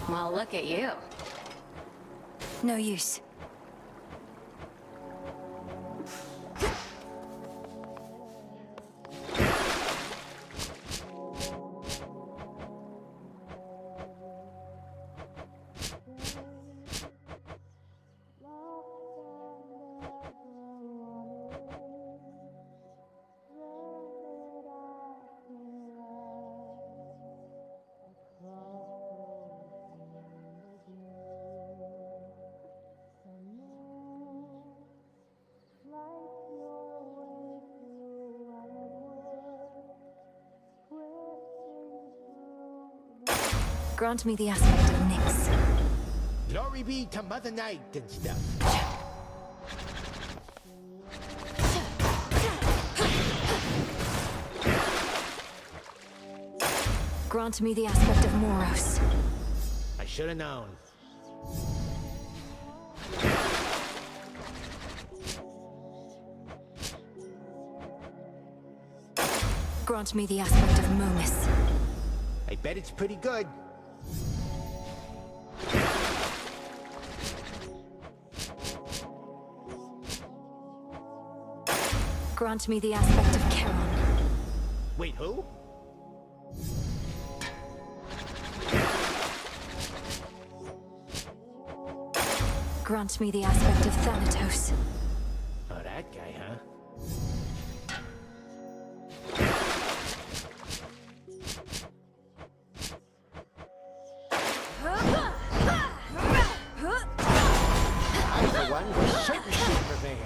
Well, look at you. No use. Grant me the aspect of Nyx. Glory be to Mother Night and stuff. Grant me the aspect of Moros. I should have known. Grant me the aspect of Momus. I bet it's pretty good. Grant me the aspect of Charon. Wait, who? Grant me the aspect of Thanatos. Oh, that guy, huh? I, for one, will certainly seek revenge.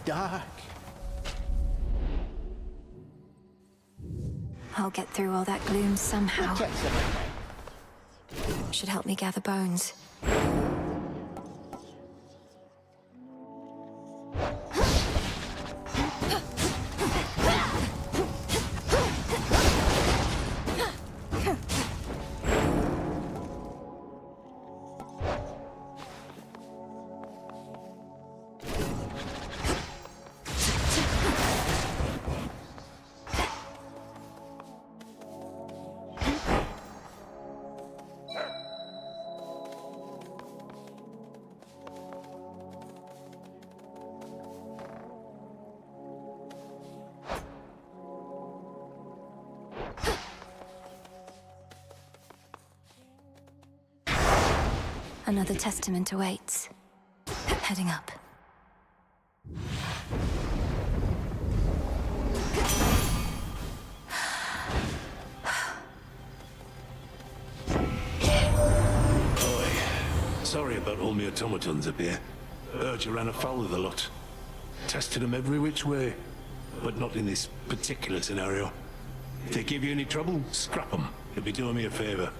Dark. I'll get through all that gloom somehow. Check some of that. Should help me gather bones. Another testament awaits. Heading up. Sorry about all my automatons up here. Heard you ran afoul of the lot. Tested them every which way, but not in this particular scenario. If they give you any trouble, scrap them. You'll be doing me a favor.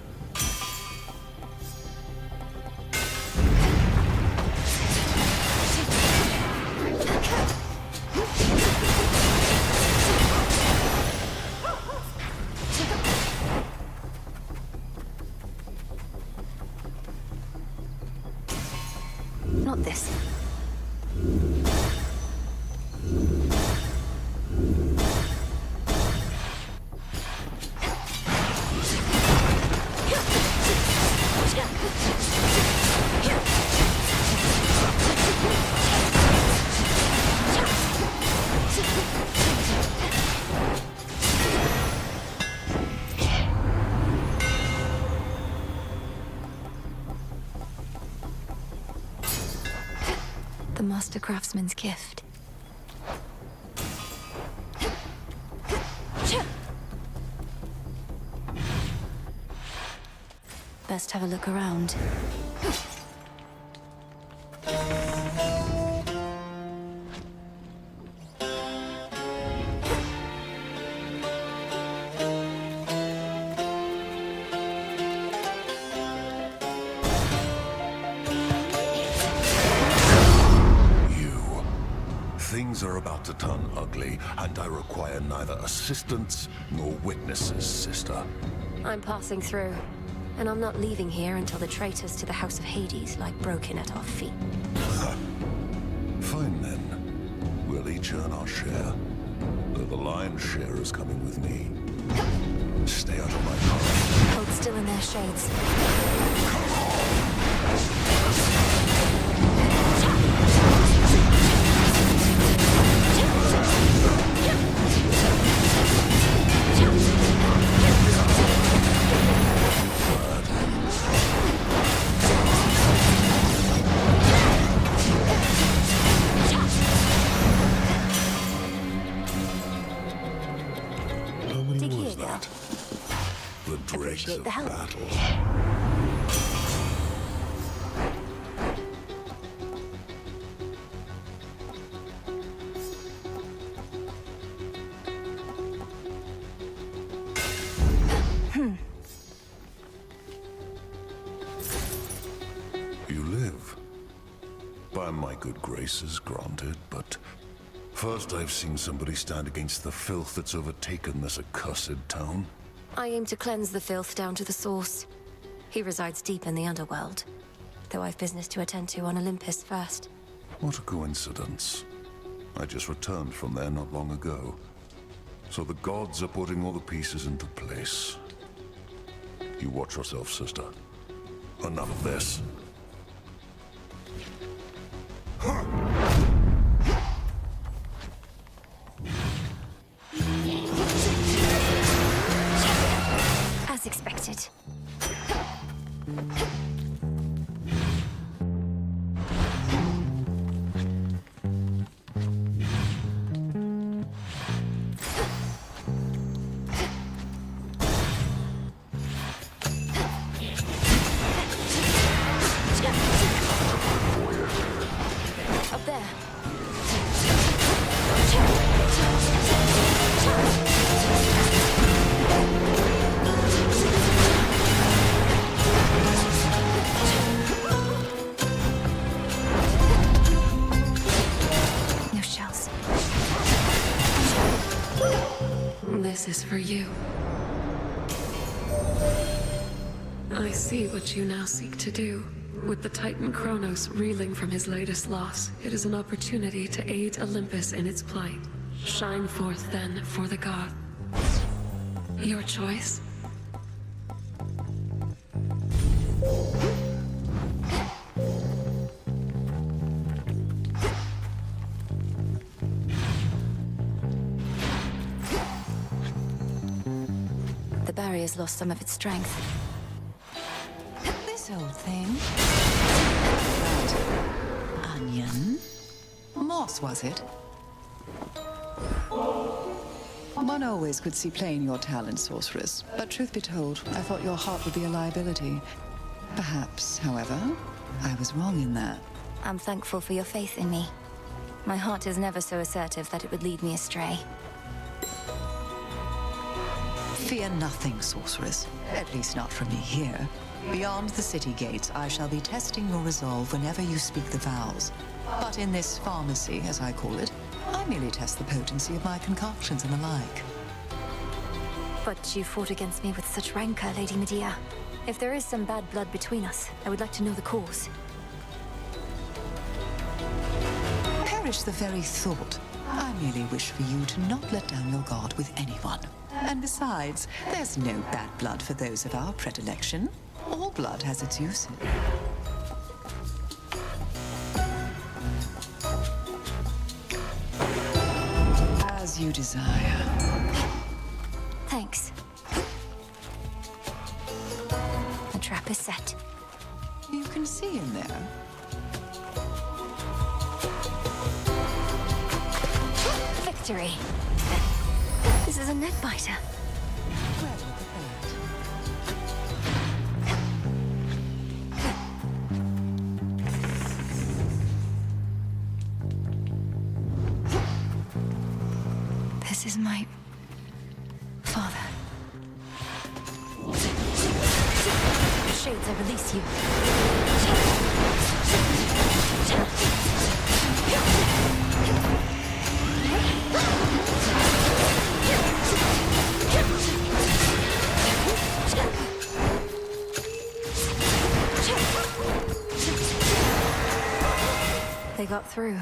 Not this. The Master Craftsman's gift. Best have a look around. Things are about to turn ugly, and I require neither assistance nor witnesses, sister. I'm passing through, and I'm not leaving here until the traitors to the House of Hades lie broken at our feet. Fine then. We'll each earn our share. Though the lion's share is coming with me. Stay out of my path. Hold still in their shades. How many Dig was here, girl. that? The dregs Appreciate of the help. battle. You live. By my good graces, granted, but first I've seen somebody stand against the filth that's overtaken this accursed town. I aim to cleanse the filth down to the source. He resides deep in the underworld, though I've business to attend to on Olympus first. What a coincidence. I just returned from there not long ago. So the gods are putting all the pieces into place. You watch yourself, sister. Enough of this. As expected. Up there. No shells. This is for you. I see what you now seek to do. With the Titan Kronos reeling from his latest loss, it is an opportunity to aid Olympus in its plight. Shine forth then for the god. Your choice? The barrier's lost some of its strength. This old thing. That onion? Moss, was it? One always could see plain your talent, sorceress. But truth be told, I thought your heart would be a liability. Perhaps, however, I was wrong in that. I'm thankful for your faith in me. My heart is never so assertive that it would lead me astray. Fear nothing, sorceress. At least not from me here. Beyond the city gates, I shall be testing your resolve whenever you speak the vows. But in this pharmacy, as I call it, I merely test the potency of my concoctions and the like. But you fought against me with such rancor, Lady Medea. If there is some bad blood between us, I would like to know the cause. Perish the very thought. I merely wish for you to not let down your guard with anyone. And besides, there's no bad blood for those of our predilection. All blood has its uses. As you desire. Thanks. The trap is set. You can see in there. Victory! This is a net biter. Well, look at that. This is my father. Shades, I release you. they got through.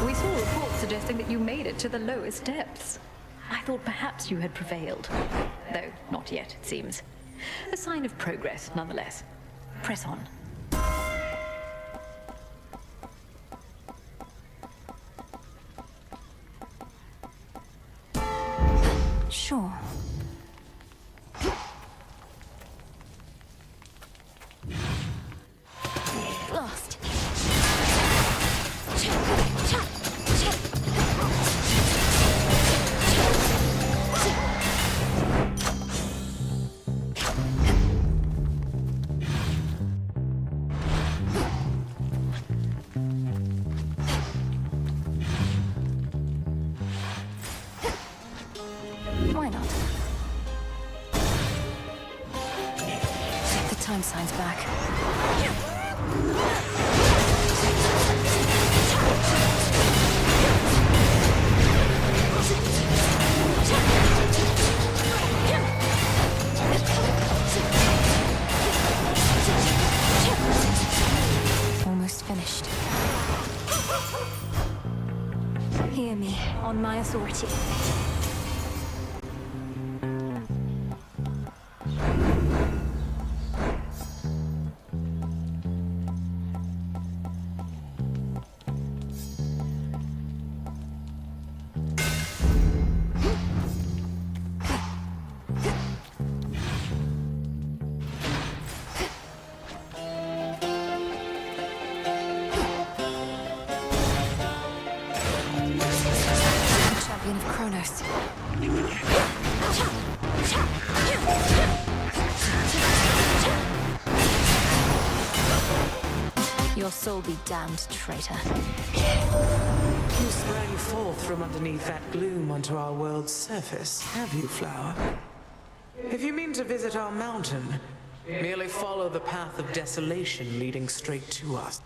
We saw reports suggesting that you made it to the lowest depths. I thought perhaps you had prevailed. Though not yet, it seems. A sign of progress, nonetheless. Press on. Sure. Lost. Why not? The time sign's back. Almost finished. Hear me, on my authority. Champion of Kronos. Your soul be damned, traitor. You sprang forth from underneath that gloom onto our world's surface, have you, Flower? If you mean to visit our mountain, merely follow the path of desolation leading straight to us.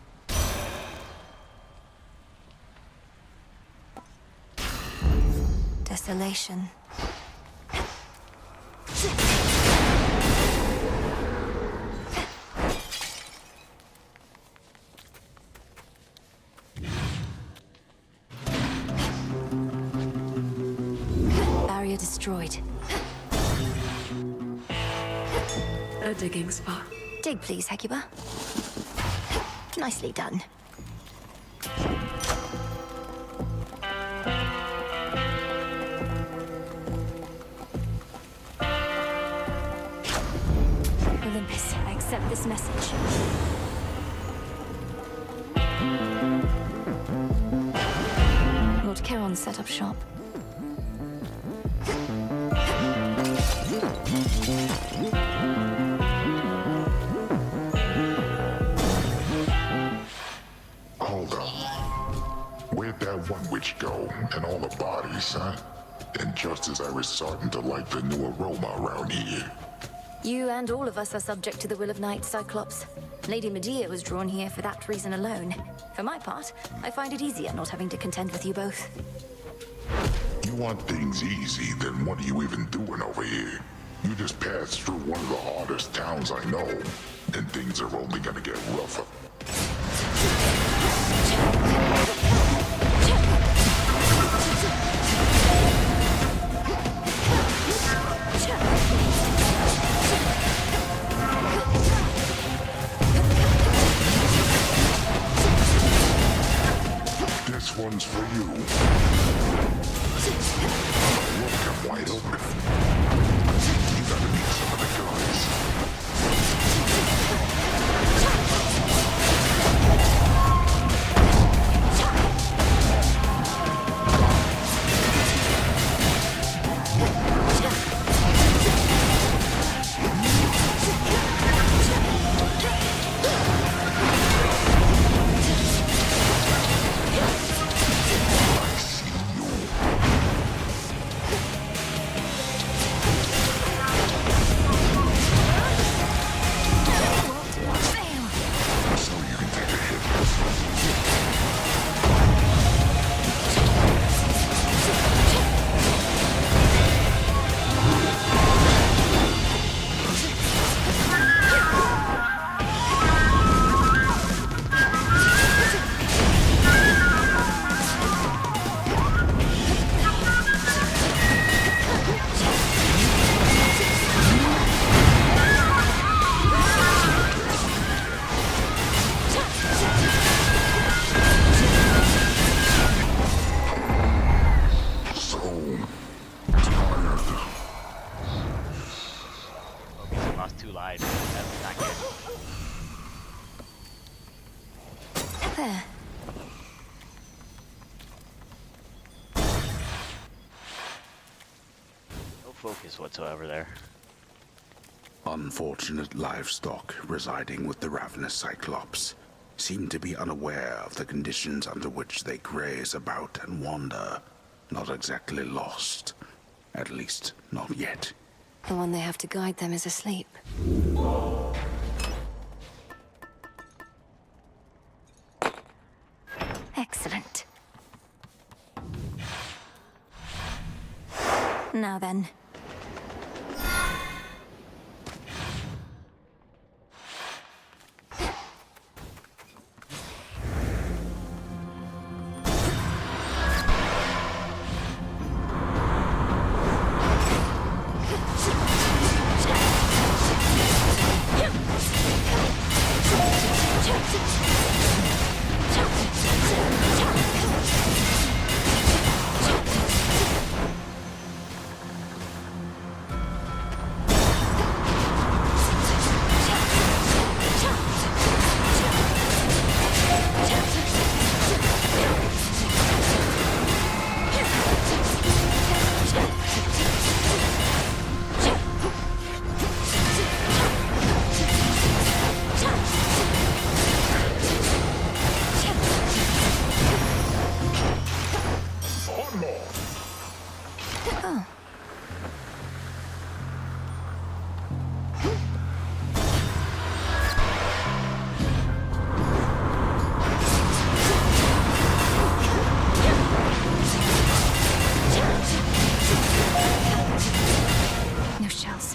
Desolation. Barrier destroyed. A digging spot. Dig, please, Hecuba. Nicely done. Olympus, I accept this message. Lord Charon set up shop. Hold up. Where'd that one witch go? And all the bodies, huh? And just as I was starting to like the new aroma around here. You and all of us are subject to the will of Night, Cyclops. Lady Medea was drawn here for that reason alone. For my part, I find it easier not having to contend with you both. You want things easy, then what are you even doing over here? You just passed through one of the hardest towns I know, and things are only gonna get rougher. This one's for you. Look, I'm wide open. You gotta meet some of the guys. Nice. lost 2 lives. That's not good. There. No focus whatsoever there. Unfortunate livestock residing with the ravenous Cyclops seem to be unaware of the conditions under which they graze about and wander. Not exactly lost. At least, not yet. The one they have to guide them is asleep. Excellent. Now then. No shells.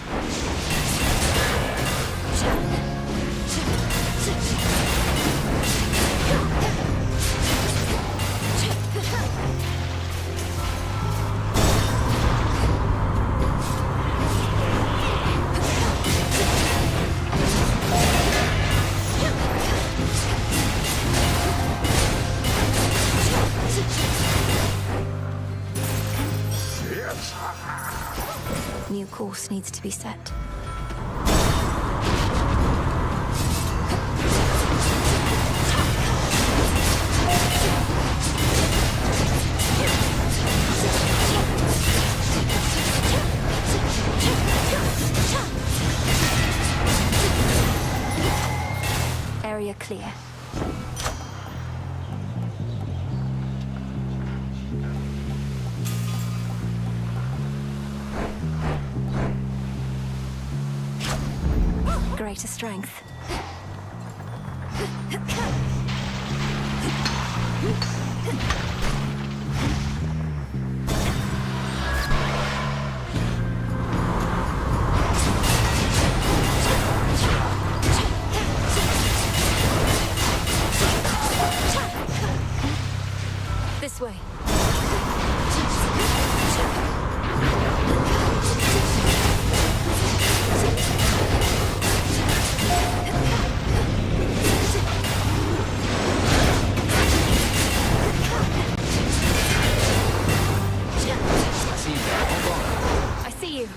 New course needs to be set. Area clear. Greater strength. This way. I see you.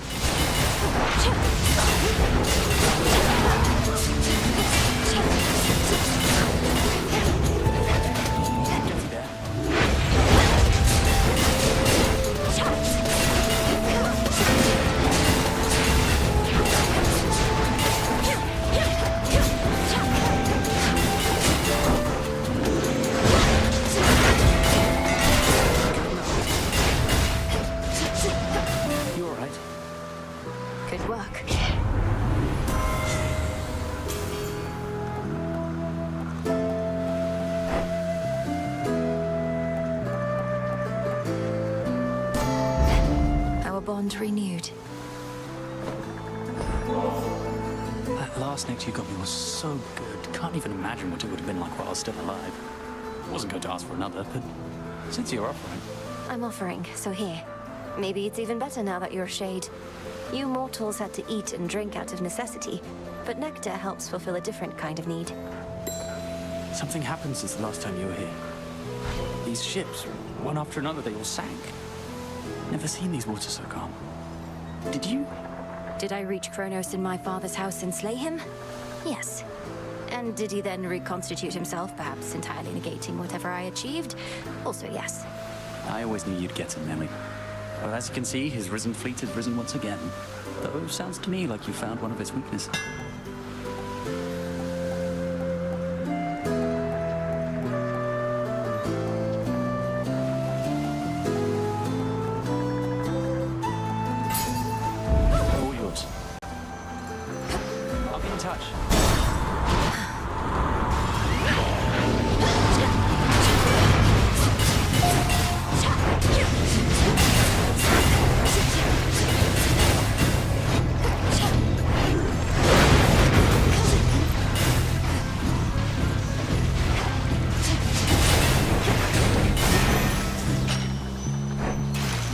You all right? Good work. Our bond renewed. That last night you got me was so good. Can't even imagine what it would have been like while I was still alive. Wasn't going to ask for another, but since you're offering... I'm offering, so here. Maybe it's even better now that you're a shade. You mortals had to eat and drink out of necessity, but nectar helps fulfill a different kind of need. Something happened since the last time you were here. These ships, one after another, they all sank. Never seen these waters so calm. Did you Did I reach Kronos in my father's house and slay him? Yes. And did he then reconstitute himself, perhaps entirely negating whatever I achieved? Also yes. I always knew you'd get him, Nelly. Well, as you can see, his risen fleet has risen once again. Though, sounds to me like you found one of his weaknesses. All yours. I'll be in touch.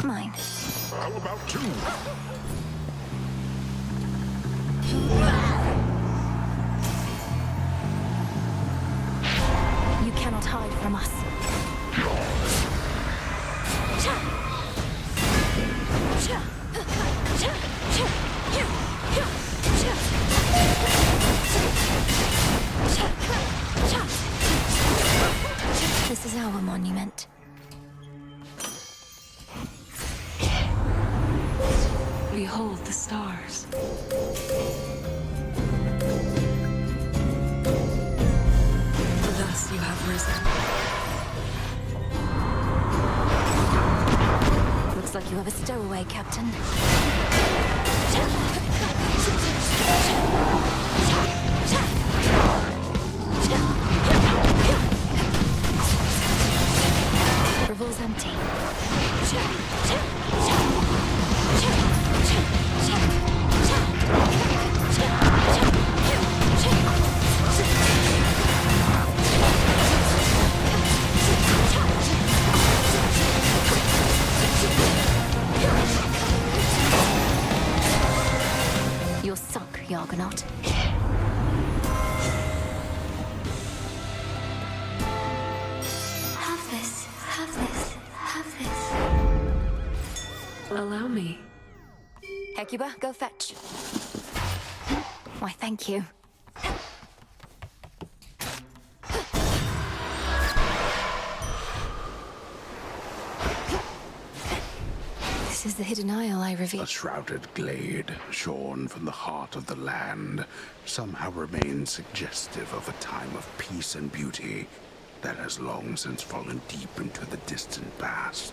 Mine. How about two? You cannot hide from us. This is our monument. Behold the stars. Thus you have risen. Looks like you have a stowaway, Captain. Revol's empty. You're sunk, Yargonaut. Have this, have this, have this. Allow me. Hecuba, go fetch. Why, thank you. This is the hidden isle I A revealed. shrouded glade, shorn from the heart of the land, somehow remains suggestive of a time of peace and beauty that has long since fallen deep into the distant past.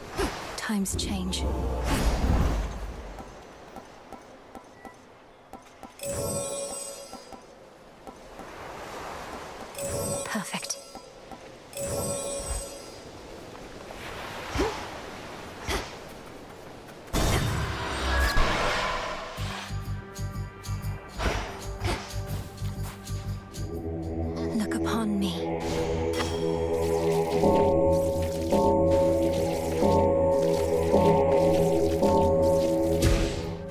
Times change. Perfect. Look upon me.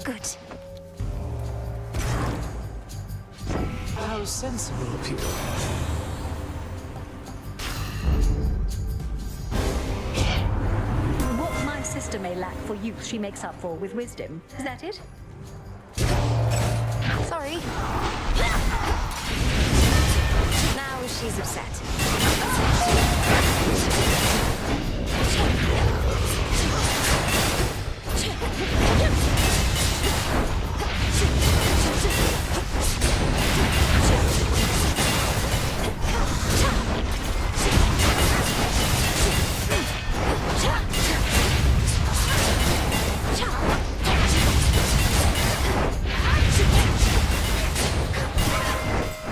Good. How sensible of you. What my sister may lack for youth, she makes up for with wisdom. Is that it? Sorry. Now she's upset.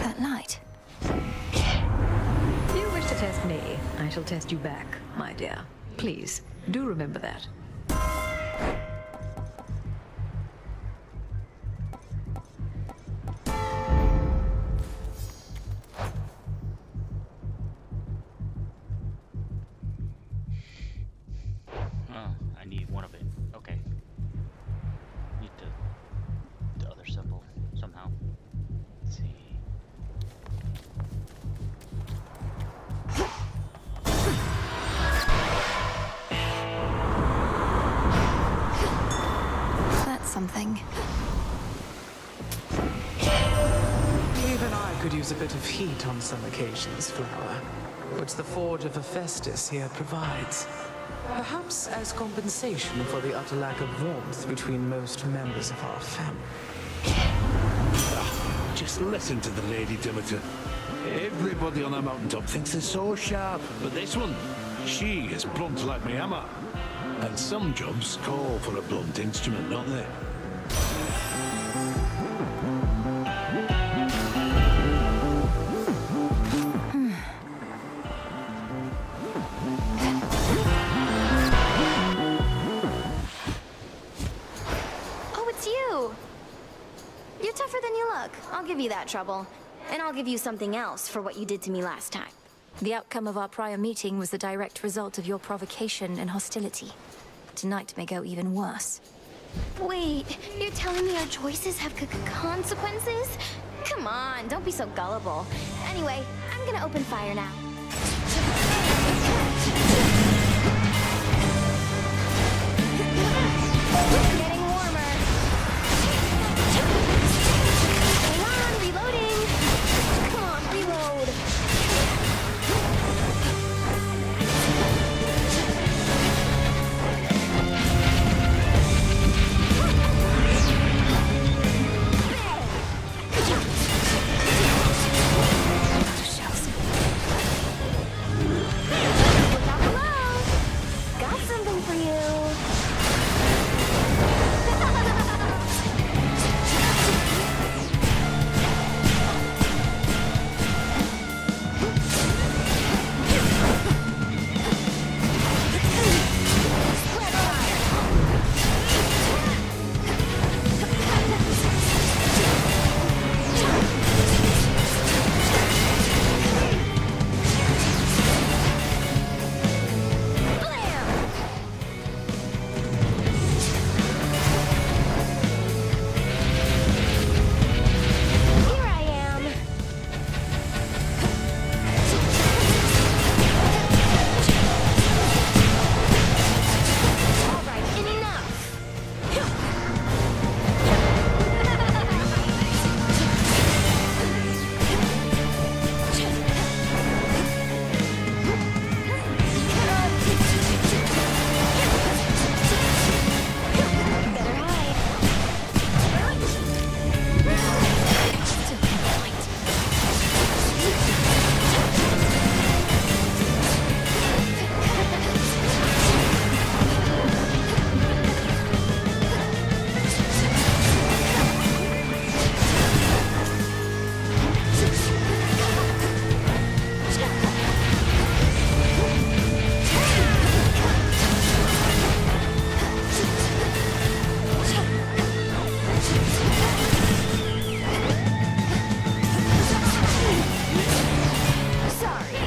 That light. If you wish to test me, I shall test you back, my dear. Please, do remember that. Oh, I need one of it. Okay. Need the other symbol somehow. Let's see. could use a bit of heat on some occasions, Flower, which the Forge of Hephaestus here provides. Perhaps as compensation for the utter lack of warmth between most members of our family. Just listen to the Lady Demeter. Everybody on that mountaintop thinks they're so sharp, but this one, she is blunt like my hammer. And some jobs call for a blunt instrument, don't they? Oh, it's you! You're tougher than you look. I'll give you that trouble. And I'll give you something else for what you did to me last time. The outcome of our prior meeting was the direct result of your provocation and hostility. Tonight may go even worse. Wait, you're telling me our choices have consequences? Come on, don't be so gullible. Anyway, I'm gonna open fire now. Getting warmer. Hang on, reloading. Come on, reload. Look out below. Got something for you. Here I am. All right, enough. Better hide. Sorry.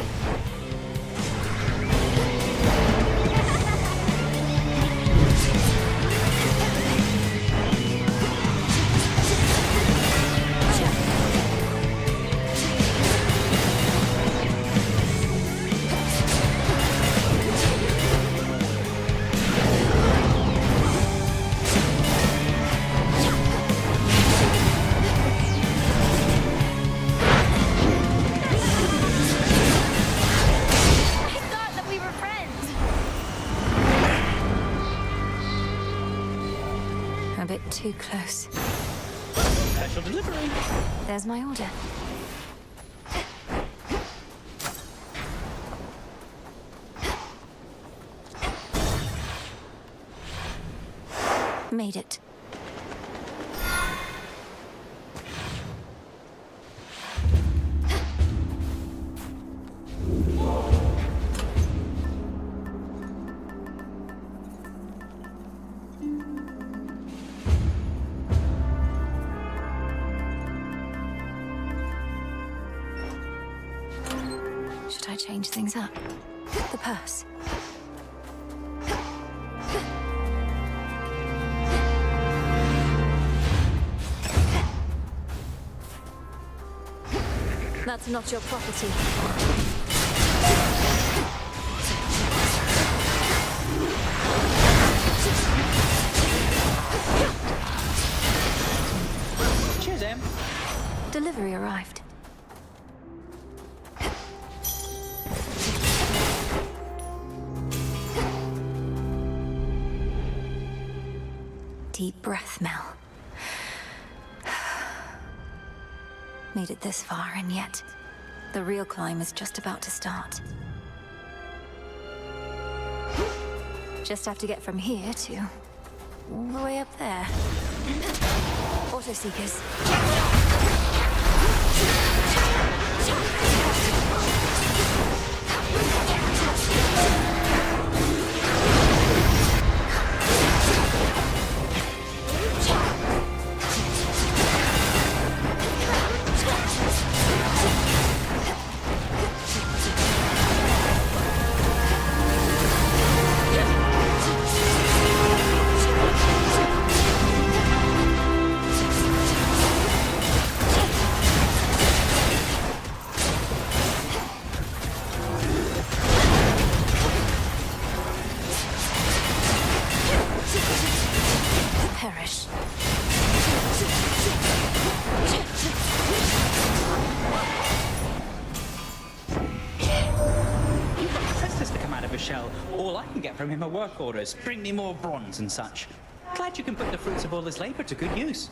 I thought that we were friends. A bit too close. Special delivery. There's my order. Made it. Should I change things up? The purse. That's not your property. Cheers, Em. Delivery arrived. deep breath, Mel. Made it this far, and yet the real climb is just about to start. Just have to get from here to all the way up there. Auto seekers. Perish. You've got Festus to come out of a shell. All I can get from him are work orders. Bring me more bronze and such. Glad you can put the fruits of all this labor to good use.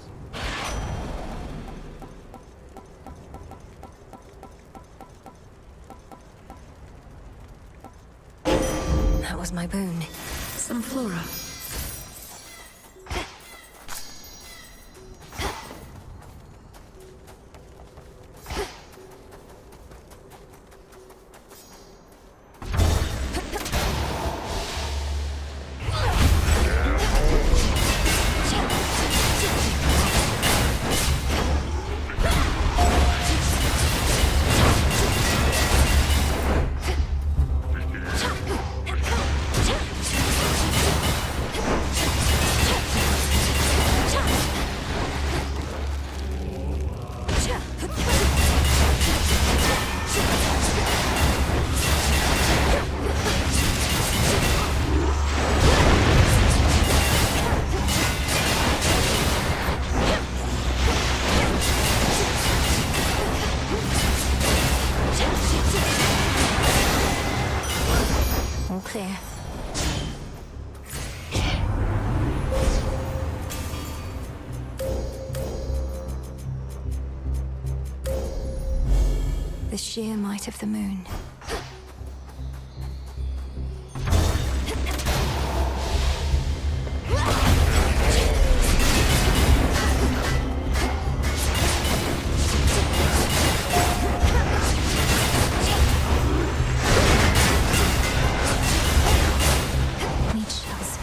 That was my boon. Some flora. All clear. The sheer might of the moon. Need shells.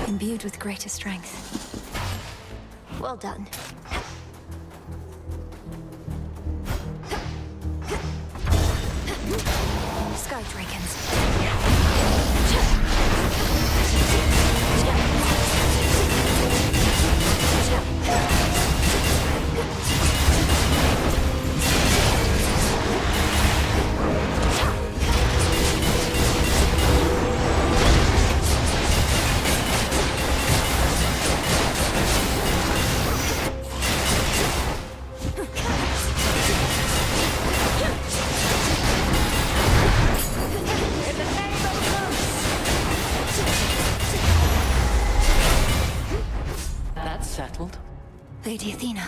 Imbued with greater strength. Well done. Sky Dragons. That's settled. Lady Athena.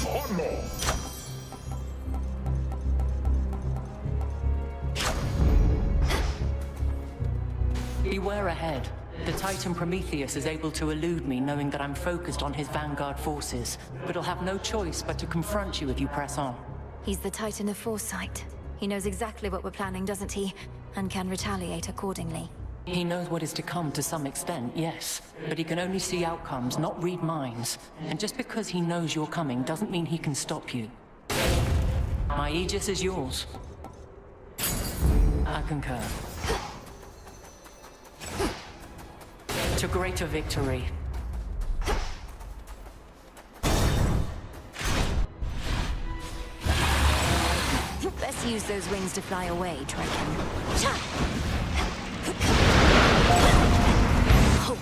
On more! Beware ahead. The Titan Prometheus is able to elude me, knowing that I'm focused on his vanguard forces, but he'll have no choice but to confront you if you press on. He's the Titan of Foresight. He knows exactly what we're planning, doesn't he? And can retaliate accordingly. He knows what is to come to some extent, yes, but he can only see outcomes, not read minds. And just because he knows you're coming doesn't mean he can stop you. My Aegis is yours. I concur. To greater victory. Best use those wings to fly away, Triton. Hold.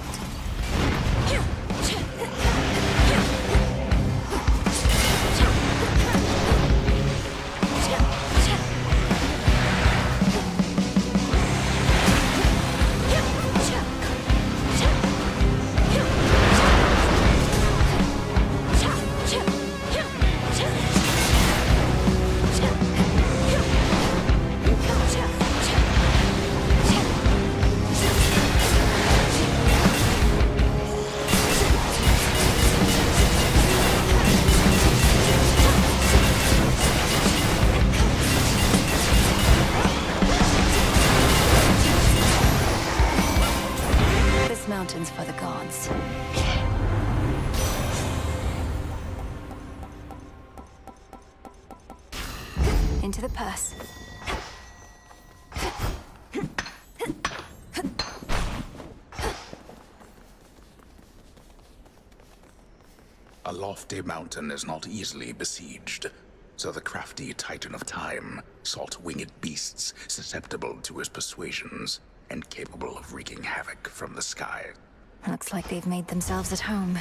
Mountains for the gods. Into the purse. A lofty mountain is not easily besieged, so the crafty Titan of Time sought winged beasts susceptible to his persuasions and capable of wreaking havoc from the sky. Looks like they've made themselves at home.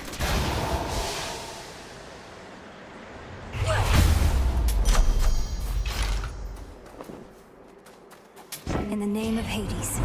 In the name of Hades.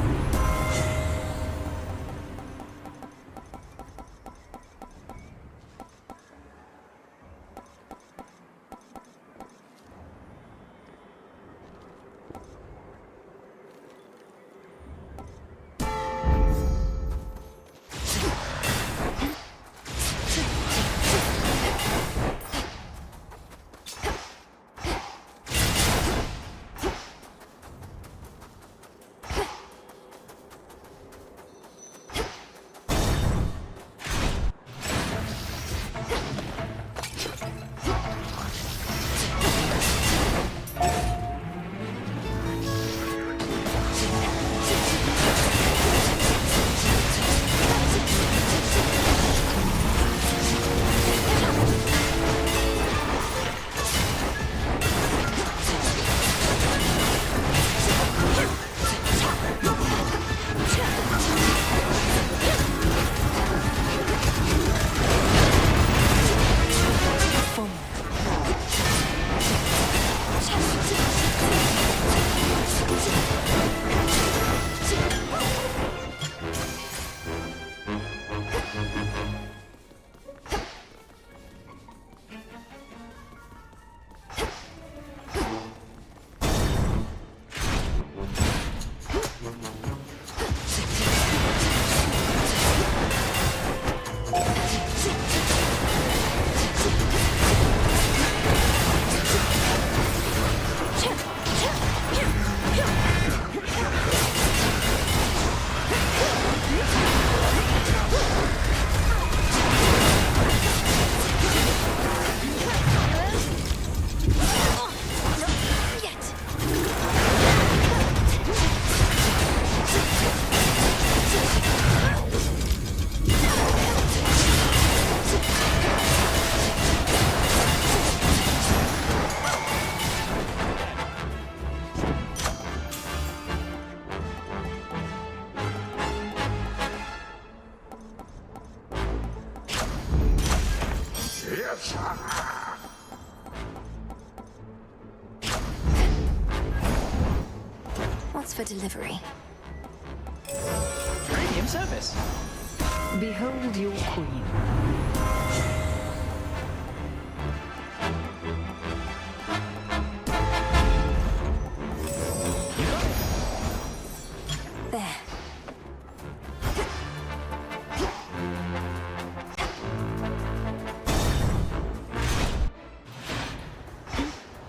What's for delivery? Premium service. Behold your queen. There.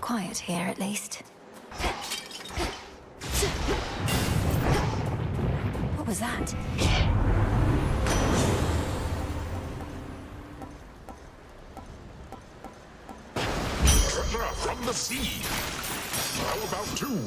Quiet here, at least. What was that? Treasure from the sea. How about two?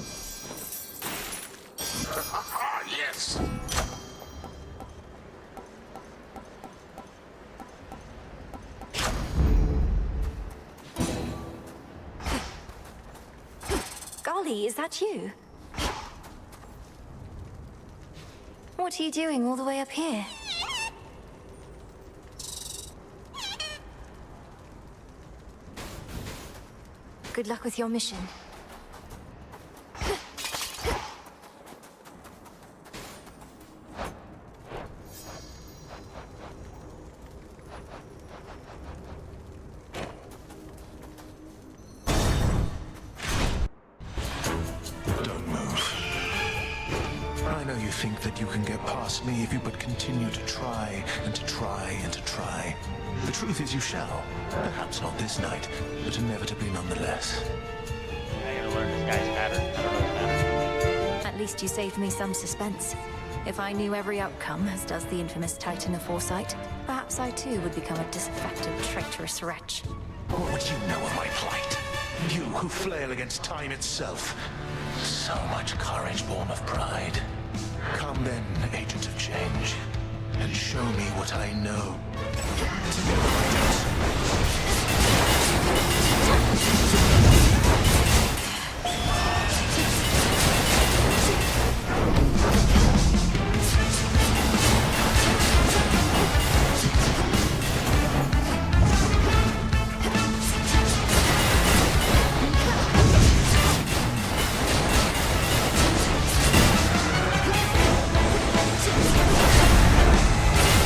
Ollie, is that you? What are you doing all the way up here? Good luck with your mission. Don't move. I know you think that you can get past me if you but continue to try and to try and to try. The truth is you shall. Perhaps not this night, but inevitably nonetheless. I gotta learn this guy's pattern. I don't know his pattern. At least you saved me some suspense. If I knew every outcome, as does the infamous Titan of Foresight, perhaps I too would become a disaffected, traitorous wretch. What would you know of my plight? You who flail against time itself. So much courage born of pride. Come then, agent of change, and show me what I know.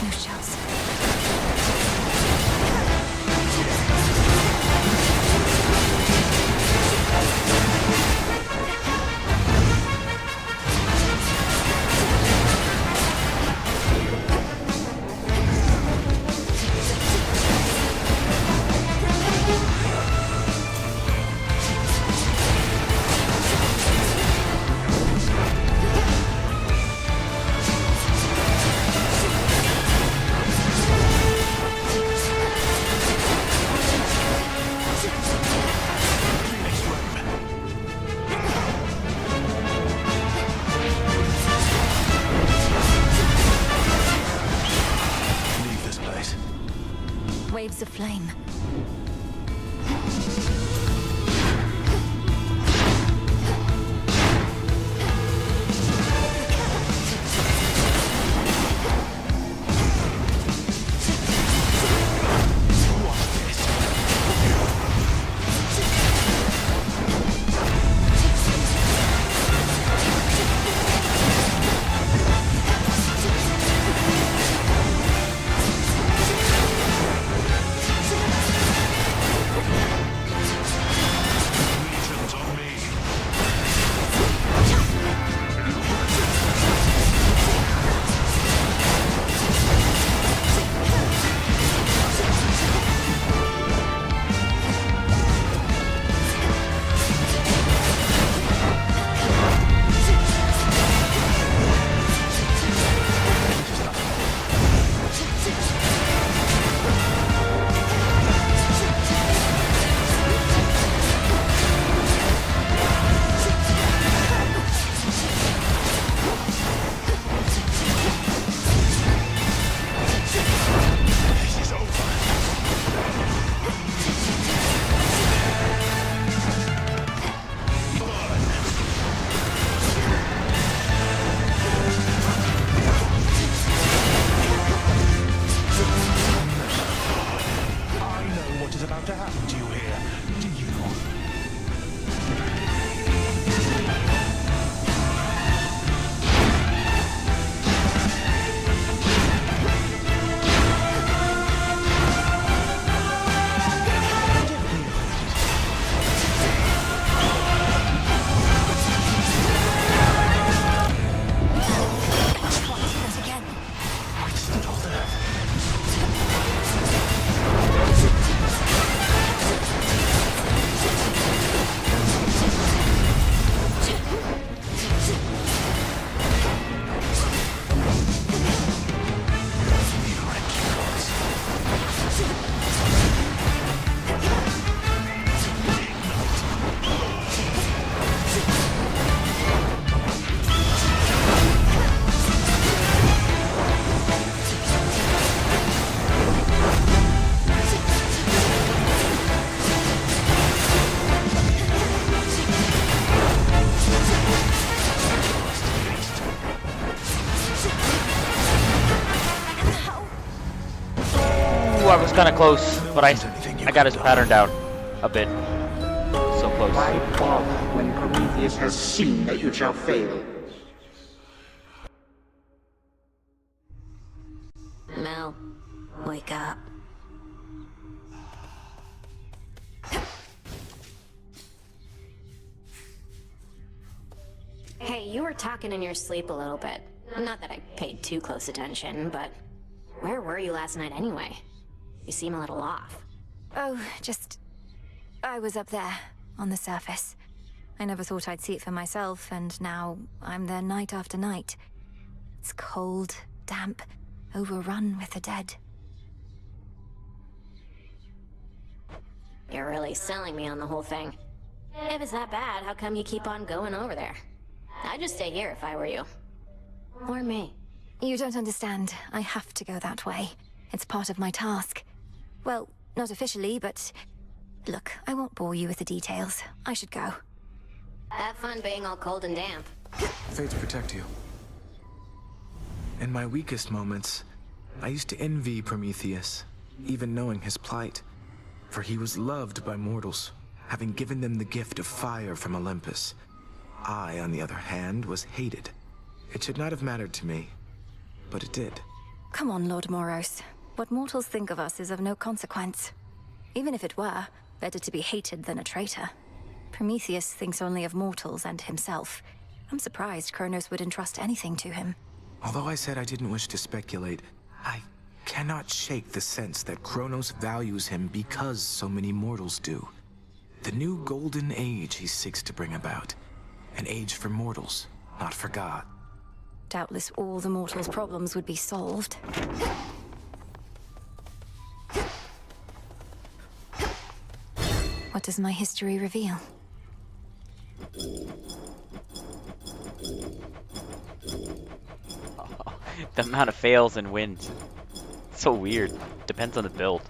No shells. Leave this place. Waves of flame. I was kind of close, but I got his pattern down a bit. So close. Why bother when Prometheus has seen that you shall fail? Mel, wake up. Hey, you were talking in your sleep a little bit. Not that I paid too close attention, but where were you last night anyway? You seem a little off. Oh, I was up there, on the surface. I never thought I'd see it for myself, and now I'm there night after night. It's cold, damp, overrun with the dead. You're really selling me on the whole thing. If it's that bad, how come you keep on going over there? I'd just stay here if I were you. Or me. You don't understand. I have to go that way. It's part of my task. Well, not officially, but... Look, I won't bore you with the details. I should go. Have fun being all cold and damp. Fates protect you. In my weakest moments, I used to envy Prometheus, even knowing his plight. For he was loved by mortals, having given them the gift of fire from Olympus. I, on the other hand, was hated. It should not have mattered to me, but it did. Come on, Lord Moros. What mortals think of us is of no consequence. Even if it were, better to be hated than a traitor. Prometheus thinks only of mortals and himself. I'm surprised Kronos would entrust anything to him. Although I said I didn't wish to speculate, I cannot shake the sense that Kronos values him because so many mortals do. The new golden age he seeks to bring about. An age for mortals, not for God. Doubtless all the mortals' problems would be solved. What does my history reveal? The amount of fails and wins. So weird. Depends on the build.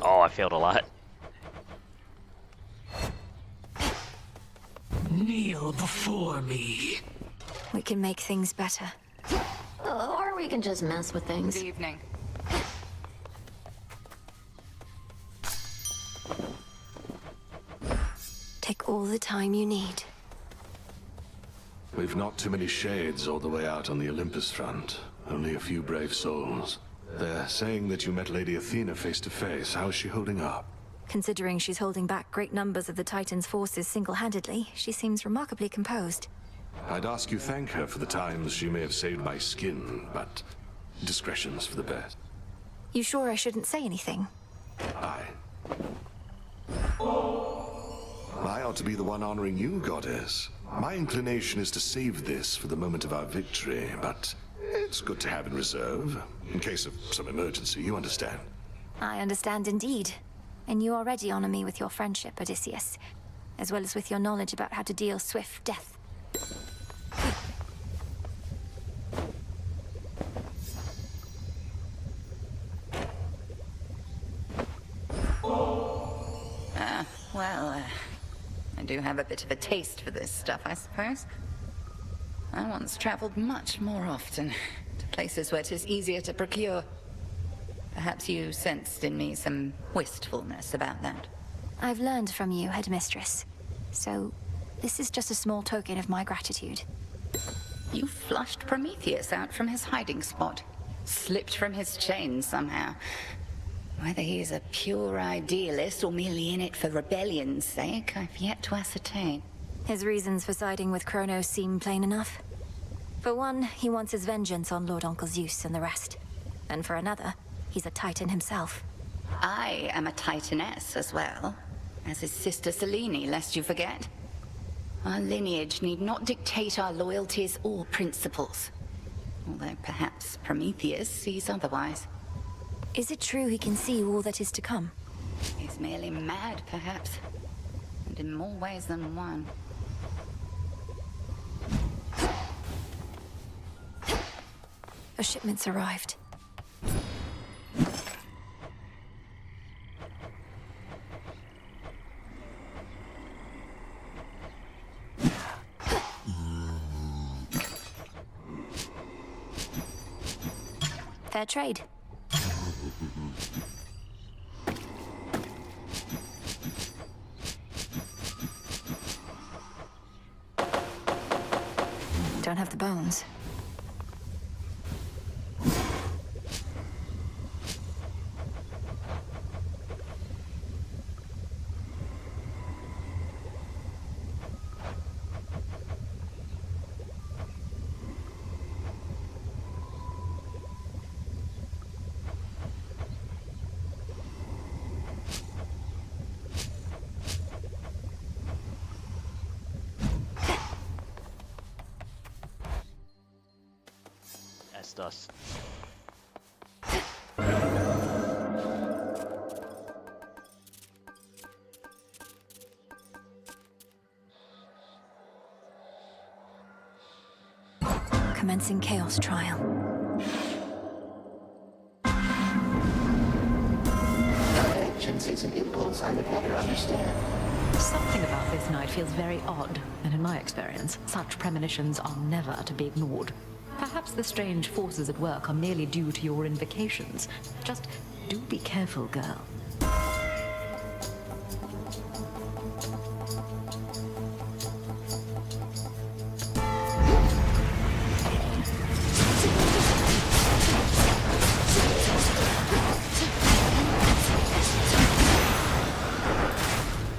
Oh, I failed a lot. Kneel before me. We can make things better. Or we can just mess with things. Good evening. Take all the time you need. We've not too many shades all the way out on the Olympus front. Only a few brave souls. They're saying that you met Lady Athena face to face. How's she holding up? Considering she's holding back great numbers of the Titan's forces single-handedly, she seems remarkably composed. I'd ask you thank her for the times she may have saved my skin, but discretion's for the best. You sure I shouldn't say anything? Aye. I ought to be the one honoring you, Goddess. My inclination is to save this for the moment of our victory, but it's good to have in reserve, in case of some emergency, you understand. I understand indeed. And you already honor me with your friendship, Odysseus, as well as with your knowledge about how to deal swift death. I do have a bit of a taste for this stuff, I suppose. I once traveled much more often, to places where 'tis easier to procure. Perhaps you sensed in me some wistfulness about that. I've learned from you, Headmistress. So, this is just a small token of my gratitude. You flushed Prometheus out from his hiding spot. Slipped from his chains somehow. Whether he's a pure idealist or merely in it for rebellion's sake, I've yet to ascertain. His reasons for siding with Kronos seem plain enough. For one, he wants his vengeance on Lord Uncle Zeus and the rest. And for another, he's a Titan himself. I am a Titaness as well, as his sister Selene, lest you forget. Our lineage need not dictate our loyalties or principles. Although perhaps Prometheus sees otherwise. Is it true he can see all that is to come? He's merely mad, perhaps. And in more ways than one. A shipment's arrived. Fair trade. bones. That's dust. Commencing Chaos Trial. Actions is an impulse I would never understand. Something about this night feels very odd, and in my experience, such premonitions are never to be ignored. Perhaps the strange forces at work are merely due to your invocations. Just do be careful, girl.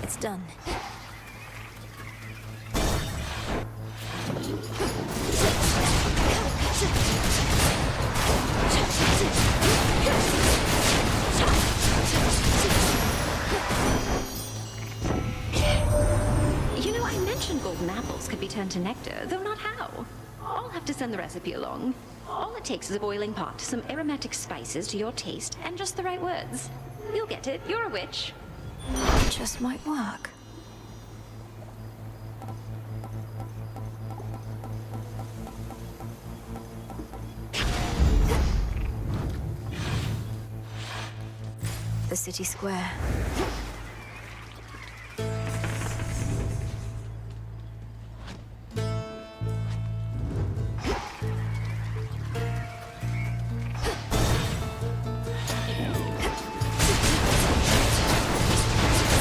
It's done. You know, I mentioned golden apples could be turned to nectar, though not how. I'll have to send the recipe along. All it takes is a boiling pot, some aromatic spices to your taste, and just the right words. You'll get it. You're a witch. Just might work. The city square.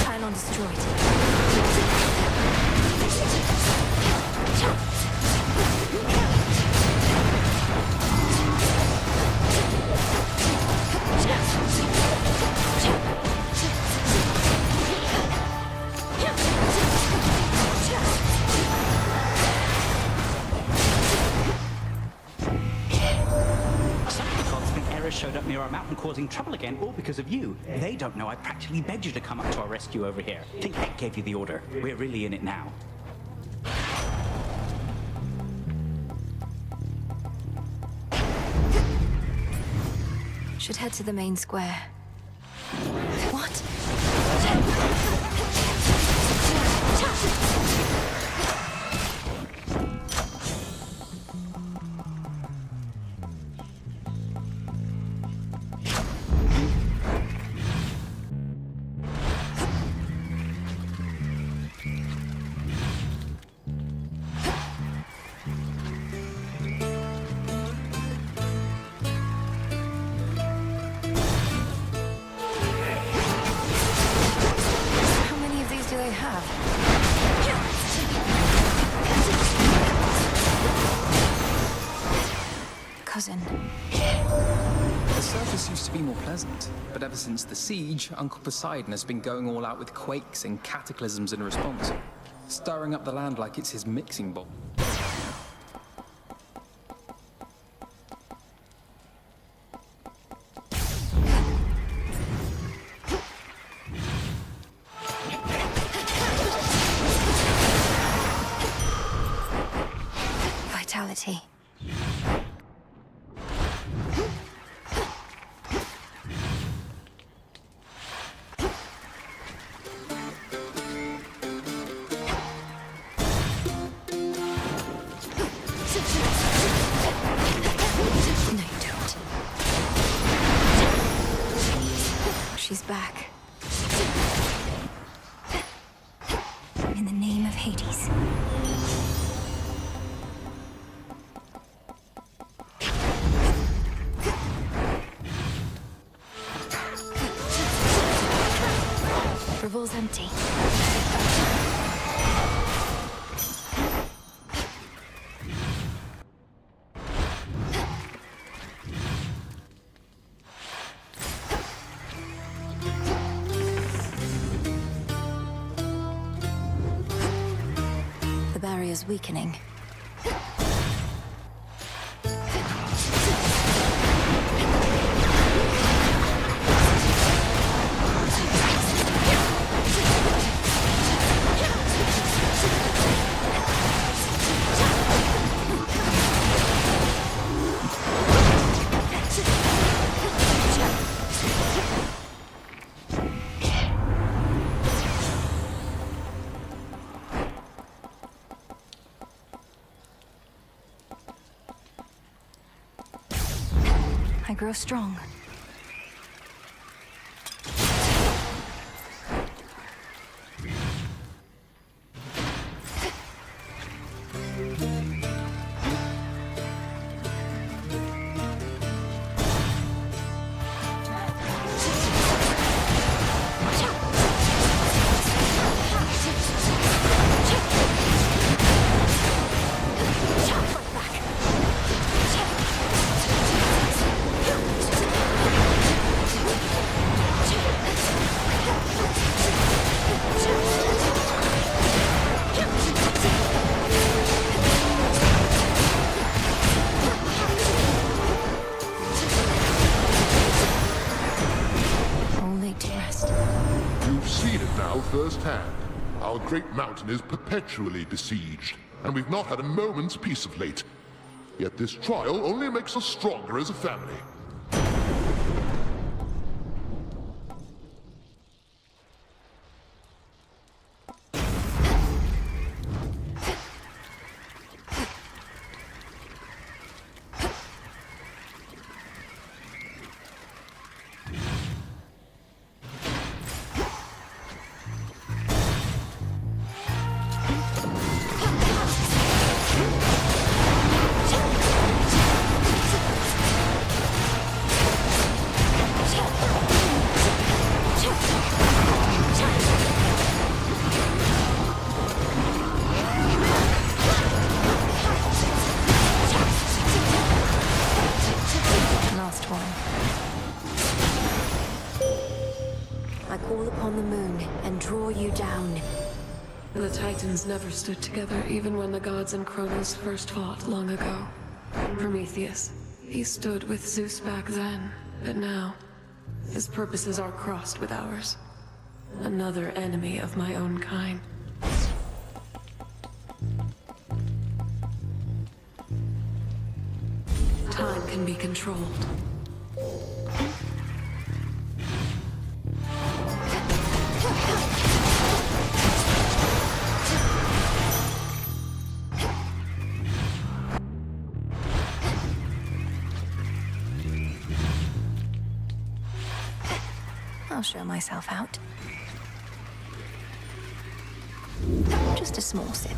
Pylon destroyed. Showed up near our mountain causing trouble again, all because of you. They don't know I practically begged you to come up to our rescue over here. Think Heck gave you the order. We're really in it now. Should head to the main square. What? How many of these do they have? Cousin. The surface used to be more pleasant, but ever since the siege, Uncle Poseidon has been going all out with quakes and cataclysms in response, stirring up the land like it's his mixing bowl. Vitality. No, you don't. She's back. In the name of Hades. Revol's empty. is weakening. I grow strong. Firsthand, our great mountain is perpetually besieged, and we've not had a moment's peace of late. Yet this trial only makes us stronger as a family. The Titans never stood together, even when the gods and Kronos first fought long ago. Prometheus, he stood with Zeus back then, but now, his purposes are crossed with ours. Another enemy of my own kind. Time can be controlled. I'll show myself out. Just a small sip.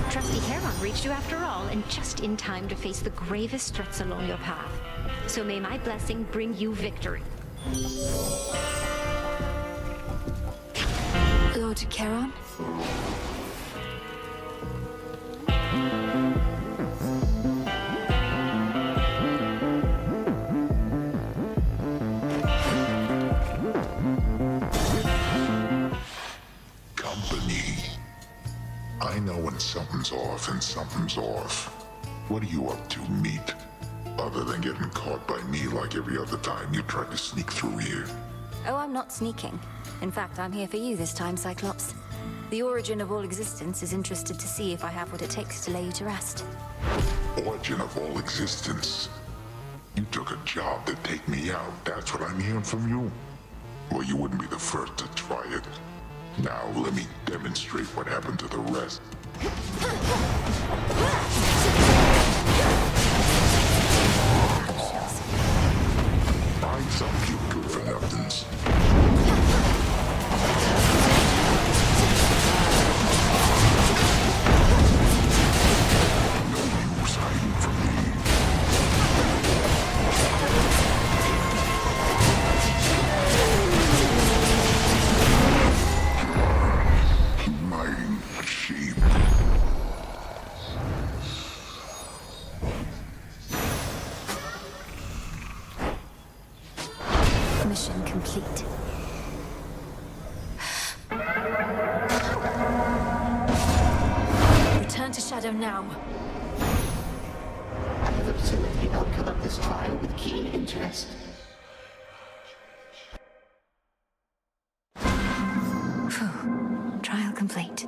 Trusty Heron reached you after all, and just in time to face the gravest threats along your path. So may my blessing bring you victory. Lord Charon? I know when something's off and something's off. What are you up to, meat? Other than getting caught by me like every other time you tried to sneak through here. Oh, I'm not sneaking. In fact, I'm here for you this time, Cyclops. The origin of all existence is interested to see if I have what it takes to lay you to rest. Origin of all existence? You took a job to take me out, that's what I'm hearing from you? Well, you wouldn't be the first to try it. Now, let me demonstrate what happened to the rest. Find some cute good for nothings. No use hiding from me. Mission complete. so now? I have observed the outcome of this trial with keen interest. Phew. Trial complete.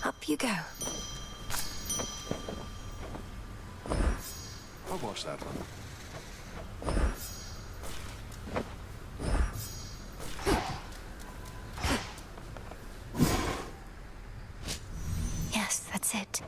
Up you go. I'll watch that one. Yes, that's it.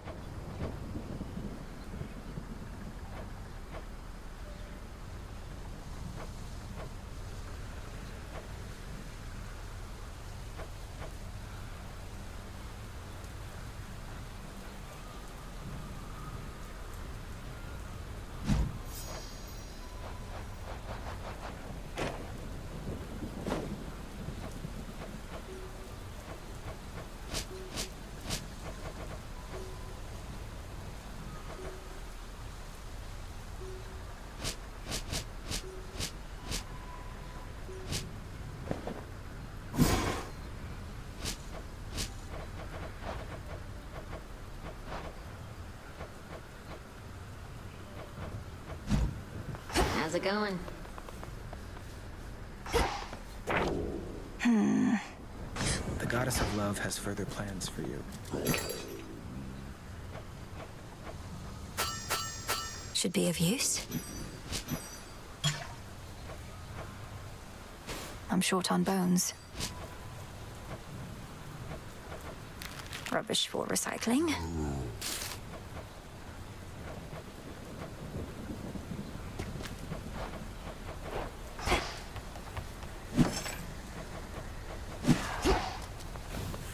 How's it going? The goddess of love has further plans for you. Should be of use. I'm short on bones. Rubbish for recycling.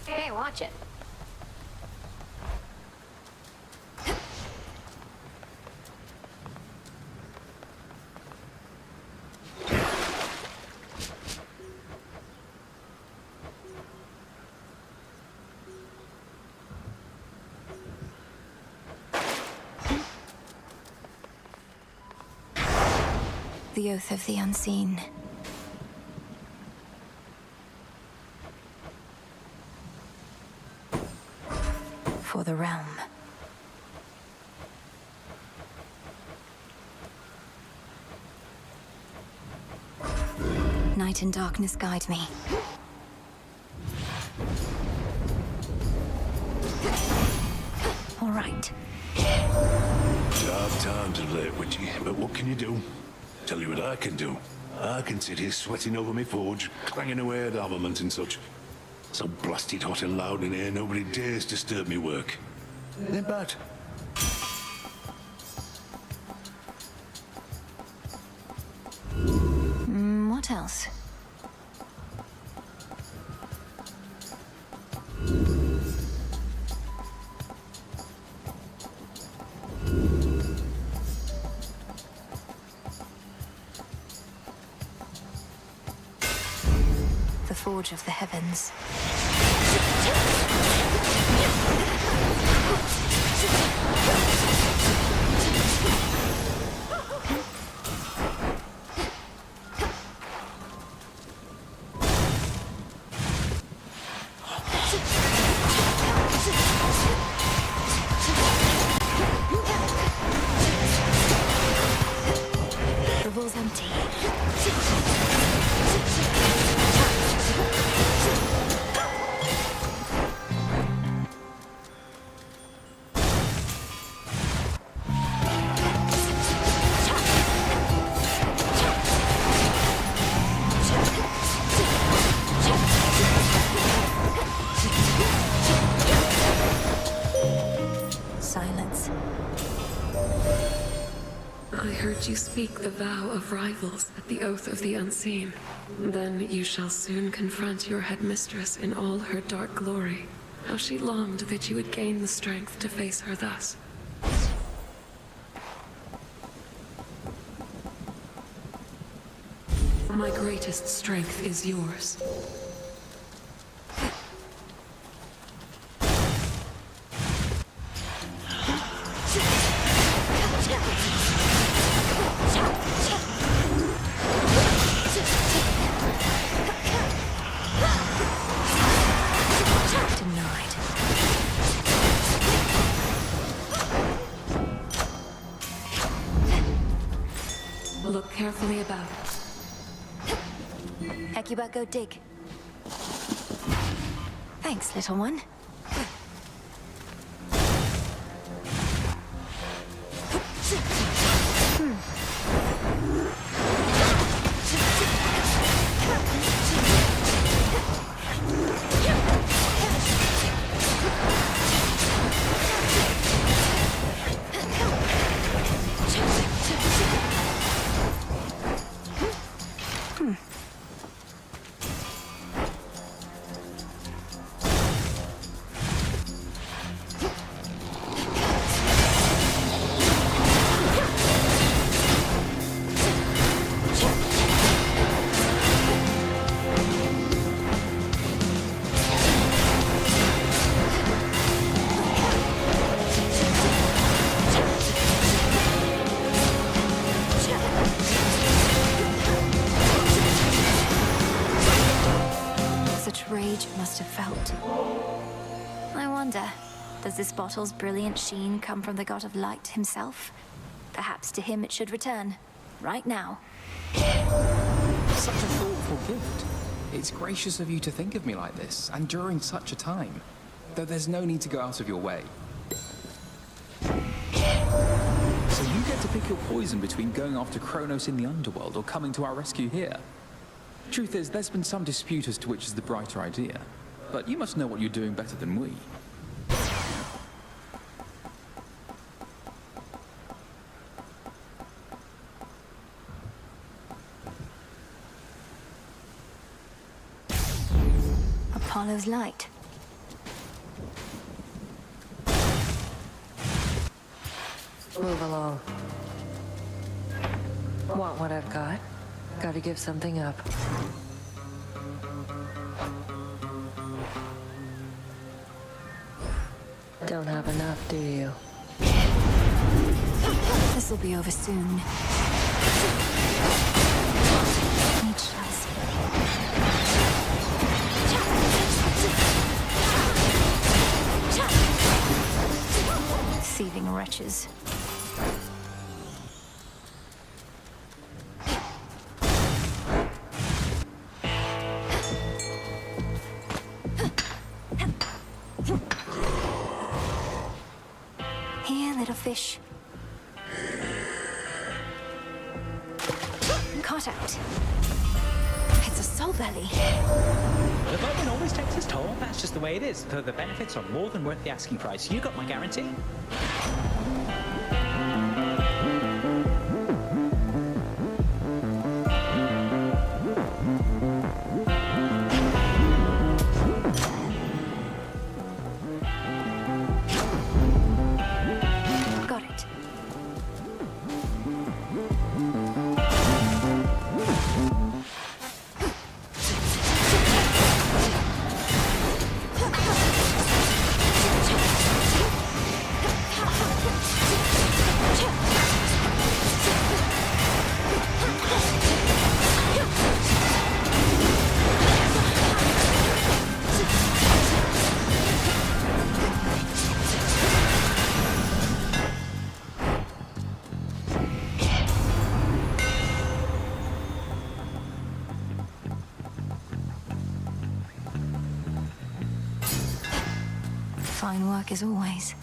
Hey, watch it. The oath of the unseen. For the realm. Night and darkness guide me. All right. Dark times of late, witchy, but what can you do? Tell you what I can do. I can sit here sweating over my forge, clanging away at armament and such. So blasted hot and loud in here, nobody dares disturb me work. Ain't bad. What else? The Forge of the Heavens. The vault's empty. Silence. I heard you speak the vow of rivals at the Oath of the Unseen. Then you shall soon confront your headmistress in all her dark glory. How she longed that you would gain the strength to face her thus. My greatest strength is yours. carefully about. Hecuba, go dig. Thanks, little one. Rage must have felt. I wonder, does this bottle's brilliant sheen come from the god of light himself? Perhaps to him it should return, right now. Such a thoughtful gift. It's gracious of you to think of me like this, and during such a time. Though there's no need to go out of your way. So you get to pick your poison between going after Kronos in the underworld or coming to our rescue here. Truth is, there's been some dispute as to which is the brighter idea. But you must know what you're doing better than we. Apollo's light. Move along. Want what I've got? Gotta give something up. Don't have enough, do you? This'll be over soon. Need shells. Thieving wretches. Fish. Caught out. It's a soul belly. The bargain always takes its toll. That's just the way it is. Though the benefits are more than worth the asking price. You got my guarantee. Fine work as always.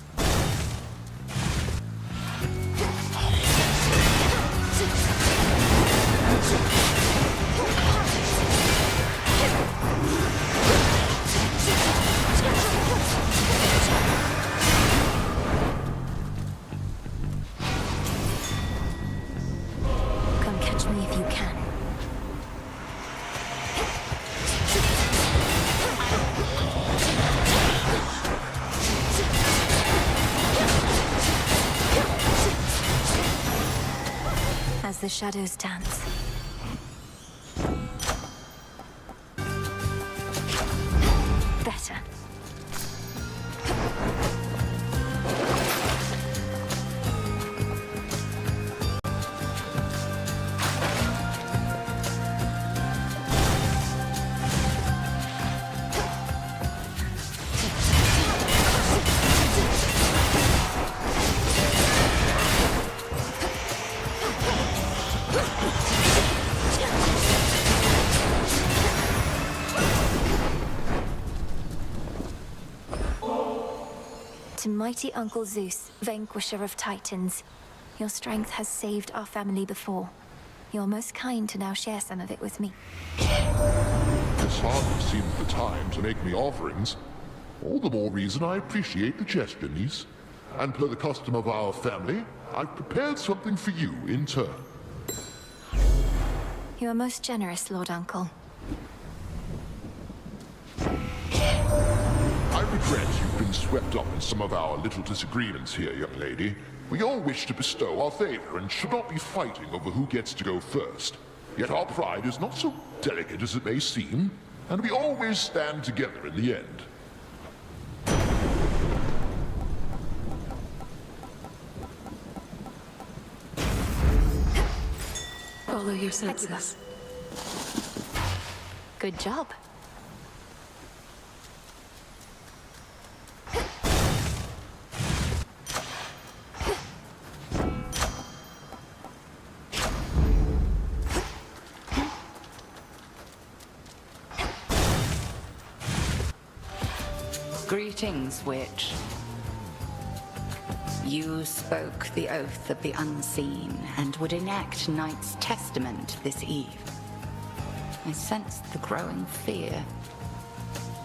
Come catch me if you can. As the shadows dance. Better. To mighty Uncle Zeus, vanquisher of titans. Your strength has saved our family before. You're most kind to now share some of it with me. This hardly seems the time to make me offerings. All the more reason I appreciate the gesture, niece. And per the custom of our family, I've prepared something for you in turn. You are most generous, Lord Uncle. I regret you've been swept up in some of our little disagreements here, young lady. We all wish to bestow our favor and should not be fighting over who gets to go first. Yet our pride is not so delicate as it may seem, and we always stand together in the end. Follow your senses. Good job. Greetings, witch. You spoke the oath of the unseen and would enact Knight's testament this eve. I sensed the growing fear.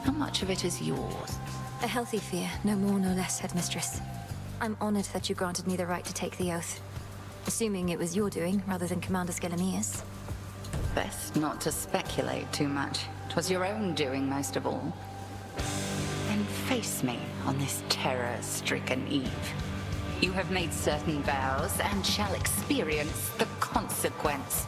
How much of it is yours? A healthy fear, no more no less, Headmistress. I'm honored that you granted me the right to take the oath. Assuming it was your doing, rather than Commander Skelemia's. Best not to speculate too much. 'Twas your own doing most of all. Then face me on this terror-stricken eve. You have made certain vows and shall experience the consequence.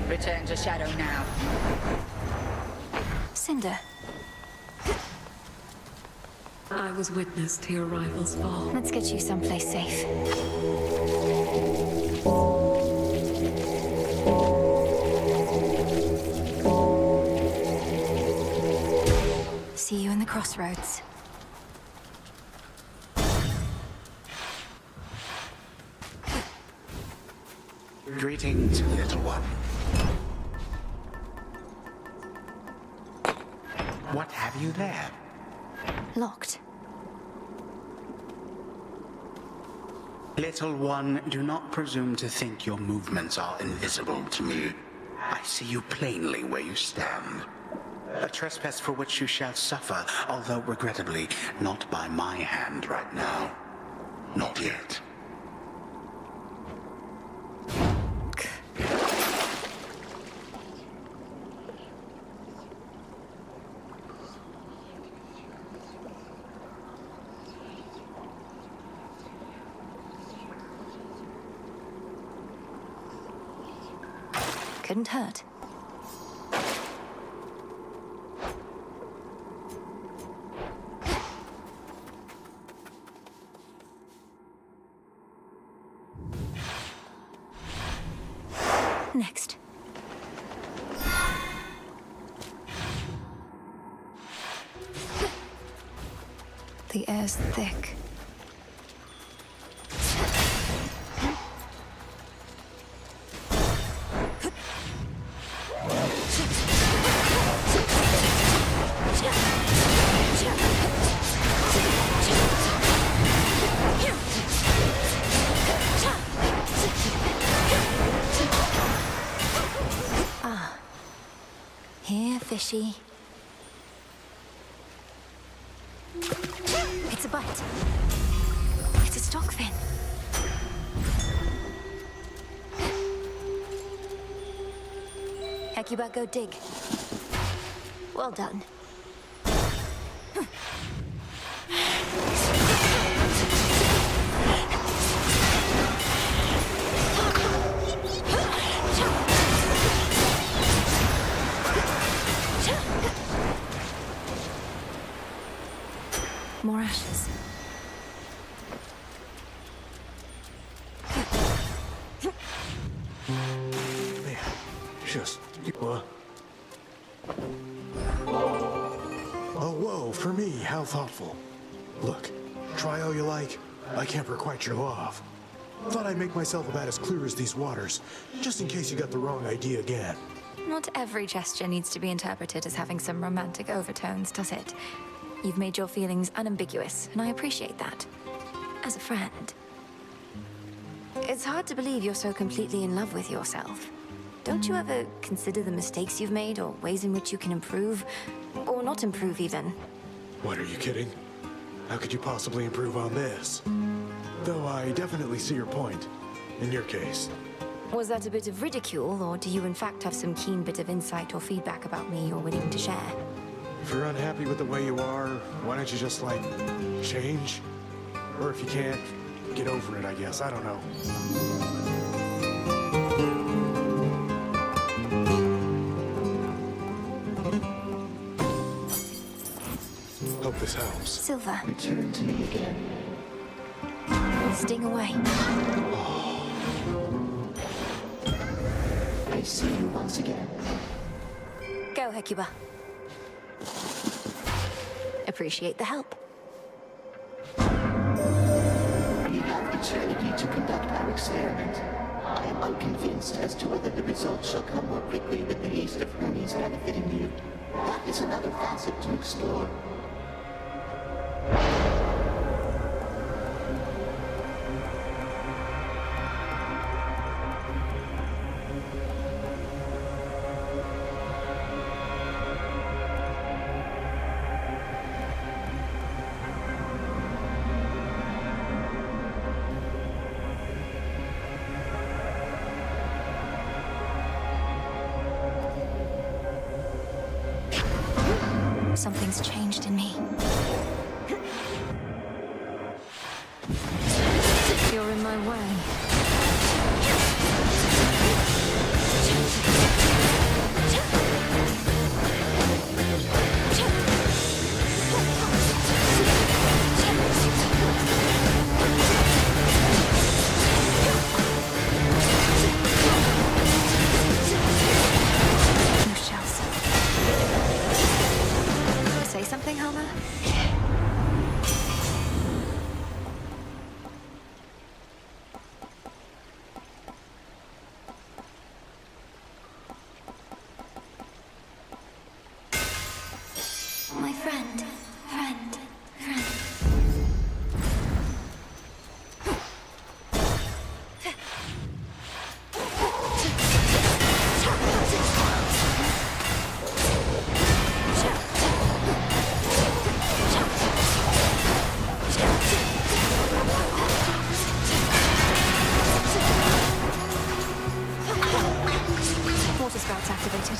Return to shadow now. Cinder. I was witness to your rival's fall. Let's get you someplace safe. See you in the crossroads. Greetings, little one. What have you there? Locked. Little one, do not presume to think your movements are invisible to me. I see you plainly where you stand. A trespass for which you shall suffer, although regrettably not by my hand right now. Not yet. Couldn't hurt. Next. The air's thick. Ah. Here, fishy. It's a bite. It's a stockfin. Hecuba, go dig. Well done. More ashes. Man, just you. Oh, whoa, for me, how thoughtful. Look, try all you like. I can't requite your love. Thought I'd make myself about as clear as these waters, just in case you got the wrong idea again. Not every gesture needs to be interpreted as having some romantic overtones, does it? You've made your feelings unambiguous, and I appreciate that. As a friend. It's hard to believe you're so completely in love with yourself. Don't you ever consider the mistakes you've made, or ways in which you can improve? Or not improve, even? What, are you kidding? How could you possibly improve on this? Though I definitely see your point, in your case. Was that a bit of ridicule, or do you in fact have some keen bit of insight or feedback about me you're willing to share? If you're unhappy with the way you are, why don't you just, like, change? Or if you can't, get over it, I guess. I don't know. Hope this helps. Silver. Return to me again. Sting away. I see you once again. Go, Hecuba. Appreciate the help. We have eternity to conduct our experiment. I am unconvinced as to whether the results shall come more quickly with the haste of Hermes benefiting you. That is another facet to explore. Something's changed in me. You're in my way. You shall see. Say something, Homer? My friend. Water spouts activated.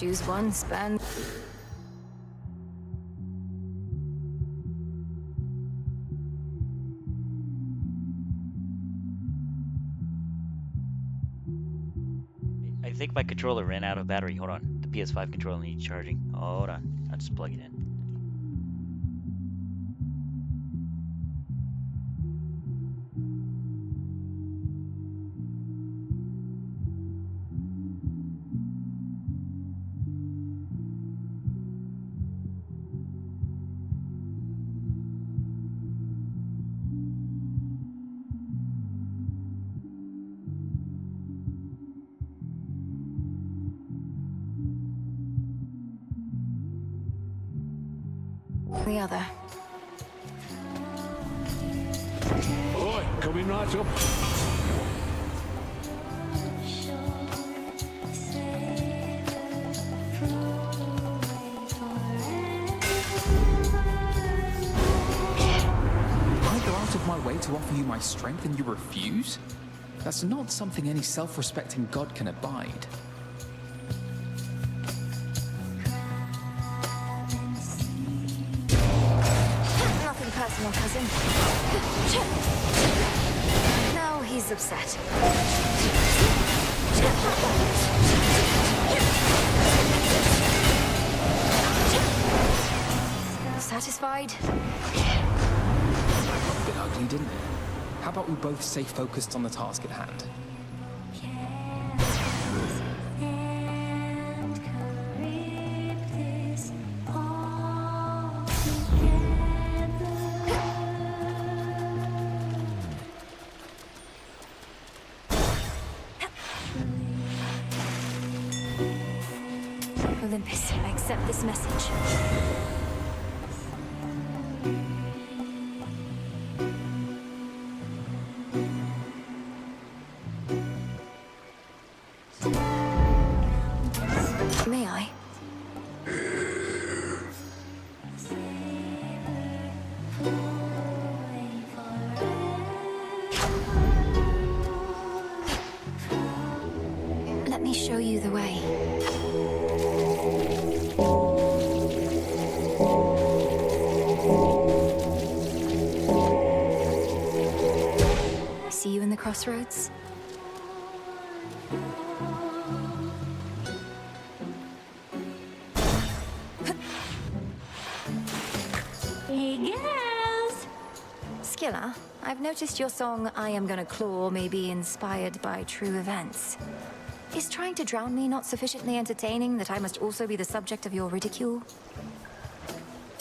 choose one span. I think my controller ran out of battery. Hold on. The PS5 controller needs charging. Hold on. I'll just plug it in. The other. Oi, coming right up. I go out of my way to offer you my strength and you refuse? That's not something any self-respecting god can abide. Nothing personal, cousin. Now he's upset. Satisfied? A bit ugly, didn't it? How about we both stay focused on the task at hand? Olympus, I accept this message. May I? Let me show you the way. See you in the crossroads? Hey, girls! Skilla, I've noticed your song, I Am Gonna Claw, may be inspired by true events. Is trying to drown me not sufficiently entertaining that I must also be the subject of your ridicule?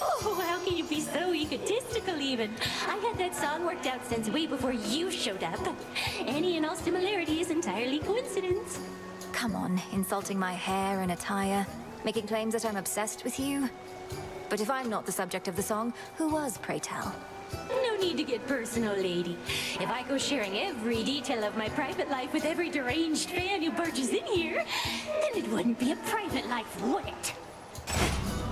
Oh, how can you be so egotistical, even? I had that song worked out since way before you showed up. Any and all similarity is entirely coincidence. Come on, insulting my hair and attire, making claims that I'm obsessed with you. But if I'm not the subject of the song, who was, pray tell? No need to get personal, lady. If I go sharing every detail of my private life with every deranged fan who barges in here, then it wouldn't be a private life, would it?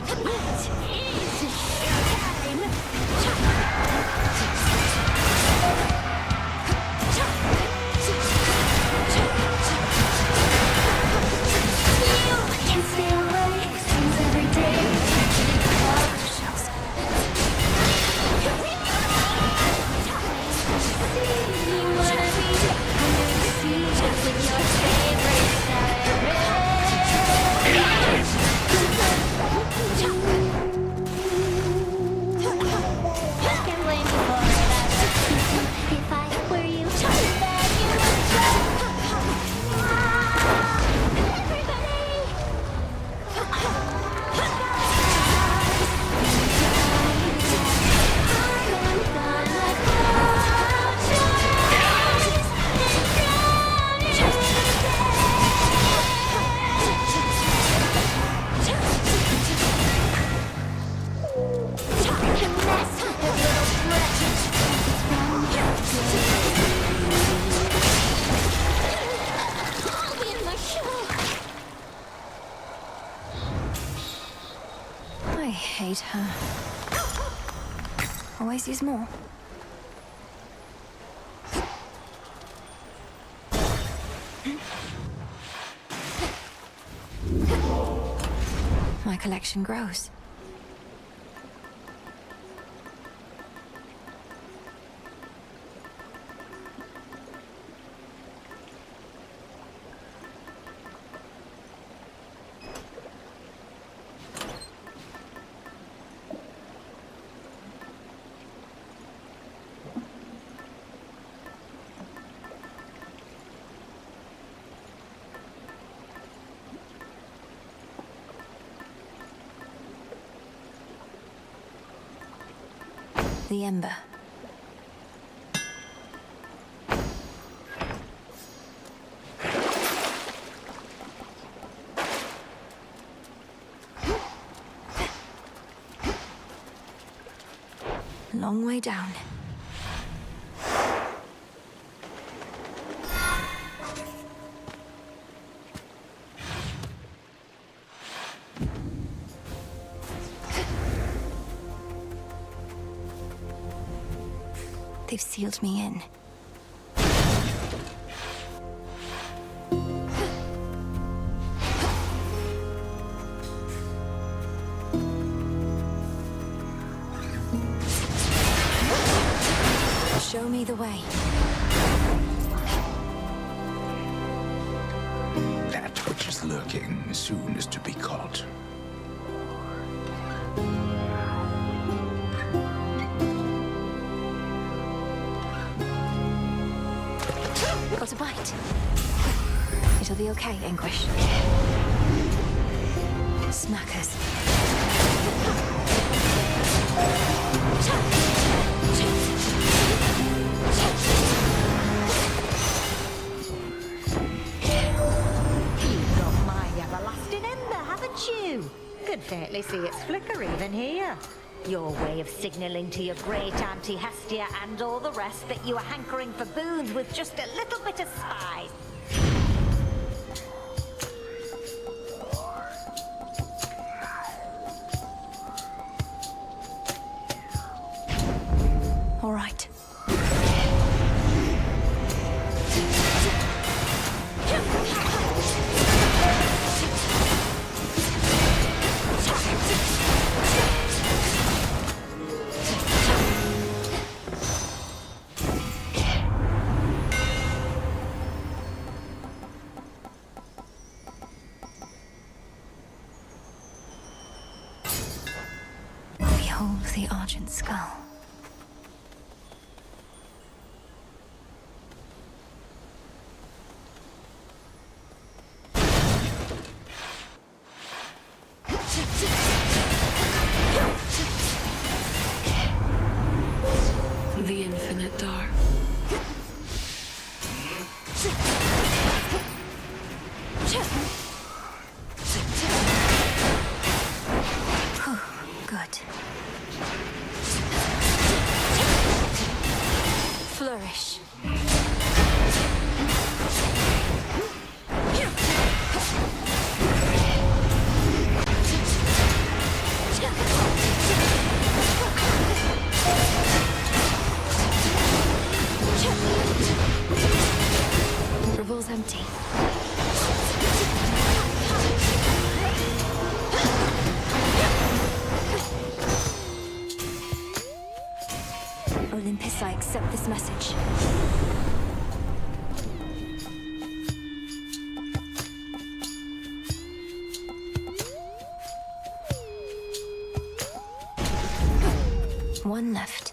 It is showtime! You can stay awake since every day. I hate her. Always use more. collection grows. The Ember. Long way down. They've sealed me in. Show me the way. That which is lurking soon is to be caught. Got a bite. It'll be okay, Anguish. Snackers. You've got my everlasting ember, haven't you? Could faintly see its flicker even here. Your way of signaling to your great Auntie Hestia and all the rest that you are hankering for boons with just a little bit of spice. All right. Behold the Argent Skull. The infinite dark. Good. Flourish. Revol's empty. Olympus, I accept this message. One left.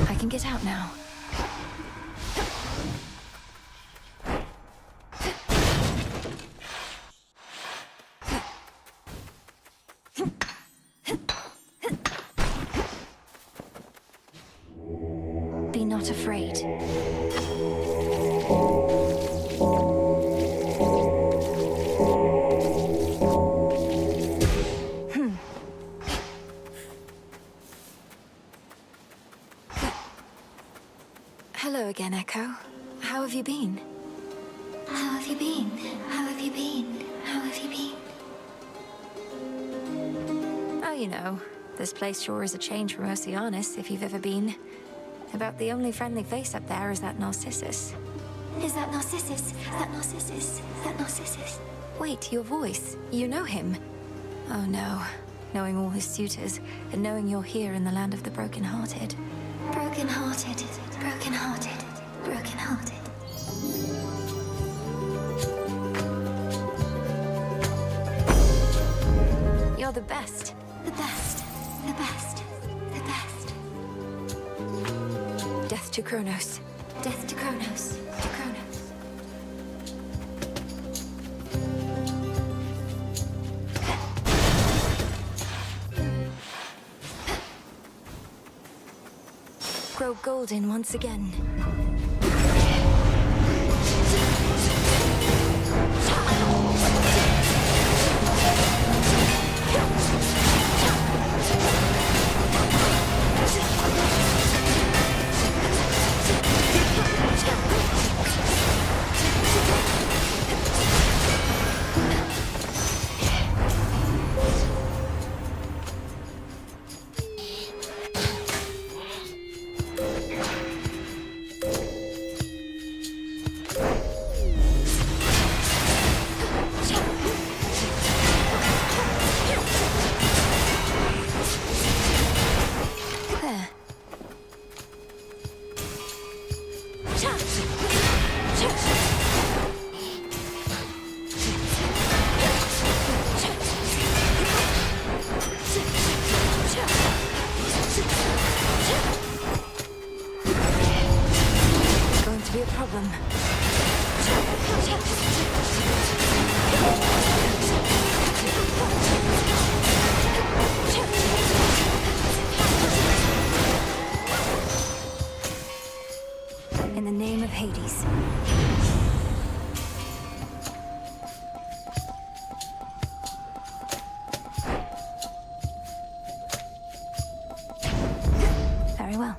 I can get out now. Be not afraid. Hello again, Echo. How have you been? How have you been? How have you been? How have you been? you know, this place sure is a change from Oceanus, if you've ever been. About the only friendly face up there is that Narcissus. Is that Narcissus? That Narcissus? That Narcissus? Wait, your voice. You know him? Oh no. Knowing all his suitors, and knowing you're here in the land of the broken-hearted. Broken-hearted, broken-hearted, broken-hearted. You're the best. The best. The best. The best. Death to Kronos. Death to Kronos. To Kronos. Grow golden once again. In the name of Hades. Very well.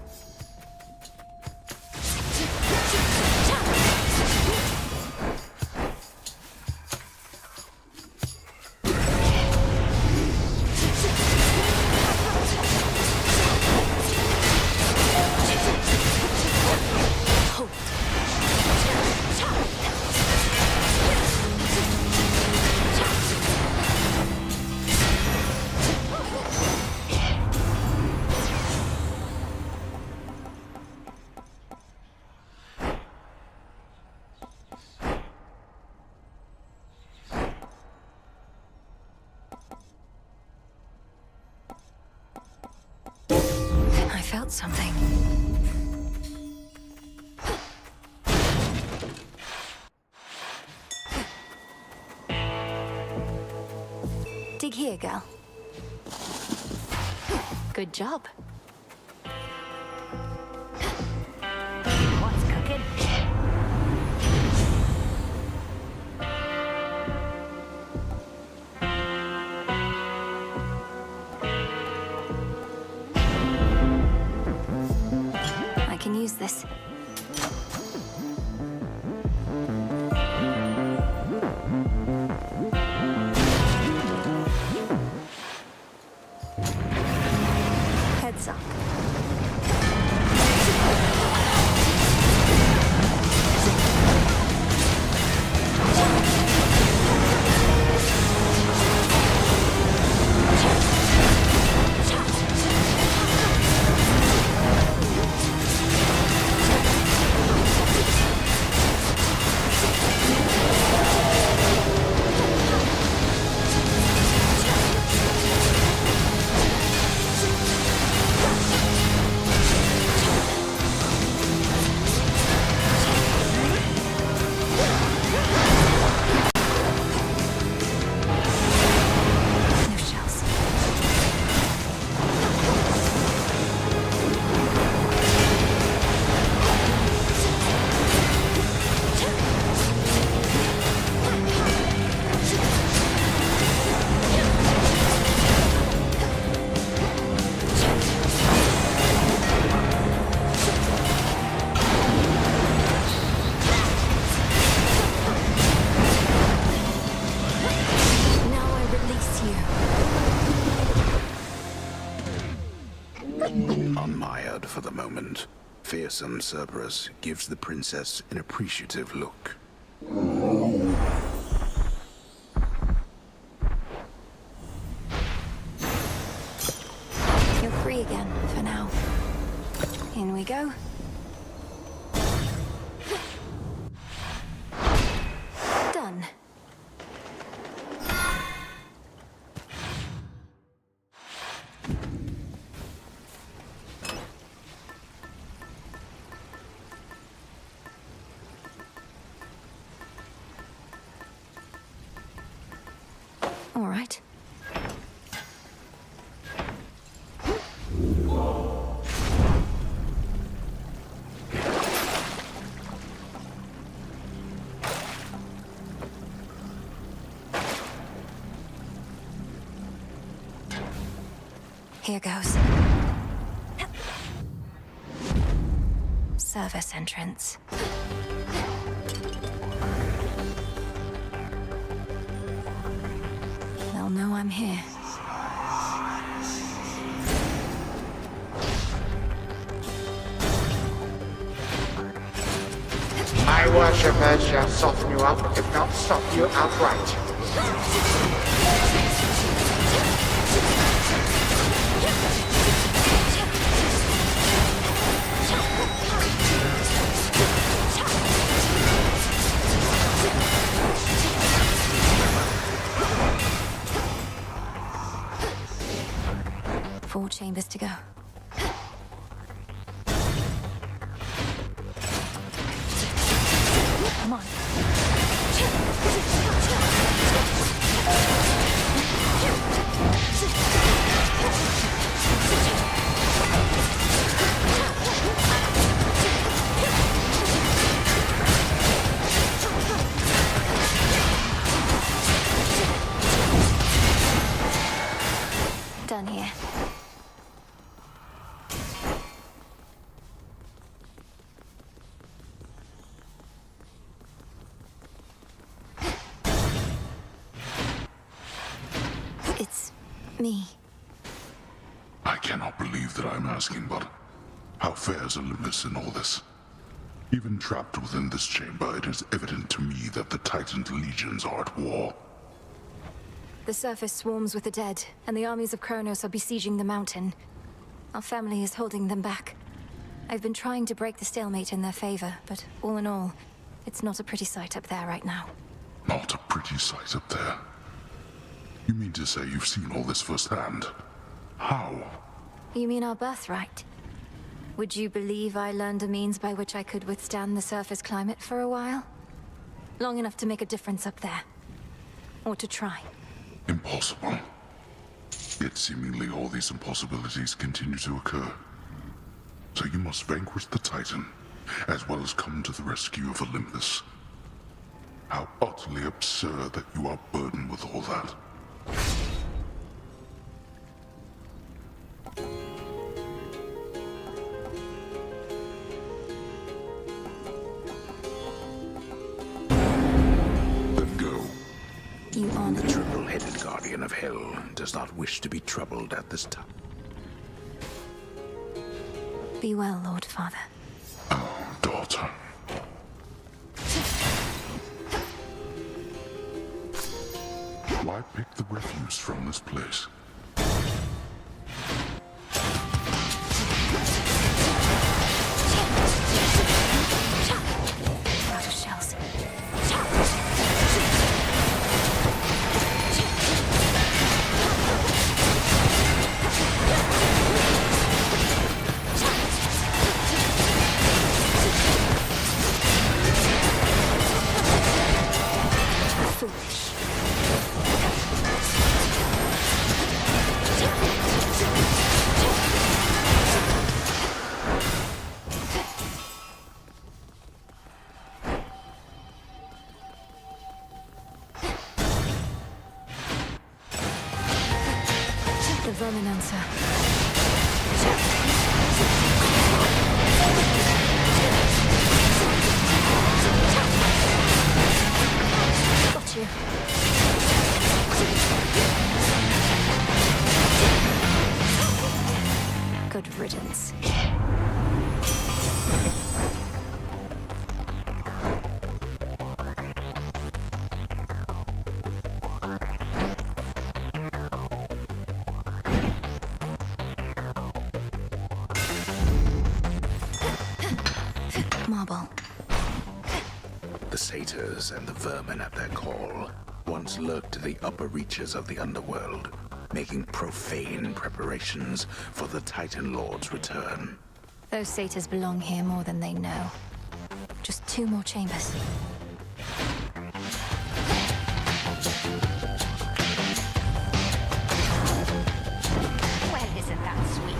I felt something. Dig here, girl. Good job. What's cooking? I can use this. Heads up. Unmired for the moment, fearsome Cerberus gives the princess an appreciative look. You're free again, for now. In we go. Done. All right. Here goes. Service entrance. They'll know I'm here. My worshippers shall soften you up, if not stop you outright. Four chambers to go. Come on. Done here. It's me. I cannot believe that I'm asking, but how fares Olympus in all this? Even trapped within this chamber, it is evident to me that the Titan's legions are at war. The surface swarms with the dead, and the armies of Kronos are besieging the mountain. Our family is holding them back. I've been trying to break the stalemate in their favor, but all in all, it's not a pretty sight up there right now. Not a pretty sight up there. You mean to say you've seen all this firsthand? How? You mean our birthright? Would you believe I learned a means by which I could withstand the surface climate for a while? Long enough to make a difference up there. Or to try. Impossible. Yet seemingly all these impossibilities continue to occur. So you must vanquish the Titan, as well as come to the rescue of Olympus. How utterly absurd that you are burdened with all that. Then go. You honor The triple-headed guardian of hell does not wish to be troubled at this time. Be well, Lord Father. Oh, daughter. Why pick the refuse from this place? Out of shells. Foolish. Good riddance. Marble. The satyrs and the vermin at their call once lurked the upper reaches of the underworld, making profane preparations for the Titan Lord's return. Those satyrs belong here more than they know. Just 2 more chambers. Well, isn't that sweet?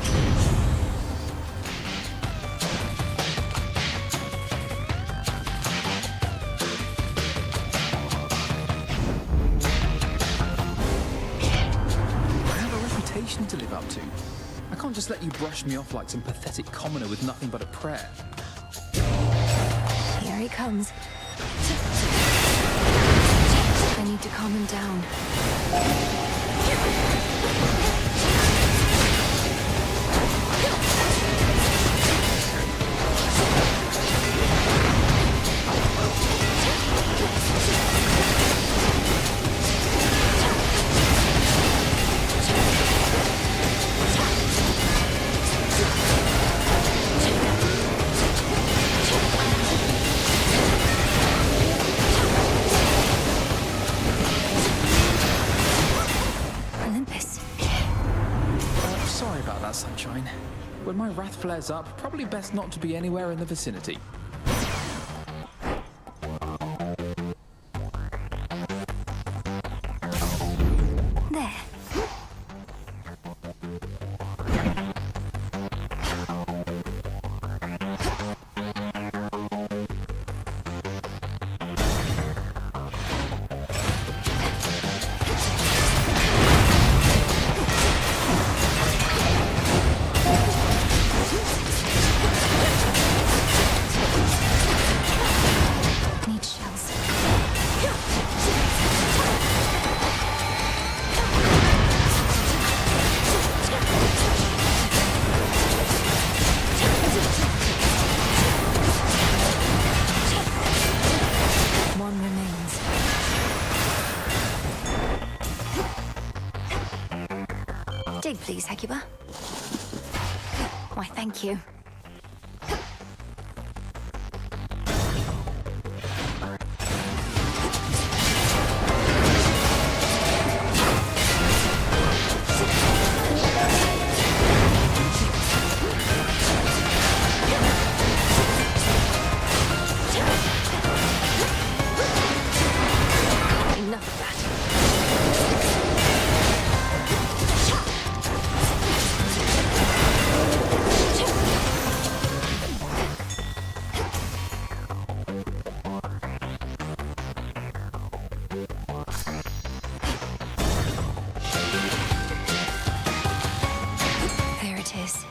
To live up to. I can't just let you brush me off like some pathetic commoner with nothing but a prayer. Here he comes. I need to calm him down. Sunshine. When my wrath flares up, probably best not to be anywhere in the vicinity. There. Dig, please, Hecuba. Why, thank you. Enough of that. There it is.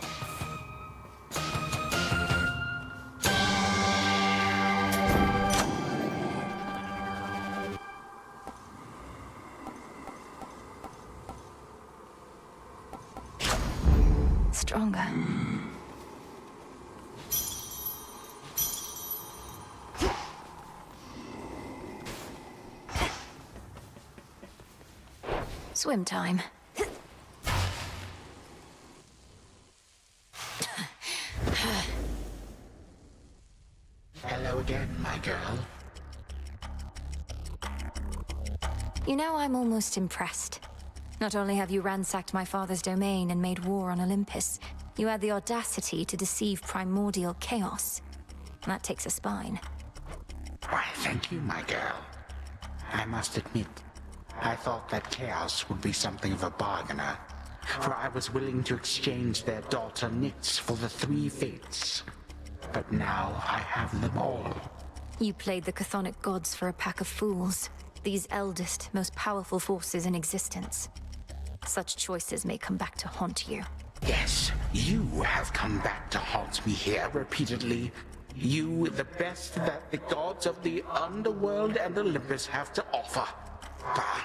Stronger. Swim time. Hello again, my girl. You know, I'm almost impressed. Not only have you ransacked my father's domain and made war on Olympus, you had the audacity to deceive primordial chaos. That takes a spine. Why, thank you, my girl. I must admit, I thought that chaos would be something of a bargainer, for I was willing to exchange their daughter Nyx for the 3 fates. But now I have them all. You played the chthonic gods for a pack of fools. These eldest, most powerful forces in existence. Such choices may come back to haunt you. Yes, you have come back to haunt me here repeatedly. You, the best that the gods of the underworld and Olympus have to offer. Bah.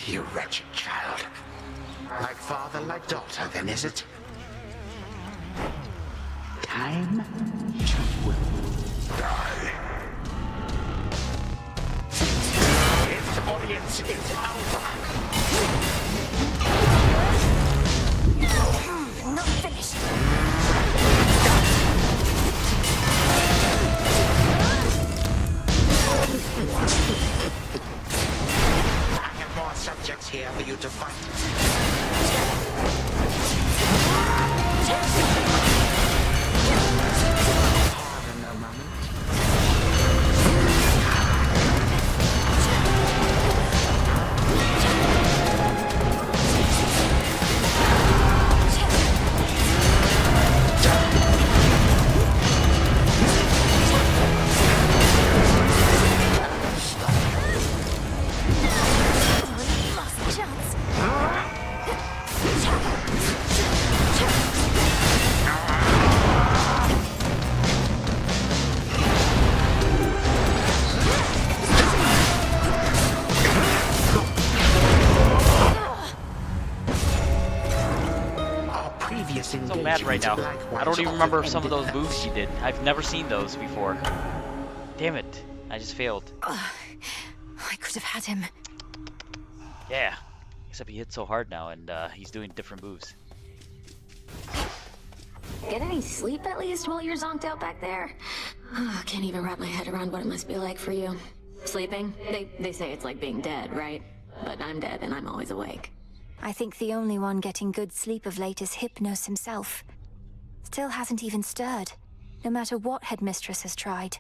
You wretched child. Like father, like daughter, then, is it? Time to die. Its audience is over. Not finished. I have more subjects here for you to fight. Pardon a moment. Lost chance. I'm so mad right now. I don't even remember some of those moves he did. I've never seen those before. Damn it. I just failed. I could have had him. Yeah. Except he hit so hard now and he's doing different moves. Get any sleep at least while you're zonked out back there? Can't even wrap my head around what it must be like for you. Sleeping? They say it's like being dead, right? But I'm dead and I'm always awake. I think the only one getting good sleep of late is Hypnos himself. Still hasn't even stirred, no matter what Headmistress has tried.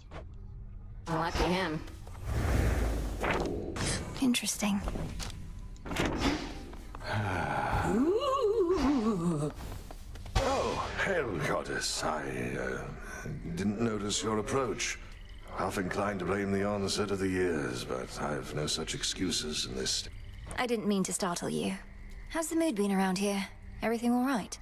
Lucky him. Interesting. Oh, hail, Goddess. I didn't notice your approach. Half inclined to blame the onset of the years, but I've no such excuses in this. I didn't mean to startle you. How's the mood been around here? Everything all right?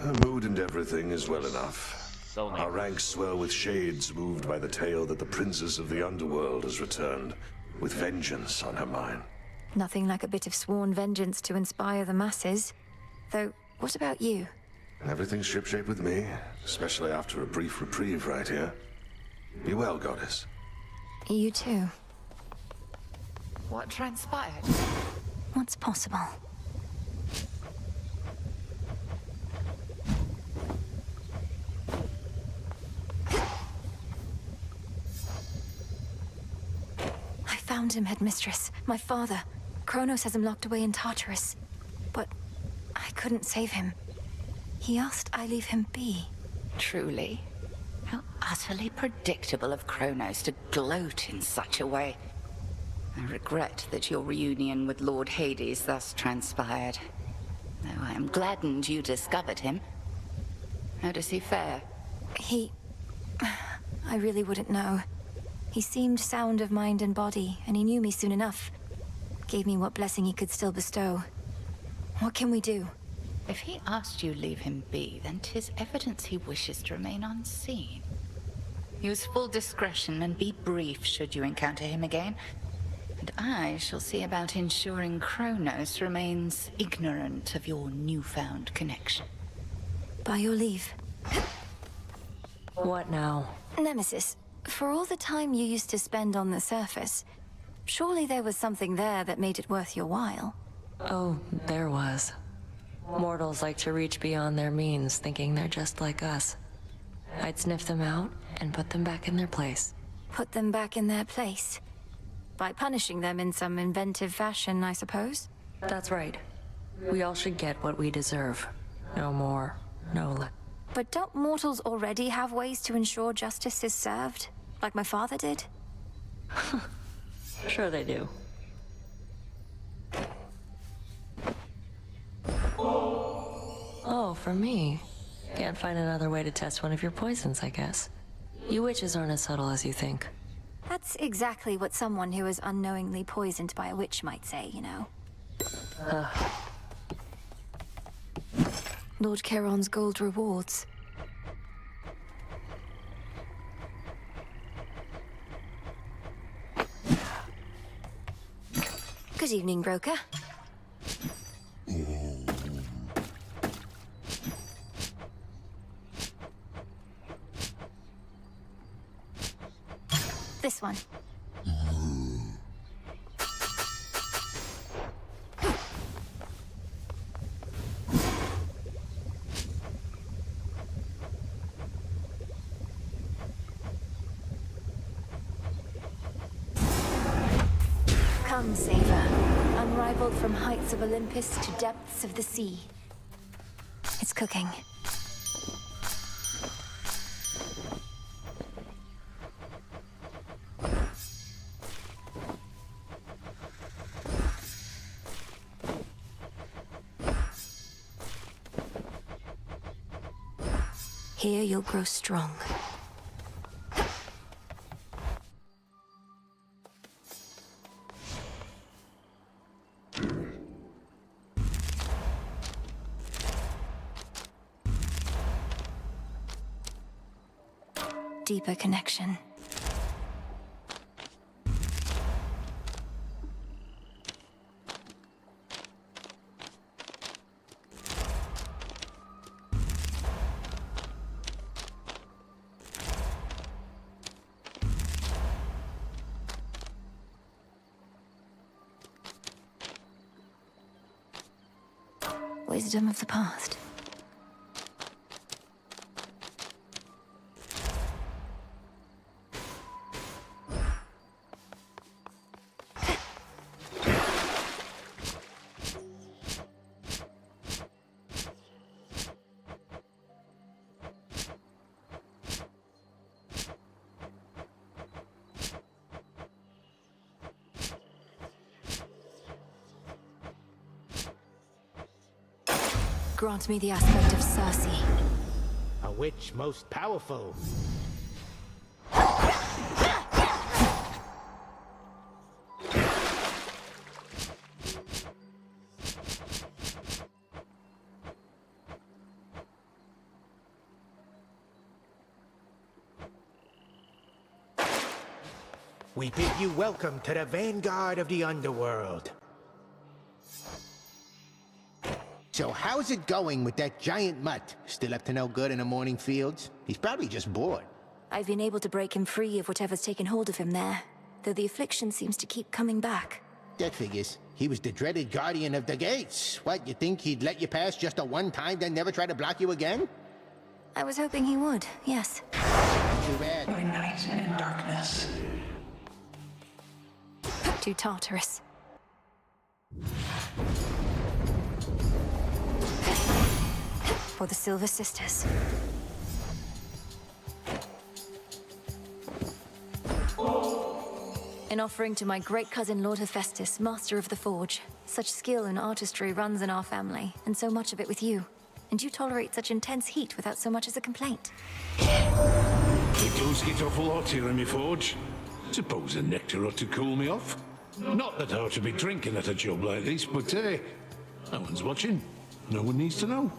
The mood and everything is well enough. So Our ranks swell with shades moved by the tale that the princess of the underworld has returned, with vengeance on her mind. Nothing like a bit of sworn vengeance to inspire the masses. Though, what about you? Everything's shipshape with me, especially after a brief reprieve right here. Be well, Goddess. You too. What transpired? What's possible? I found him, Headmistress. My father. Kronos has him locked away in Tartarus. But I couldn't save him. He asked I leave him be. Truly? How utterly predictable of Kronos to gloat in such a way. I regret that your reunion with Lord Hades thus transpired. Though I am gladdened you discovered him. How does he fare? I really wouldn't know. He seemed sound of mind and body, and he knew me soon enough. Gave me what blessing he could still bestow. What can we do? If he asked you leave him be, then 'tis evidence he wishes to remain unseen. Use full discretion and be brief should you encounter him again. And I shall see about ensuring Kronos remains ignorant of your newfound connection. By your leave. What now? Nemesis, for all the time you used to spend on the surface, surely there was something there that made it worth your while. Oh, there was. Mortals like to reach beyond their means, thinking they're just like us. I'd sniff them out and put them back in their place. Put them back in their place? By punishing them in some inventive fashion, I suppose? That's right. We all should get what we deserve. No more, no less. But don't mortals already have ways to ensure justice is served? Like my father did? Sure they do. Oh, for me. Can't find another way to test one of your poisons, I guess. You witches aren't as subtle as you think. That's exactly what someone who is unknowingly poisoned by a witch might say, you know. Lord Charon's gold rewards. Good evening, broker. This one. Come, Saver. Unrivaled from heights of Olympus to depths of the sea. It's cooking. Here you'll grow strong. Deeper connection. Wisdom of the past. Grant me the aspect of Circe. A witch most powerful. We bid you welcome to the vanguard of the underworld. So how's it going with that giant mutt? Still up to no good in the morning fields? He's probably just bored. I've been able to break him free of whatever's taken hold of him there, though the affliction seems to keep coming back. That figures. He was the dreaded guardian of the gates. What, you think he'd let you pass just a one time, then never try to block you again? I was hoping he would, yes. Too bad. By night and darkness. To Tartarus. For the Silver Sisters. An offering to my great cousin Lord Hephaestus, master of the Forge. Such skill and artistry runs in our family, and so much of it with you. And you tolerate such intense heat without so much as a complaint. It does get awful hot here in my forge. Suppose a nectar ought to cool me off. Not that I ought to be drinking at a job like this, but hey, no one's watching. No one needs to know.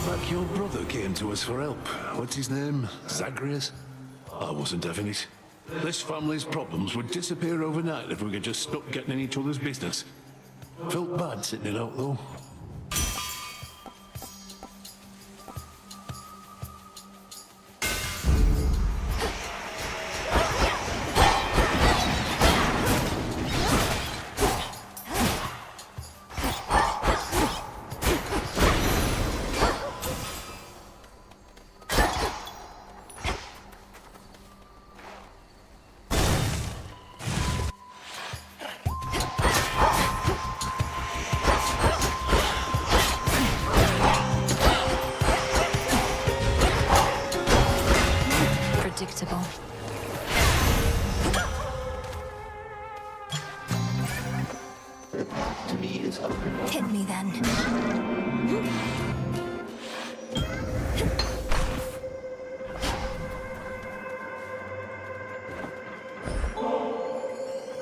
Like your brother came to us for help. What's his name? Zagreus? I wasn't having it. This family's problems would disappear overnight if we could just stop getting in each other's business. Felt bad sitting it out, though. Predictable. The path to me is open. Hit me then.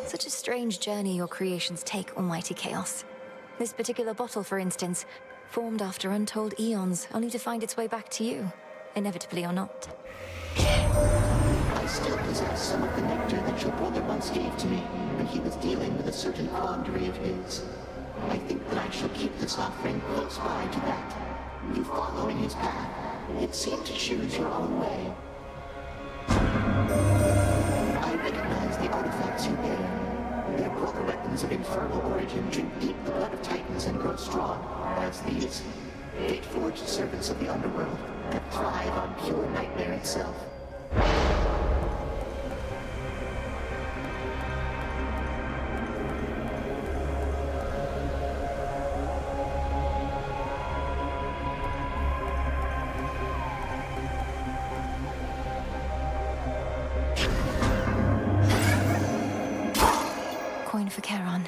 Such a strange journey your creations take, Almighty Chaos. This particular bottle, for instance, formed after untold eons, only to find its way back to you, inevitably or not. I still possess some of the nectar that your brother once gave to me, but he dealing with a certain quandary of his. I think that I shall keep this offering close by to that. You follow in his path. It seemed to choose your own way. I recognize the artifacts you bear. Their brother weapons of infernal origin drink deep the blood of titans and grow strong, as these fate-forged servants of the underworld that thrive on pure nightmare itself. Coin for Charon.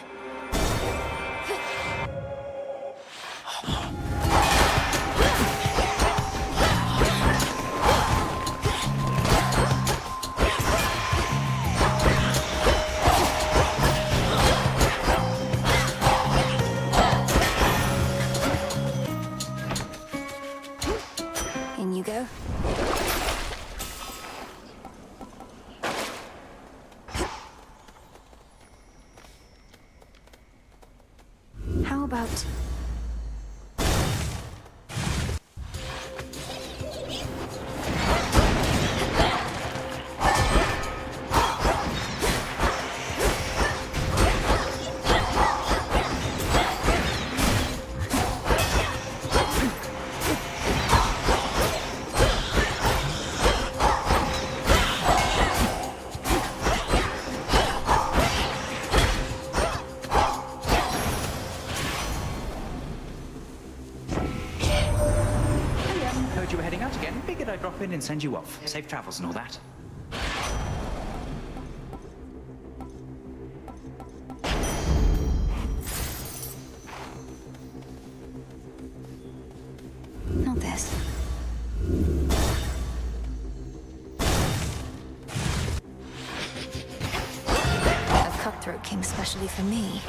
In you go. How about... Heard you were heading out again. Figured I'd drop in and send you off. Safe travels and all that. Not this. A cutthroat came specially for me.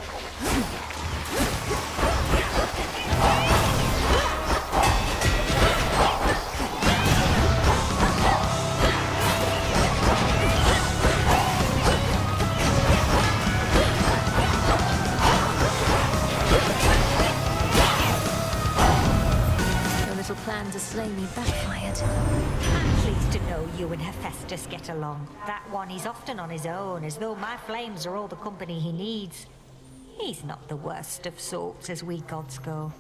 Your little plan to slay me backfired. I'm pleased to know you and Hephaestus get along. That one is often on his own, as though my flames are all the company he needs. He's not the worst of sorts as we gods go.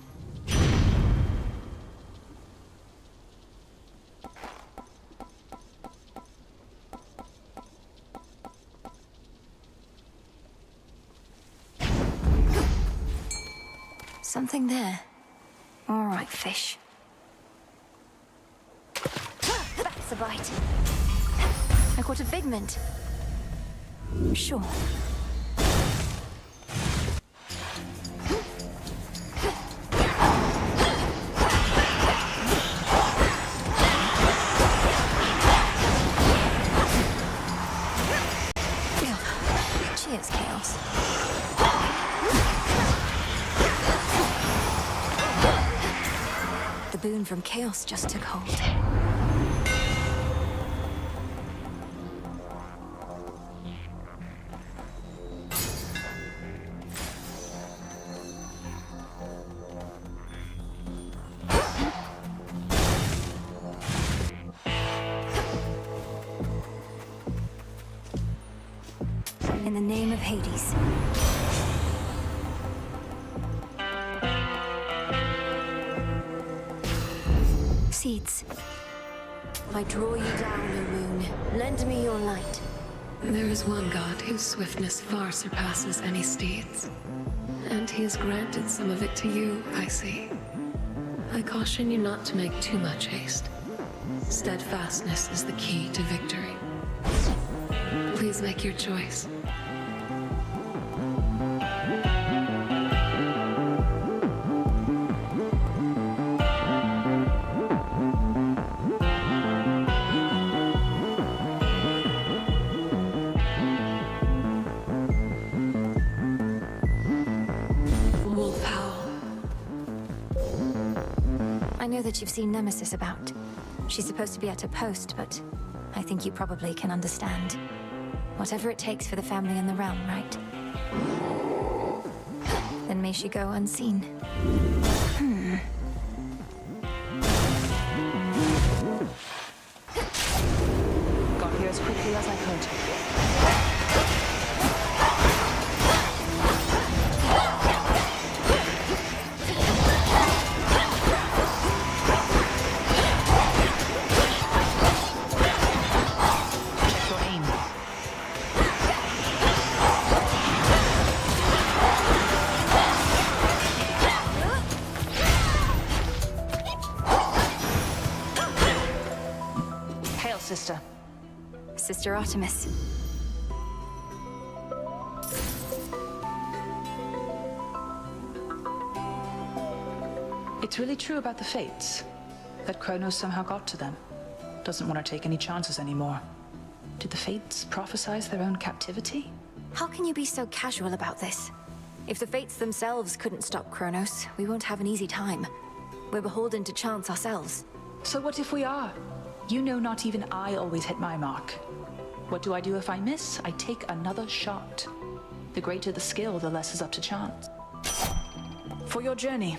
Something there. All right, fish. That's a bite. I caught a figment. Sure. Cheers, Chaos. The boon from Chaos just took hold. In the name of Hades. Seeds. I draw you down, O moon. Lend me your light. There is one god whose swiftness far surpasses any steed's. And he has granted some of it to you, I see. I caution you not to make too much haste. Steadfastness is the key to victory. Please make your choice. I know that you've seen Nemesis about. She's supposed to be at her post, but I think you probably can understand. Whatever it takes for the family and the realm, right? Then may she go unseen. Got here as quickly as I could. Check your aim. Hail, sister. Sister Artemis. It's really true about the Fates. That Kronos somehow got to them. Doesn't want to take any chances anymore. Did the Fates prophesize their own captivity? How can you be so casual about this? If the Fates themselves couldn't stop Kronos, we won't have an easy time. We're beholden to chance ourselves. So what if we are? You know not even I always hit my mark. What do I do if I miss? I take another shot. The greater the skill, the less is up to chance. For your journey.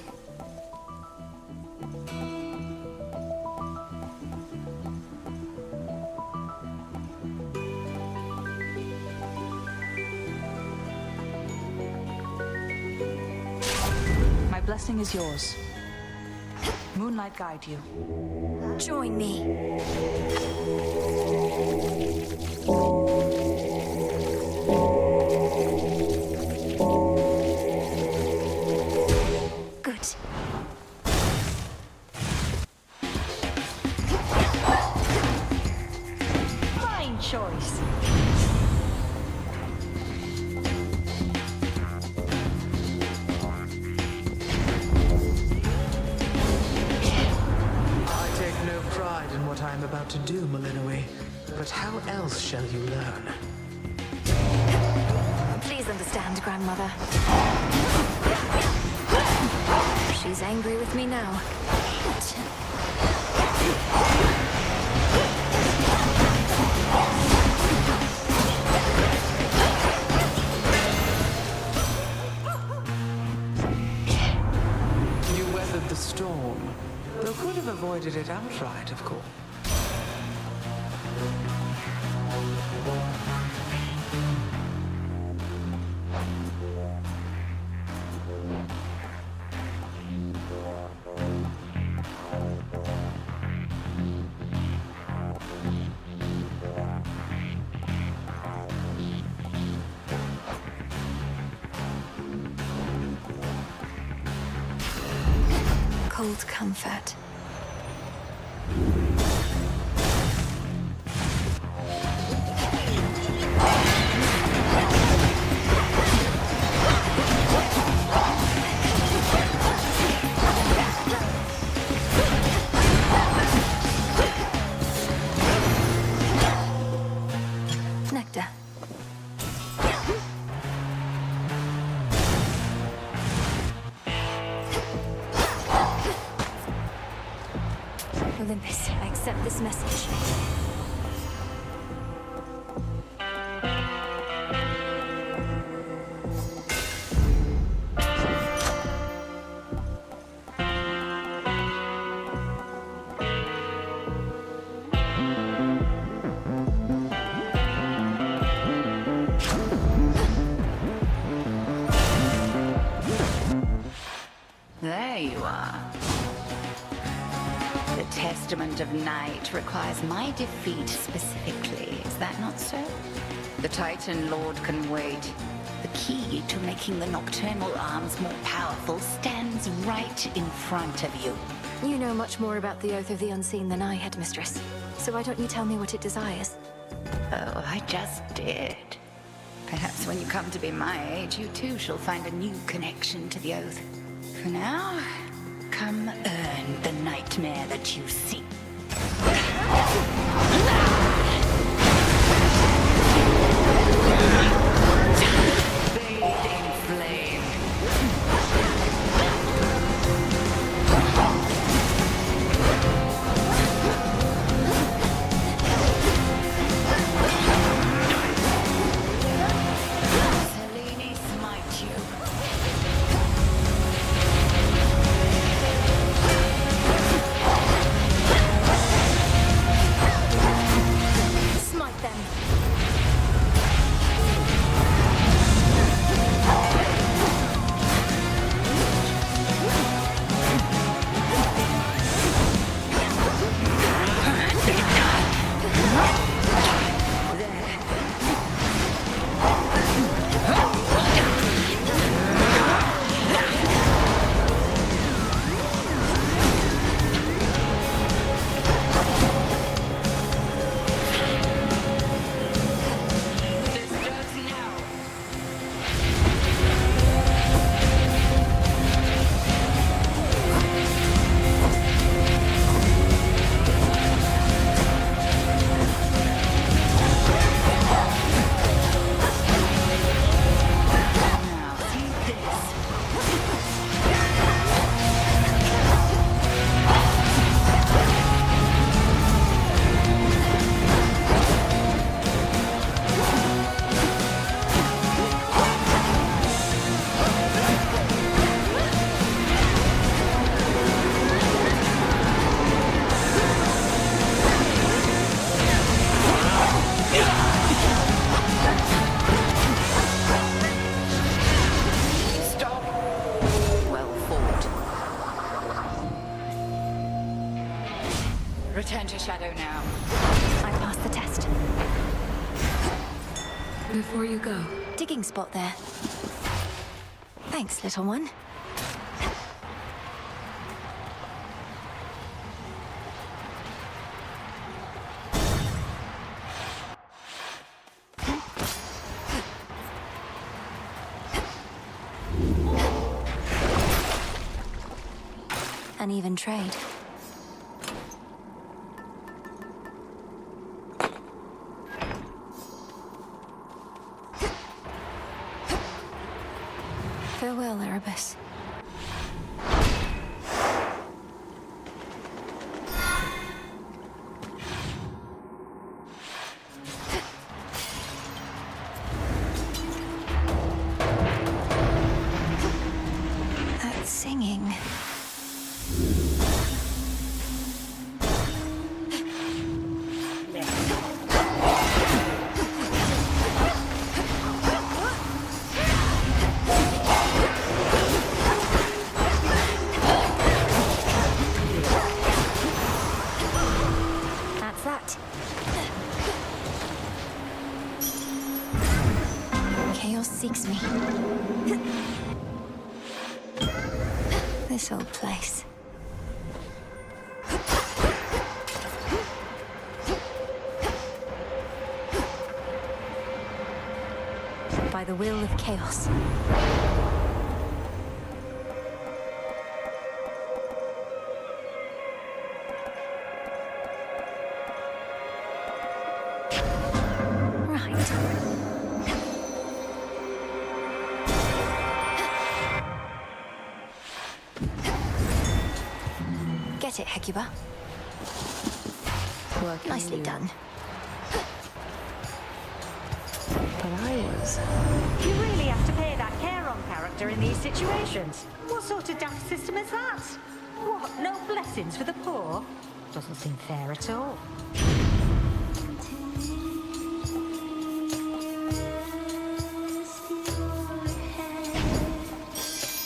My blessing is yours. Moonlight guide you. Join me. Good. Fine choice. I take no pride in what I am about to do, Malinois. But how else shall you learn? Please understand, Grandmother. She's angry with me now. You weathered the storm, though could have avoided it outright, of course. Cold comfort. Nectar. Olympus, I accept this message. There you are. The Testament of Night requires my defeat specifically, is that not so? The Titan Lord can wait. The key to making the nocturnal arms more powerful stands right in front of you. You know much more about the Oath of the Unseen than I, Headmistress. So why don't you tell me what it desires? Oh, I just did. Perhaps when you come to be my age, you too shall find a new connection to the Oath. For now, come earn the nightmare that you seek. Bathed in flame. Selene Return to Shadow now. I passed the test. Before you go, Digging spot there. Thanks, little one. An even trade. Farewell, Erebus. That singing. That's that. Chaos seeks me. This old place. By the will of chaos. Get it, Hecuba. Nicely done. But I was... You really have to pay that Charon character in these situations. What sort of daft system is that? What, no blessings for the poor? Doesn't seem fair at all.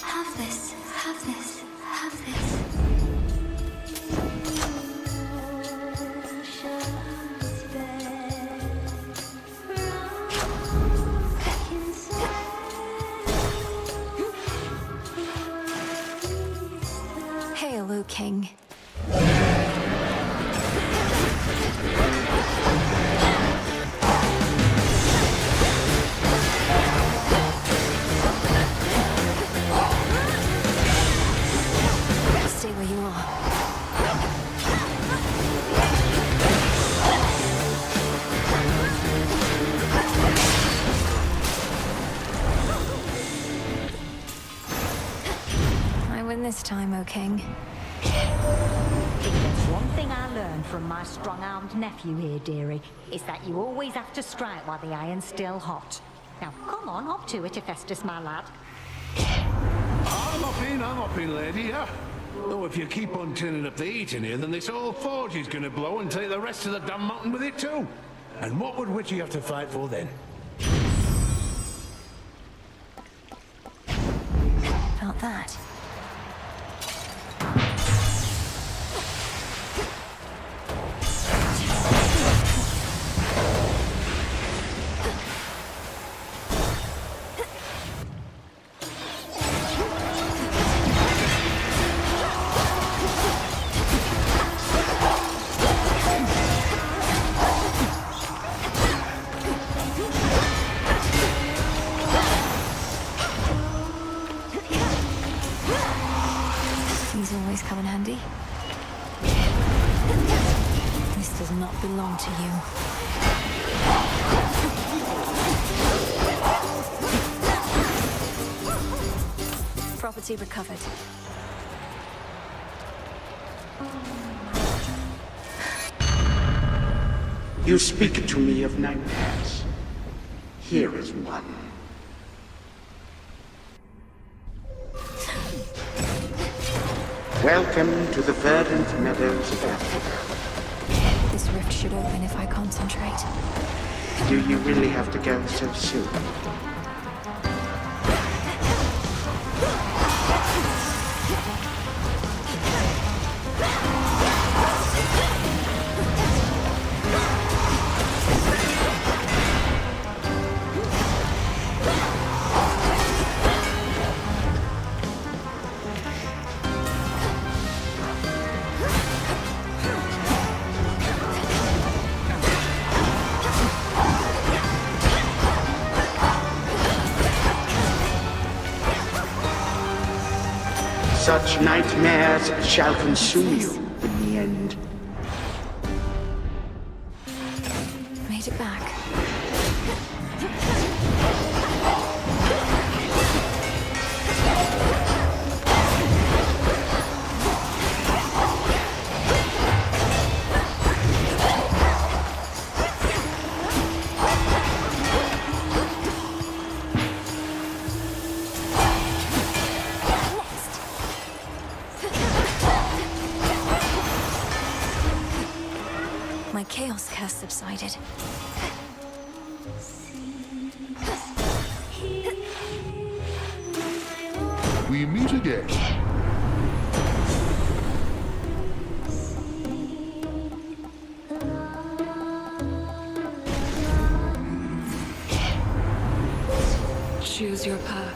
Have this, have this, have this. Hail, O King. Stay where you are. I win this time, O King. If there's one thing I learned from my strong-armed nephew here, dearie, is that you always have to strike while the iron's still hot. Now, come on, hop to it, Hephaestus, my lad. I'm up in, lady, yeah? Though if you keep on turning up the heat in here, then this whole forge is gonna blow and take the rest of the damn mountain with it too. And what would Witchy have to fight for then? Felt that. These always come in handy. This does not belong to you. Property recovered. You speak to me of nightmares. Here is one. Welcome to the verdant meadows of Africa. This rift should open if I concentrate. Do you really have to go so soon? such nightmares shall consume you in the end. Made it back. My chaos curse subsided. We meet again. Choose your path.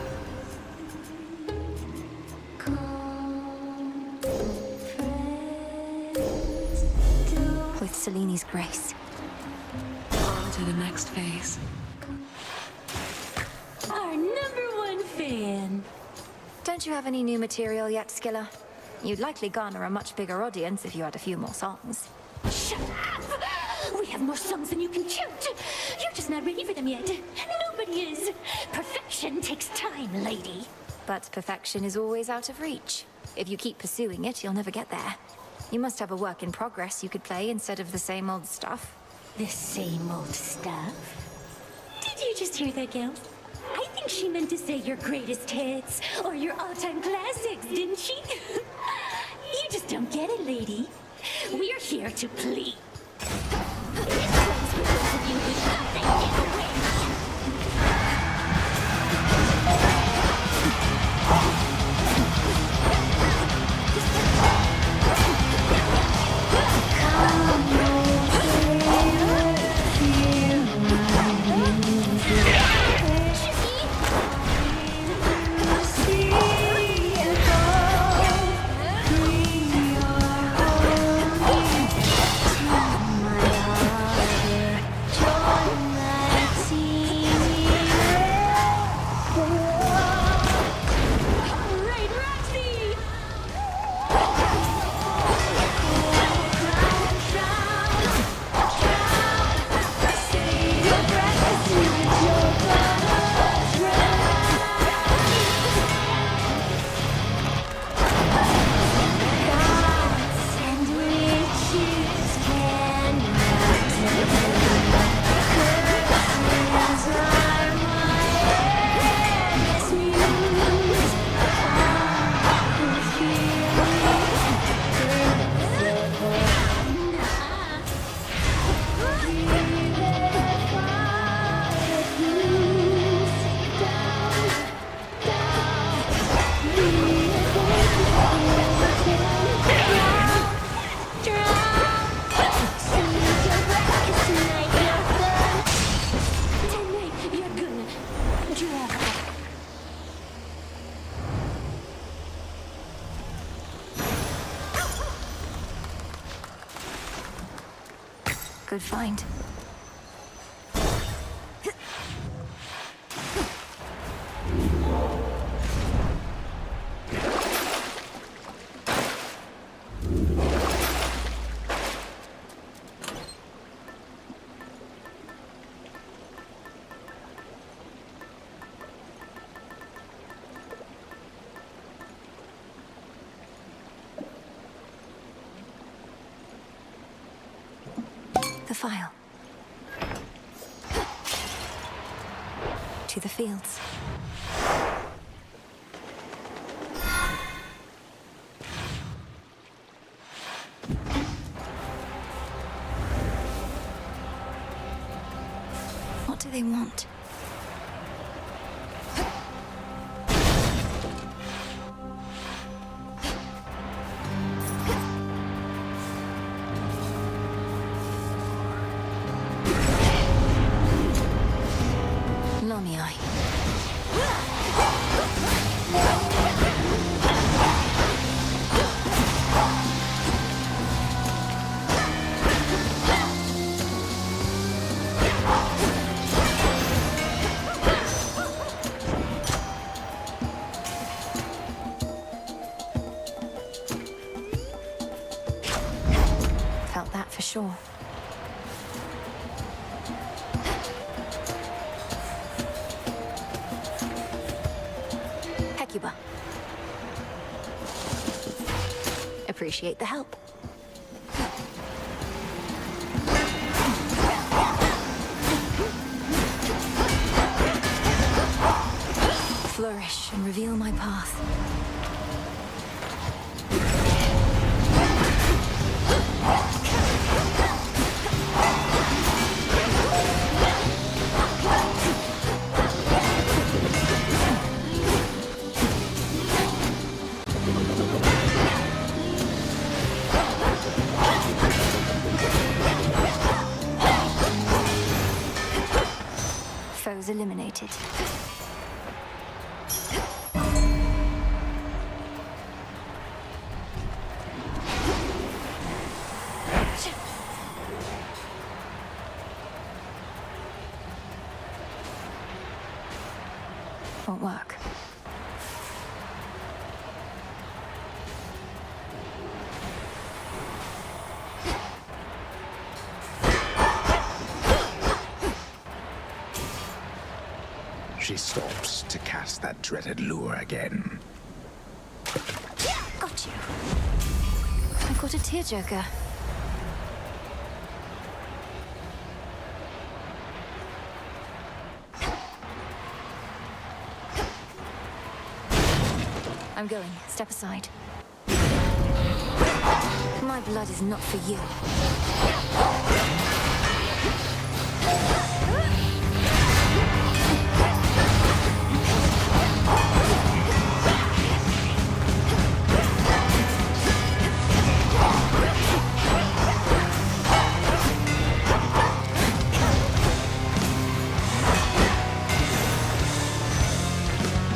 With Seleni's grace. On to the next phase. Our #1 fan. Don't you have any new material yet, Skilla? You'd likely garner a much bigger audience if you had a few more songs. Shut up! We have more songs than you can count. You're just not ready for them yet. Nobody is. Perfection takes time, lady. But perfection is always out of reach. If you keep pursuing it, you'll never get there. You must have a work in progress you could play instead of the same old stuff. The same old stuff? Did you just hear that, gal? I think she meant to say your greatest hits or your all-time classics, didn't she? You just don't get it, lady. We're here to please. This place for those of you who thought they'd get away. Good find. The file. To the fields. What do they want? that for sure. Hecuba. Appreciate the help. Flourish and reveal my path. Foes eliminated. Won't work. She stops to cast that dreaded lure again. Got you. I got a tearjerker. I'm going. Step aside. My blood is not for you.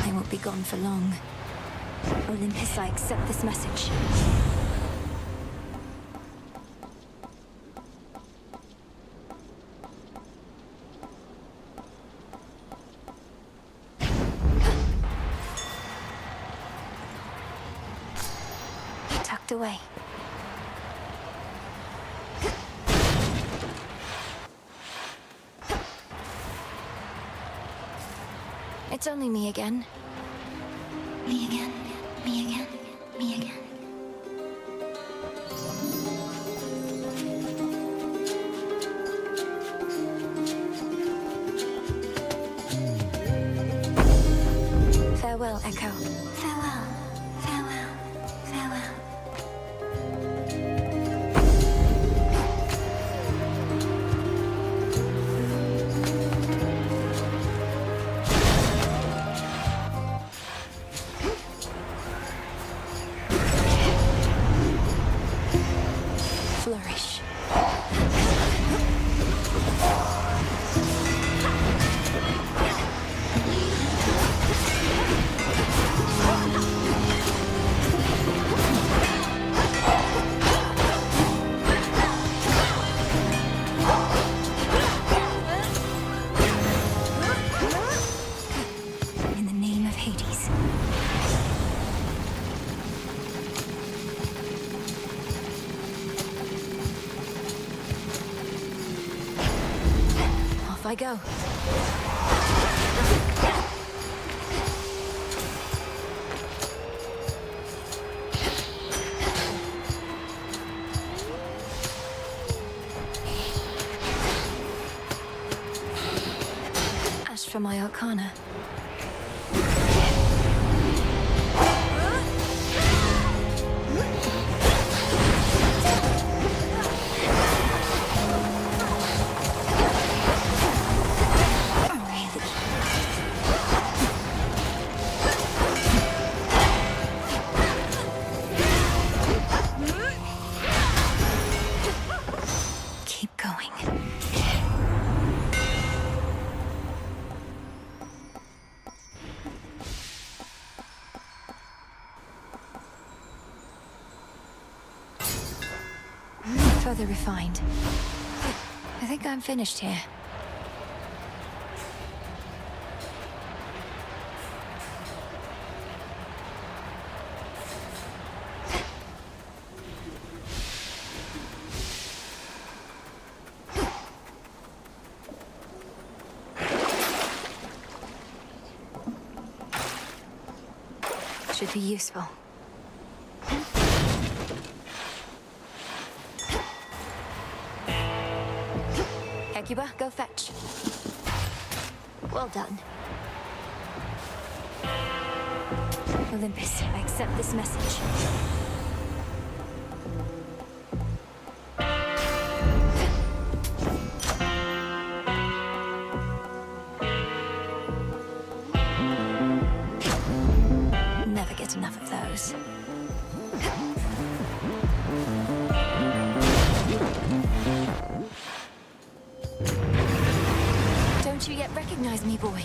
I won't be gone for long. Olympus, I accept this message. Tucked away. It's only me again. Me again. Me again. Me again. Farewell, Echo. Farewell. Farewell. Farewell. Flourish. In the name of Hades. Off I go. Ash for my arcana. Keep going. Further refined. I think I'm finished here. Should be useful. Hecuba, go fetch. Well done. Olympus, I accept this message. Never get enough of those. Don't you yet recognize me, boy?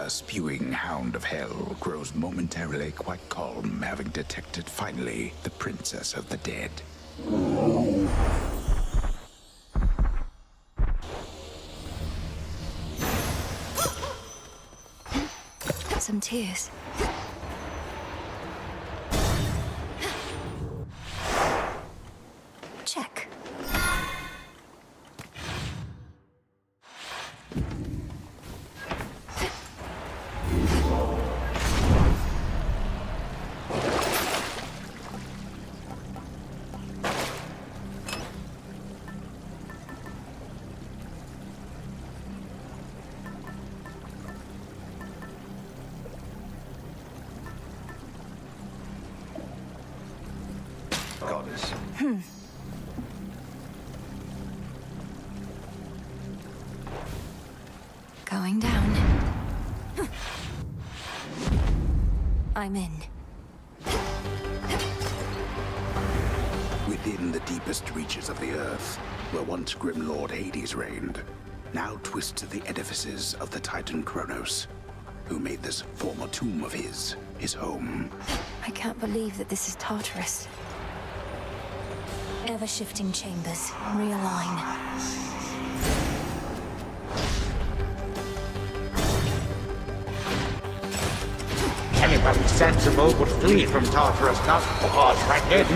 Spewing hound of hell grows momentarily quite calm, having detected finally the princess of the dead. Some tears. Check. Goddess. Going down. I'm in. Within the deepest reaches of the earth, where once grim Lord Hades reigned, now twists the edifices of the Titan Kronos, who made this former tomb of his home. I can't believe that this is Tartarus. Ever-shifting chambers. Realign. Anybody sensible would flee from Tartarus, not pause right in.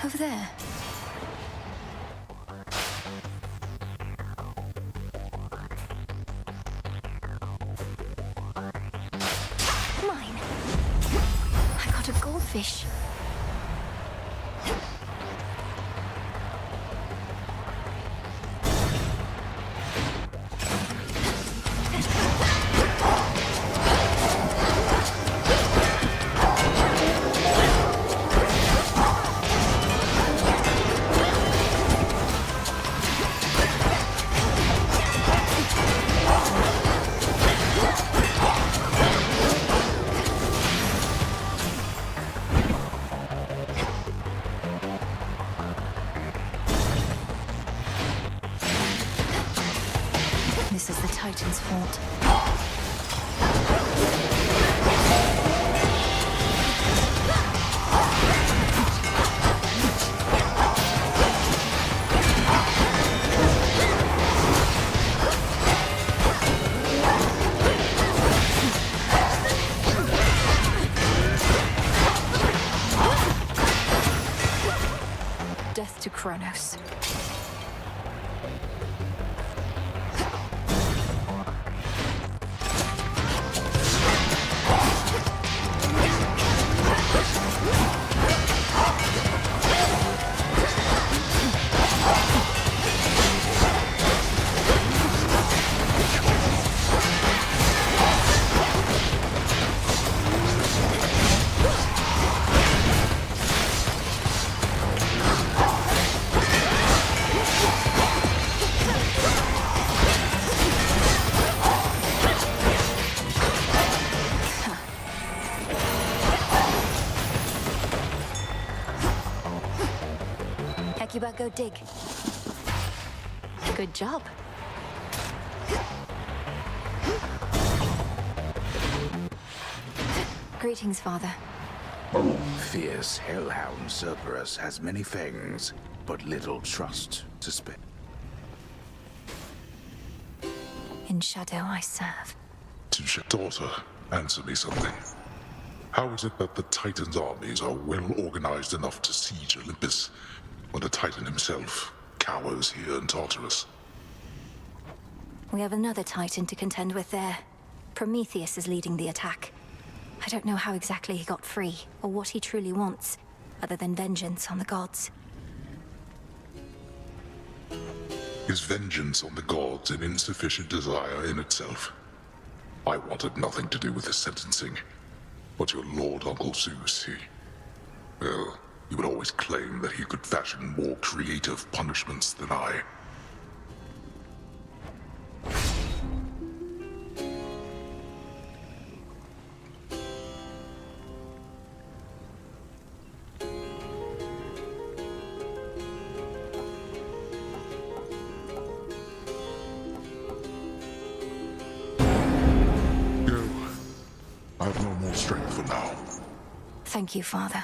Over there. Mine. I got a goldfish. Titan's fault. Death to Kronos. Hecuba, go dig. Good job. Greetings, Father. Fierce hellhound Cerberus has many fangs, but little trust to spare. In shadow I serve. Daughter, answer me something. How is it that the Titan's armies are well organized enough to siege Olympus, when the Titan himself cowers here in Tartarus? We have another Titan to contend with there. Prometheus is leading the attack. I don't know how exactly he got free, or what he truly wants, other than vengeance on the gods. Is vengeance on the gods an insufficient desire in itself? I wanted nothing to do with the sentencing. But your Lord Uncle Zeus, well, he would always claim that he could fashion more creative punishments than I. I have no more strength for now. Thank you, Father.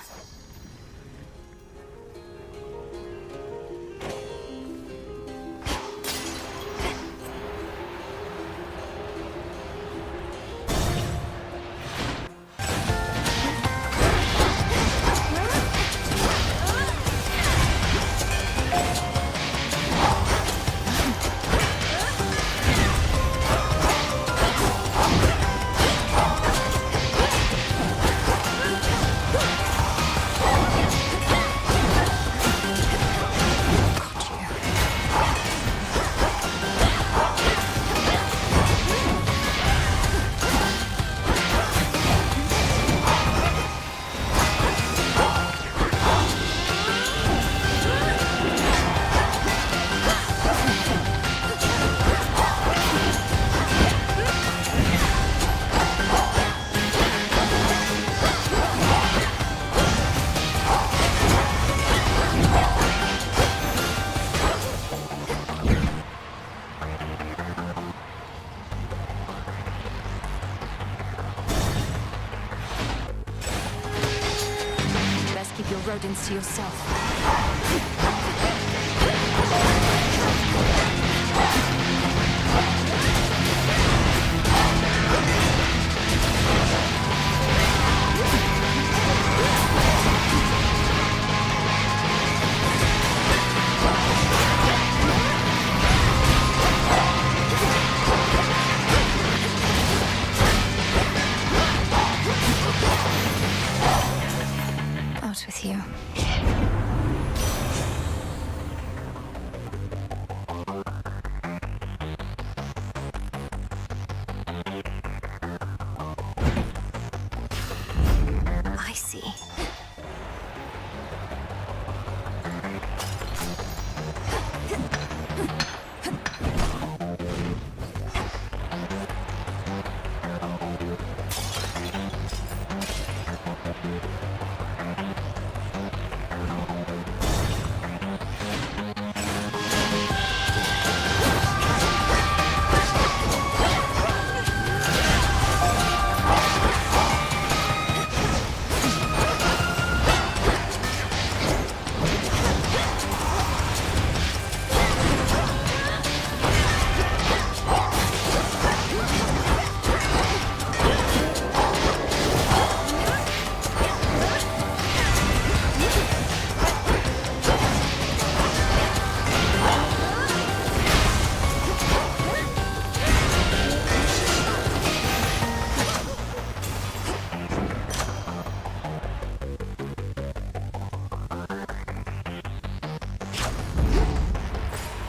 Rodents to yourself. Out with you.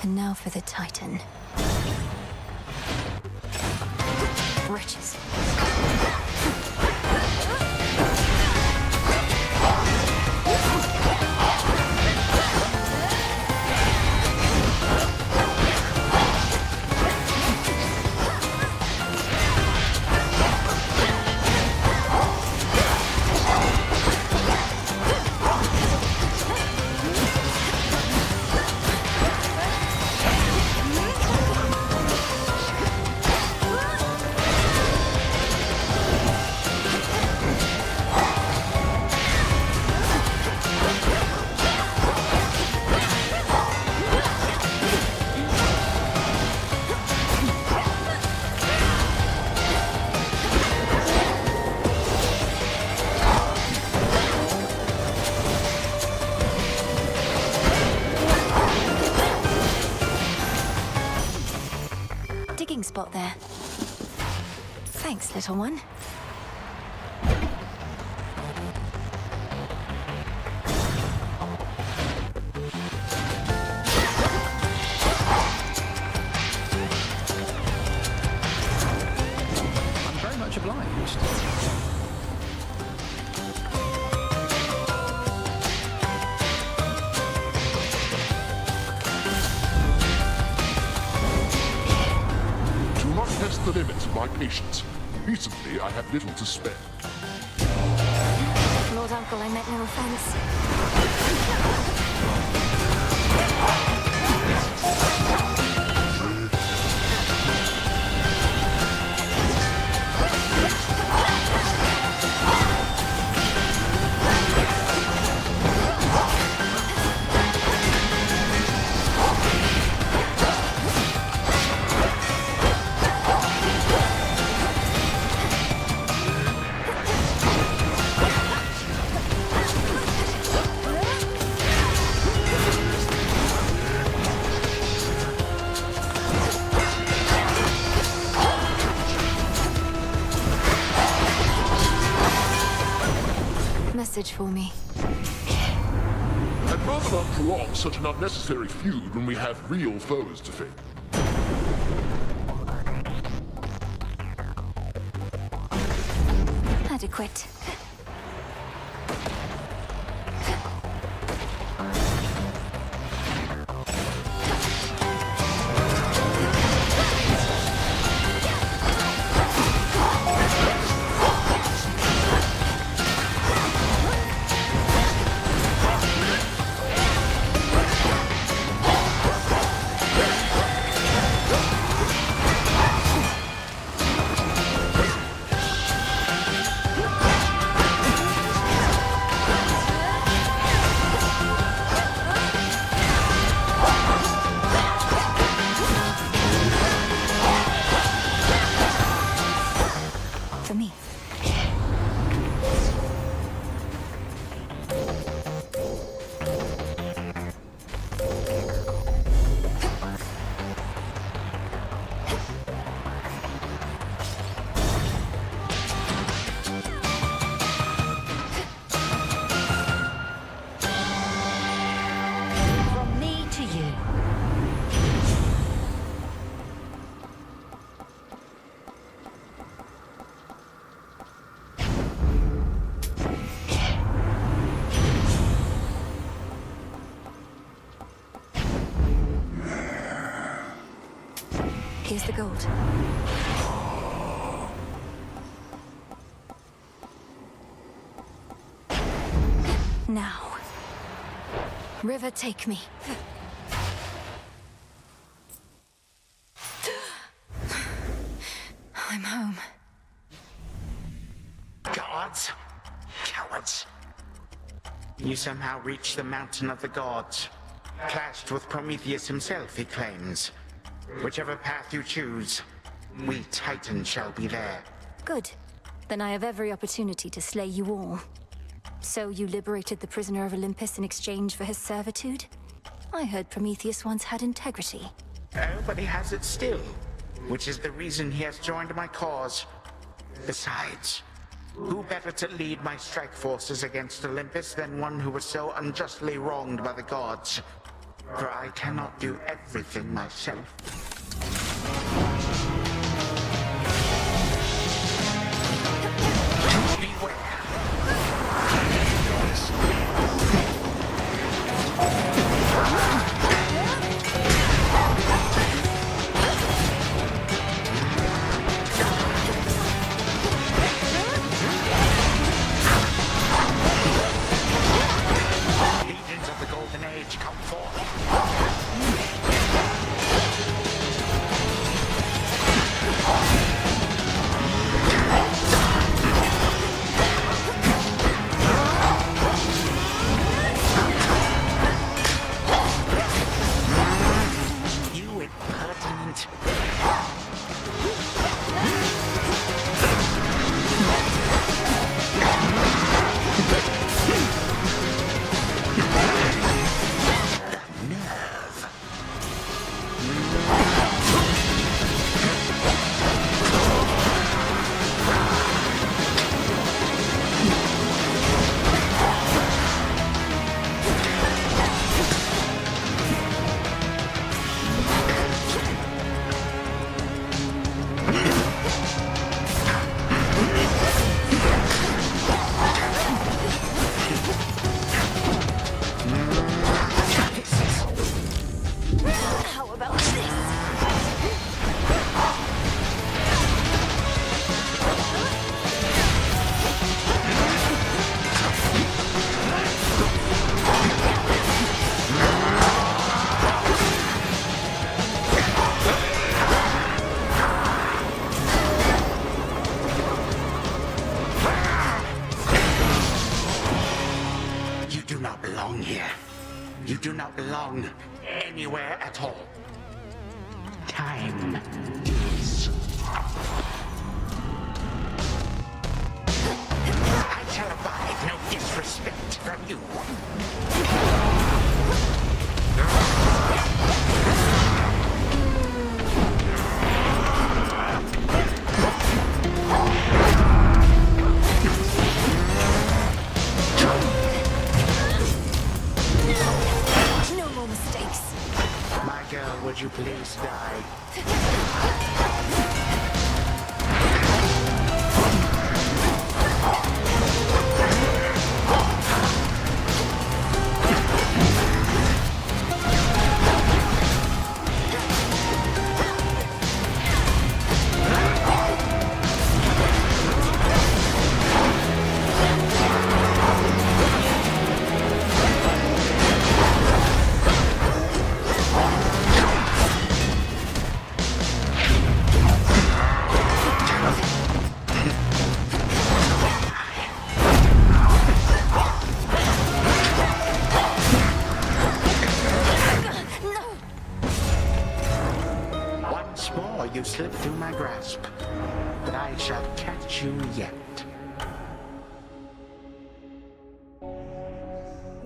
And now for the Titan. Wretches. Digging spot there. Thanks, little one. I'm very much obliged. Test the limits of my patience. Recently, I have little to spare. Lord Uncle, I meant no offense. Message for me. I'd rather not prolong such an unnecessary feud when we have real foes to face. Adequate. For me. From me to you. Here's the gold. Now. River, take me. I'm home. Gods? Cowards. You somehow reached the Mountain of the Gods. Clashed with Prometheus himself, he claims. Whichever path you choose, we Titans shall be there. Good. Then I have every opportunity to slay you all. So you liberated the prisoner of Olympus in exchange for his servitude? I heard Prometheus once had integrity. Oh, but he has it still. Which is the reason he has joined my cause. Besides, who better to lead my strike forces against Olympus than one who was so unjustly wronged by the gods? for I cannot do everything myself. Legions of the Golden Age, come forth. You impertinent. How about this? You do not belong here. You do not belong anywhere at all. Time is. I shall abide no disrespect from you. No more mistakes. My girl, would you please die? Once more you slip through my grasp, but I shall catch you yet.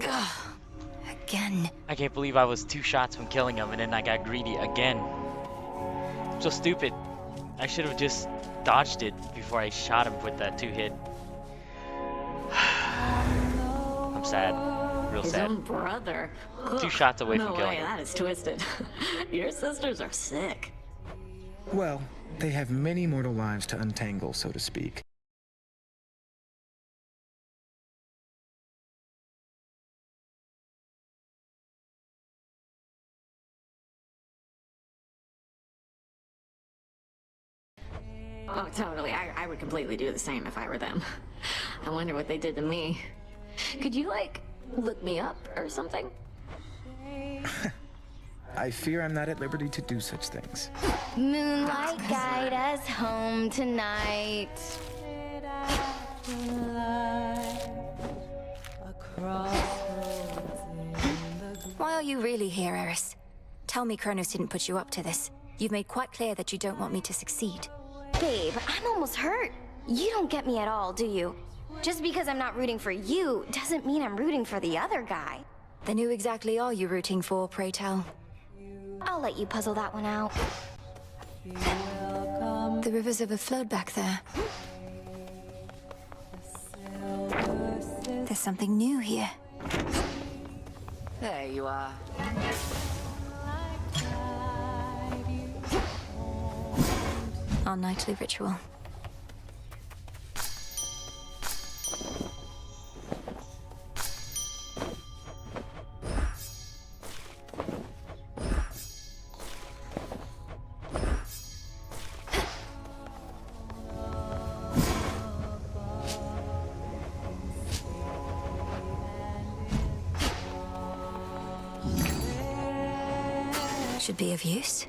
Ugh. Again. I can't believe I was 2 shots from killing him and then I got greedy again. I'm so stupid. I should have just dodged it before I shot him with that 2-hit. I'm sad. Real His sad. own brother. 2 shots away no from way, killing him. that is twisted. Your sisters are sick. Well, they have many mortal lives to untangle, so to speak. Oh, totally. I would completely do the same if I were them. I wonder what they did to me. Could you, like, look me up or something? I fear I'm not at liberty to do such things. Moonlight guide us home tonight. Why are you really here, Eris? Tell me Kronos didn't put you up to this. You've made quite clear that you don't want me to succeed. Babe, I'm almost hurt. You don't get me at all, do you? Just because I'm not rooting for you doesn't mean I'm rooting for the other guy. Then who exactly are you rooting for, pray tell? I'll let you puzzle that one out. The rivers overflowed back there. There's something new here. There you are. Our nightly ritual. Should be of use.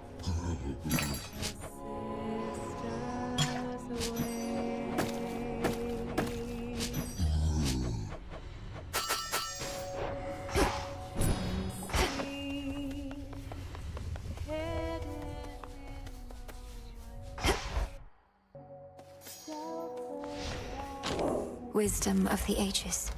Wisdom of the ages.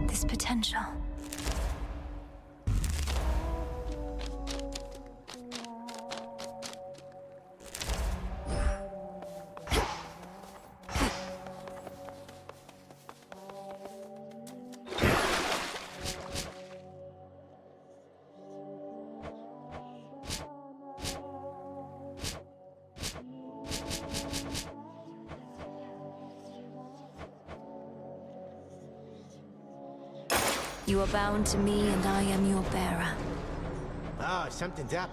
This potential. You are bound to me, and I am your bearer. Oh, something's up.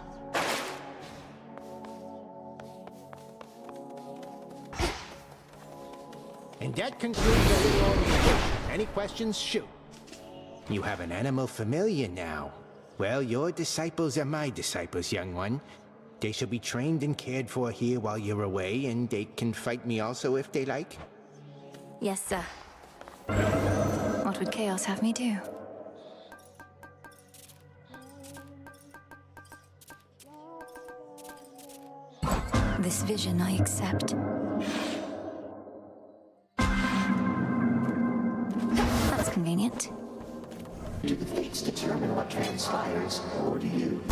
And that concludes the little orientation. Any questions? Shoot. You have an animal familiar now. Well, your disciples are my disciples, young one. They shall be trained and cared for here while you're away, and they can fight me also if they like. Yes, sir. What would Chaos have me do? This vision I accept. That's convenient. Do the fates determine what transpires, or do you?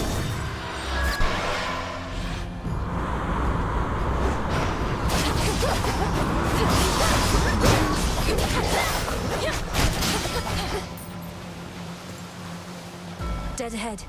Dead ahead.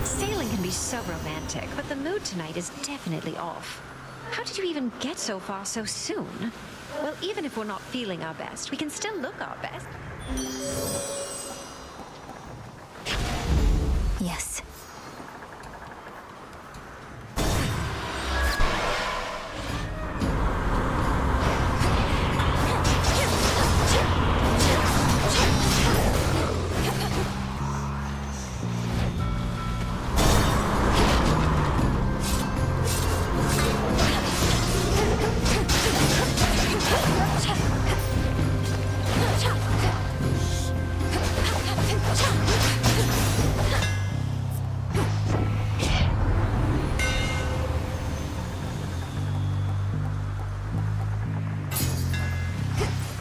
Sailing can be so romantic, but the mood tonight is definitely off. How did you even get so far so soon? Well, even if we're not feeling our best, we can still look our best. Yes.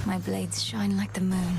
My blades shine like the moon.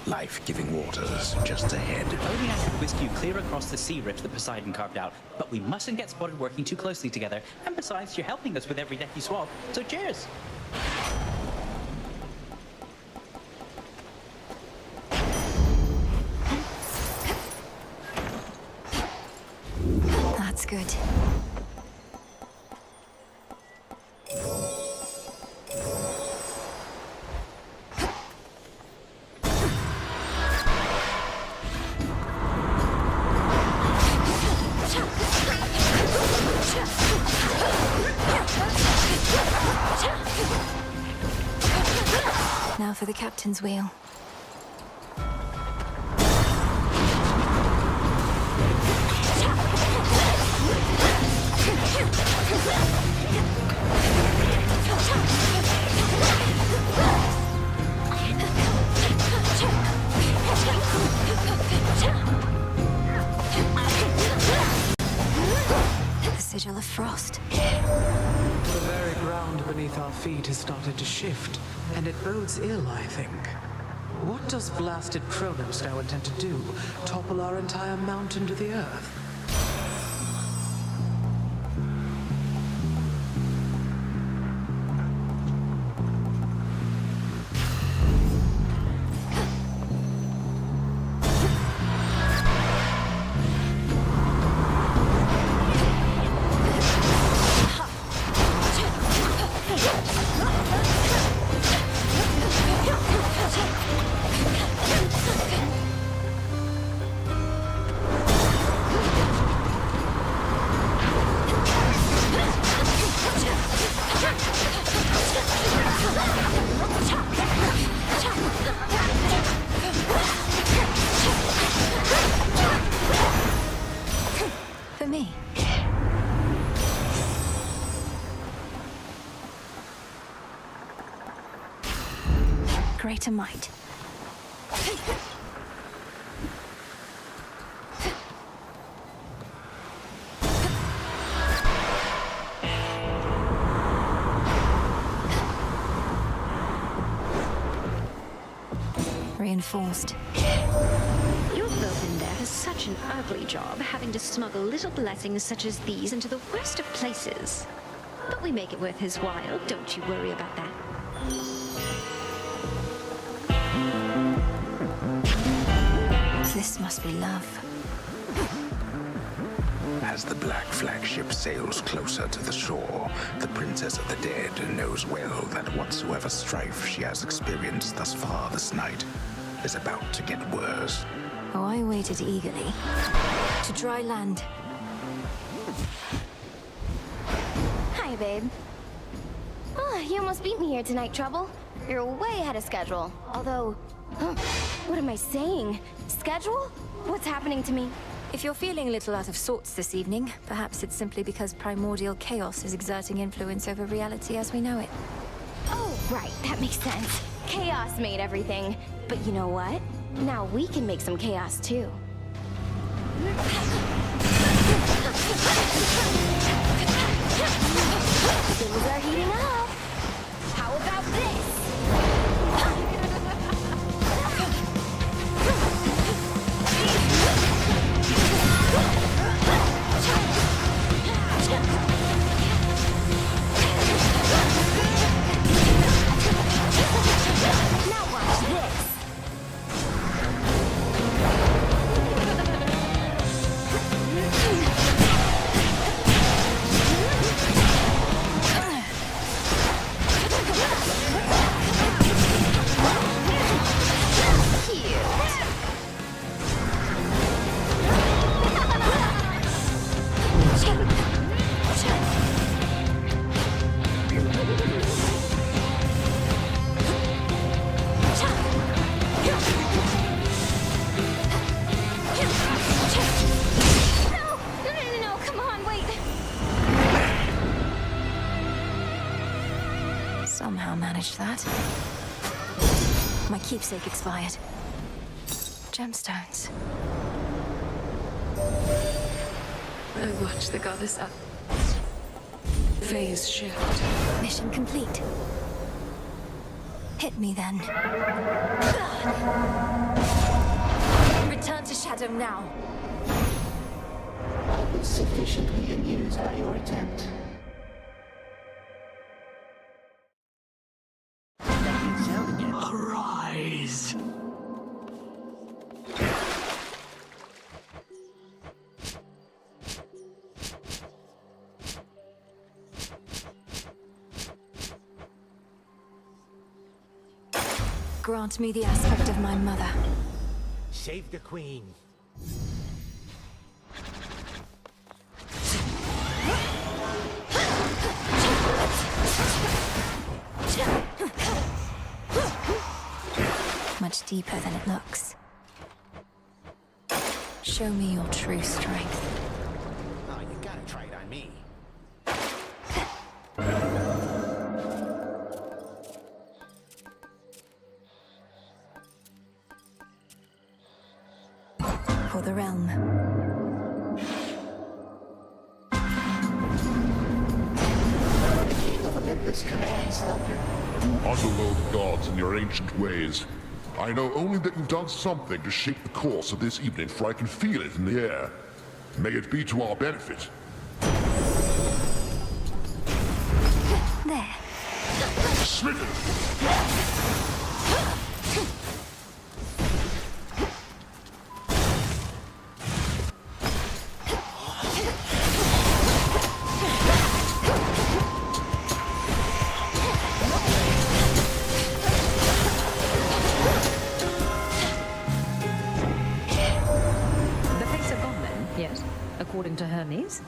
Life-giving waters just ahead. Odin has to whisk you clear across the sea rips that Poseidon carved out, but we mustn't get spotted working too closely together. And besides, you're helping us with every deck you swap, so cheers! That's good. Now for the captain's wheel. The sigil of frost. The very ground beneath our feet has started to shift, and it bodes ill, I think. What does blasted Kronos now intend to do? Topple our entire mountain to the earth? For me. Greater might. Reinforced. Your folk in there has such an ugly job having to smuggle little blessings such as these into the worst of places. But we make it worth his while, don't you worry about that. This must be love. As the black flagship sails closer to the shore, the Princess of the Dead knows well that whatsoever strife she has experienced thus far this night is about to get worse. Oh, I waited eagerly. To dry land. Hi, babe. Oh, you almost beat me here tonight, Trouble. You're way ahead of schedule. Although, what am I saying? Schedule? What's happening to me? If you're feeling a little out of sorts this evening, perhaps it's simply because primordial chaos is exerting influence over reality as we know it. Oh, right, that makes sense. Chaos made everything. But you know what? Now we can make some chaos, too. Things are heating up. How about this? Now watch this. No, come on, wait. Somehow managed that. My keepsake expired. Gemstones. I watch the goddess up. Phase shift. Mission complete. Hit me then. Return to Shadow now. I was sufficiently amused by your attempt. Arise. Grant me the aspect of my mother. Save the queen. Much deeper than it looks. Show me your true strength. Oh, you gotta try it on me. For the realm. Olympus commands, Thunder. You underworld gods in your ancient ways. I know only that you've done something to shape the course of this evening, for I can feel it in the air. May it be to our benefit. There. Smitten! The fates are gone then, yes? According to Hermes?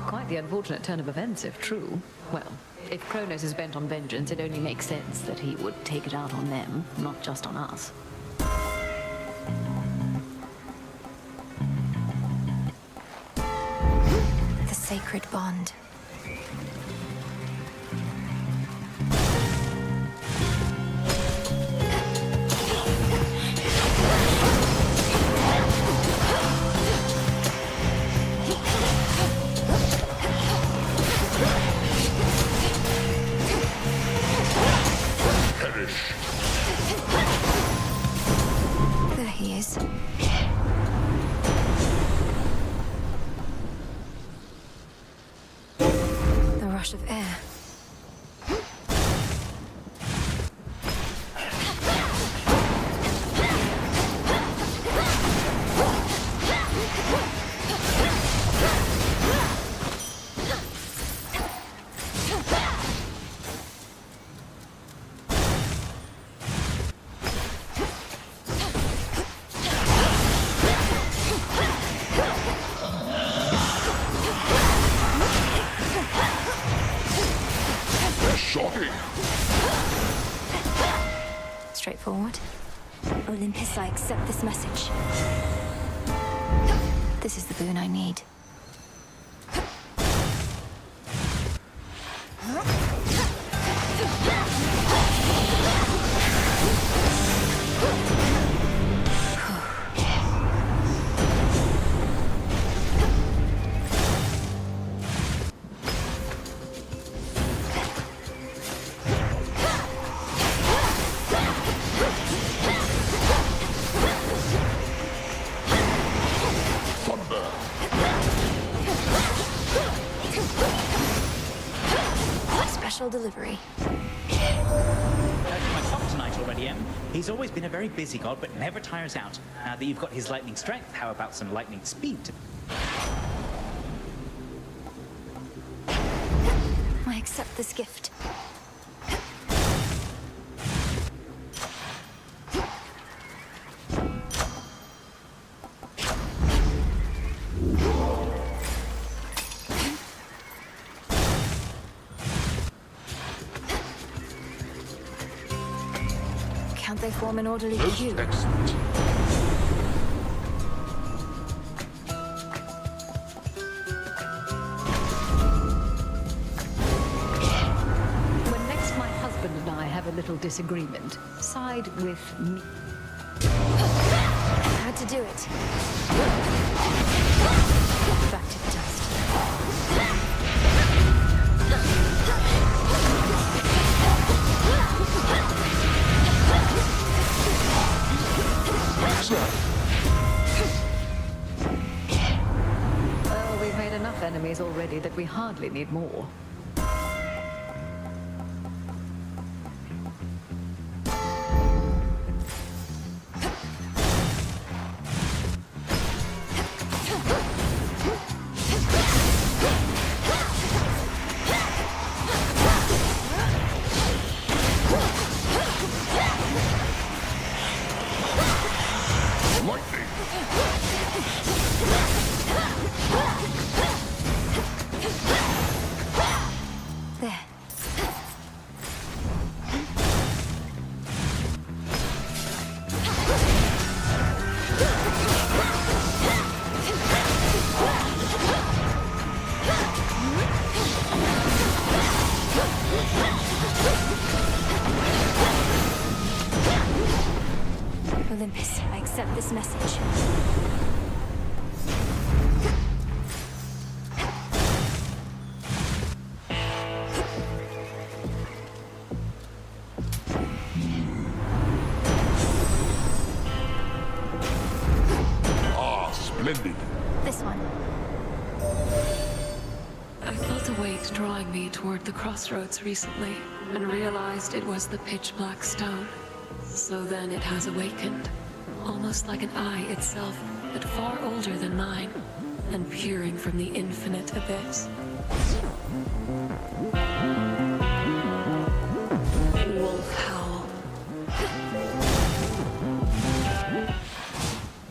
Quite the unfortunate turn of events, if true. Well, if Kronos is bent on vengeance, it only makes sense that he would take it out on them, not just on us. The sacred bond. Perish! There he is. The rush of air. Shocking! Straightforward. Olympus, I accept this message. This is the boon I need. Special delivery. My father tonight already, Em. He's always been a very busy god, but never tires out. Now that you've got his lightning strength, how about some lightning speed? I accept this gift. Can't they form an orderly queue? Excellent. When next my husband and I have a little disagreement, side with me. I had to do it. Back to the dust. Well, we've made enough enemies already that we hardly need more. ended? This one. I felt a weight drawing me toward the crossroads recently, and realized it was the pitch-black stone. So then it has awakened, almost like an eye itself, but far older than mine, and peering from the infinite abyss. Wolf howl.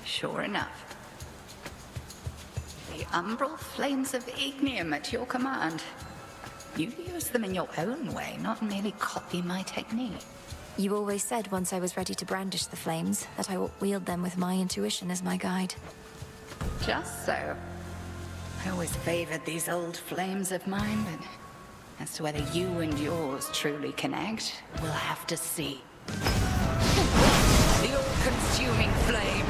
Sure enough. The umbral flames of Ignium at your command. You use them in your own way, not merely copy my technique. You always said once I was ready to brandish the flames that I would wield them with my intuition as my guide. Just so. I always favored these old flames of mine, but as to whether you and yours truly connect, we'll have to see. The all-consuming flame.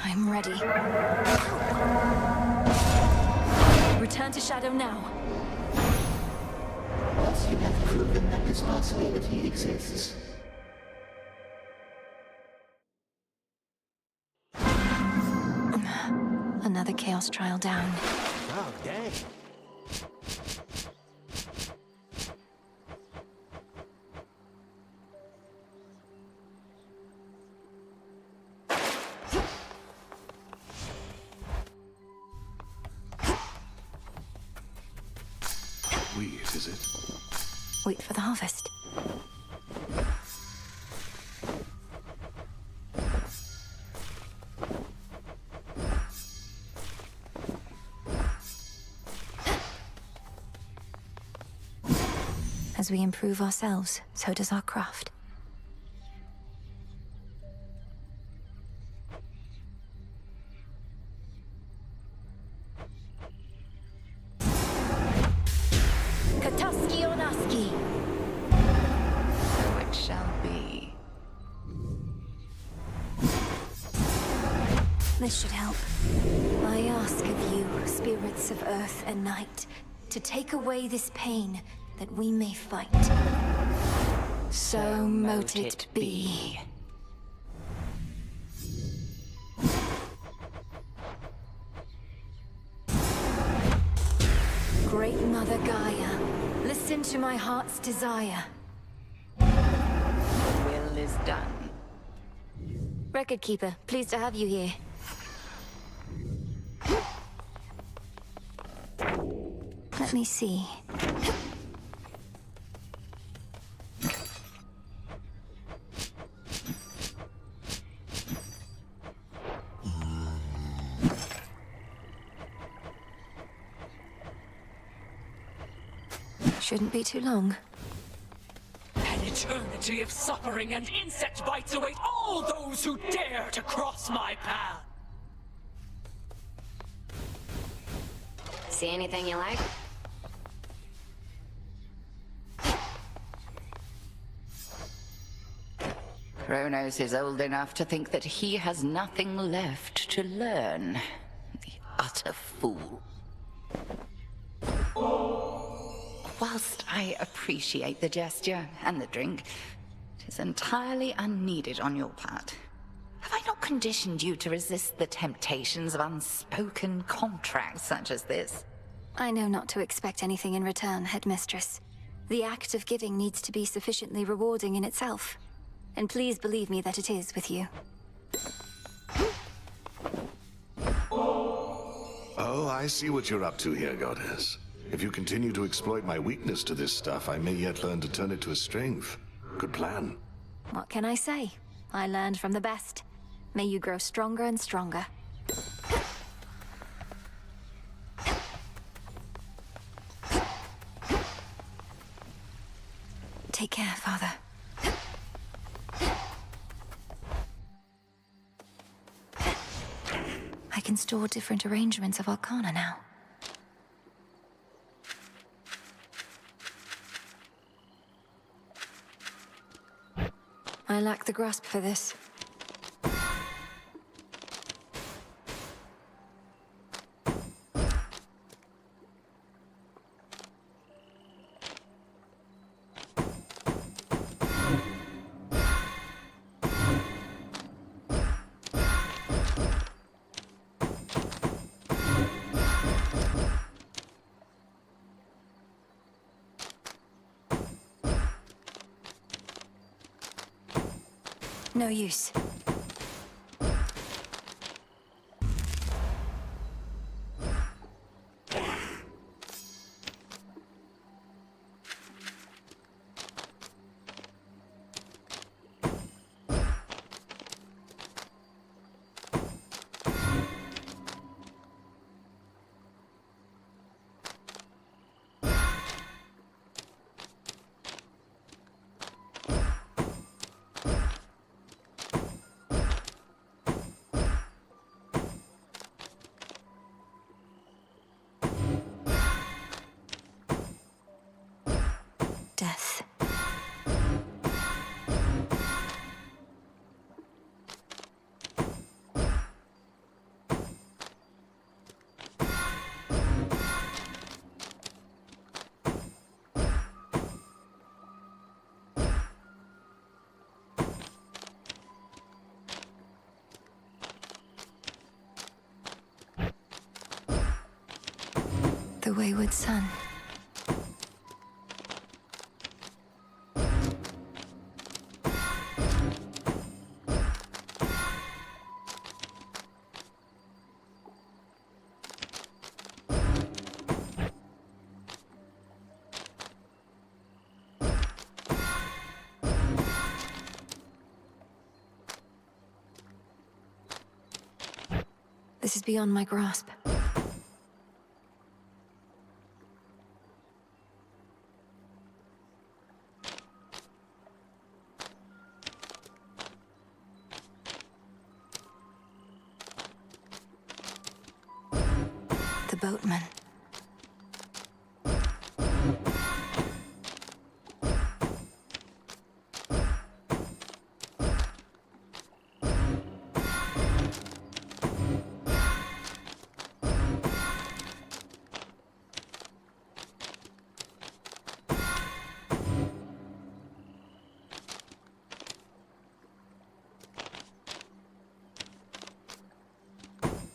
I'm ready. Return to Shadow now. Once you have proven that this possibility exists. Another Chaos trial down. Oh, dang. Wheat, is it? Wait for the harvest. As we improve ourselves, so does our craft. Kataski Onaski! So it shall be. This should help. I ask of you, spirits of earth and night, to take away this pain that we may fight. So mote it be. Great Mother Gaia, listen to my heart's desire. Will is done. Record Keeper, pleased to have you here. Let me see. Shouldn't be too long. An eternity of suffering and insect bites await all those who dare to cross my path. See anything you like? Kronos is old enough to think that he has nothing left to learn. The utter fool. Whilst I appreciate the gesture and the drink, it is entirely unneeded on your part. Have I not conditioned you to resist the temptations of unspoken contracts such as this? I know not to expect anything in return, Headmistress. The act of giving needs to be sufficiently rewarding in itself. And please believe me that it is with you. Oh, I see what you're up to here, Goddess. If you continue to exploit my weakness to this stuff, I may yet learn to turn it to a strength. Good plan. What can I say? I learned from the best. May you grow stronger and stronger. Take care, Father. I can store different arrangements of Arcana now. I lack the grasp for this. No use. Death. The wayward son. This is beyond my grasp. The boatman.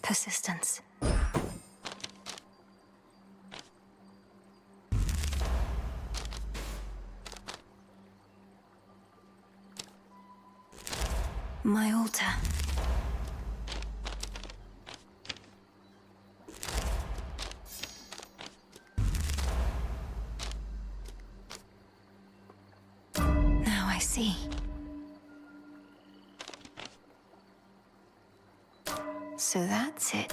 Persistence. My altar. Now I see. So that's it.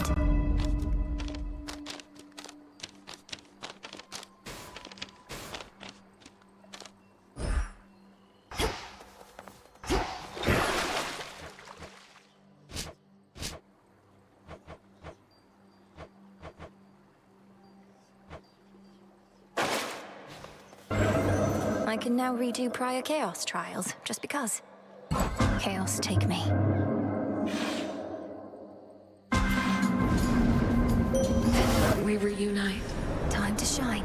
I can now redo prior Chaos trials, just because. Chaos take me. We reunite. Time to shine.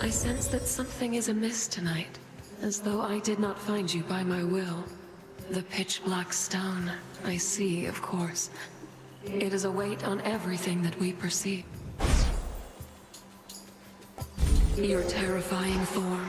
I sense that something is amiss tonight, as though I did not find you by my will. The pitch black stone, I see, of course. It is a weight on everything that we perceive. Your terrifying form.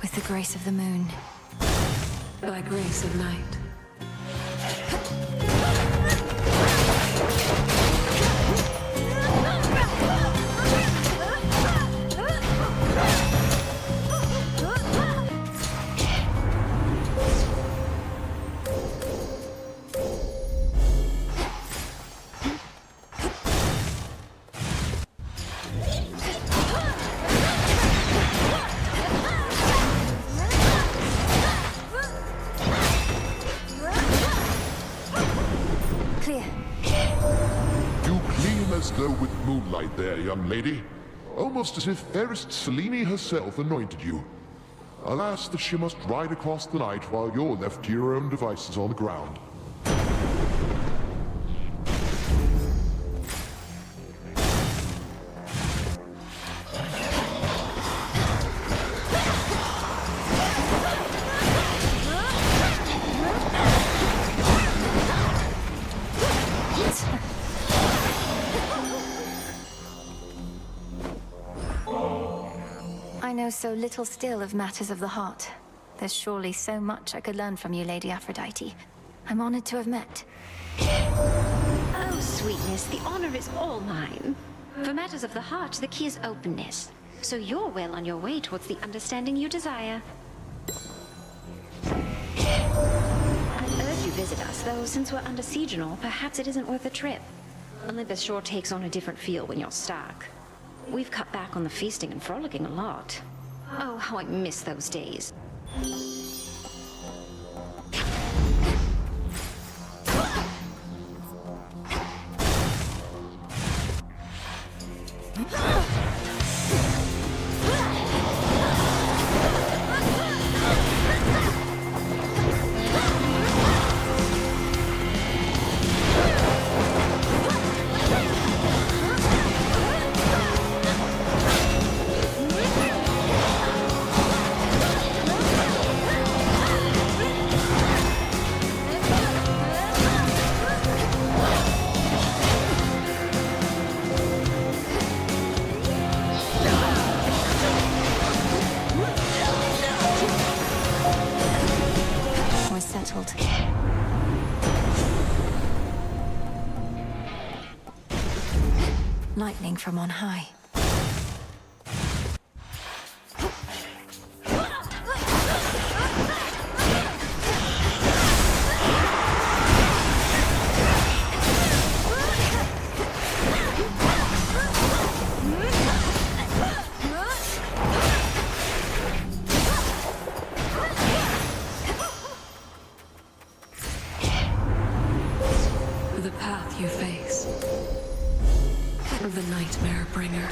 With the grace of the moon. By grace of night. Clear. You gleam as though with moonlight there, young lady. Almost as if fairest Selene herself anointed you. Alas, that she must ride across the night while you're left to your own devices on the ground. I know so little still of matters of the heart. There's surely so much I could learn from you, Lady Aphrodite. I'm honored to have met. Oh, sweetness, the honor is all mine. For matters of the heart, the key is openness. So you're well on your way towards the understanding you desire. I'd urge you visit us, though since we're under siege and all, perhaps it isn't worth a trip. Olympus sure takes on a different feel when you're stark. We've cut back on the feasting and frolicking a lot. Oh, how I miss those days. Lightning from on high. The path you face. The nightmare bringer.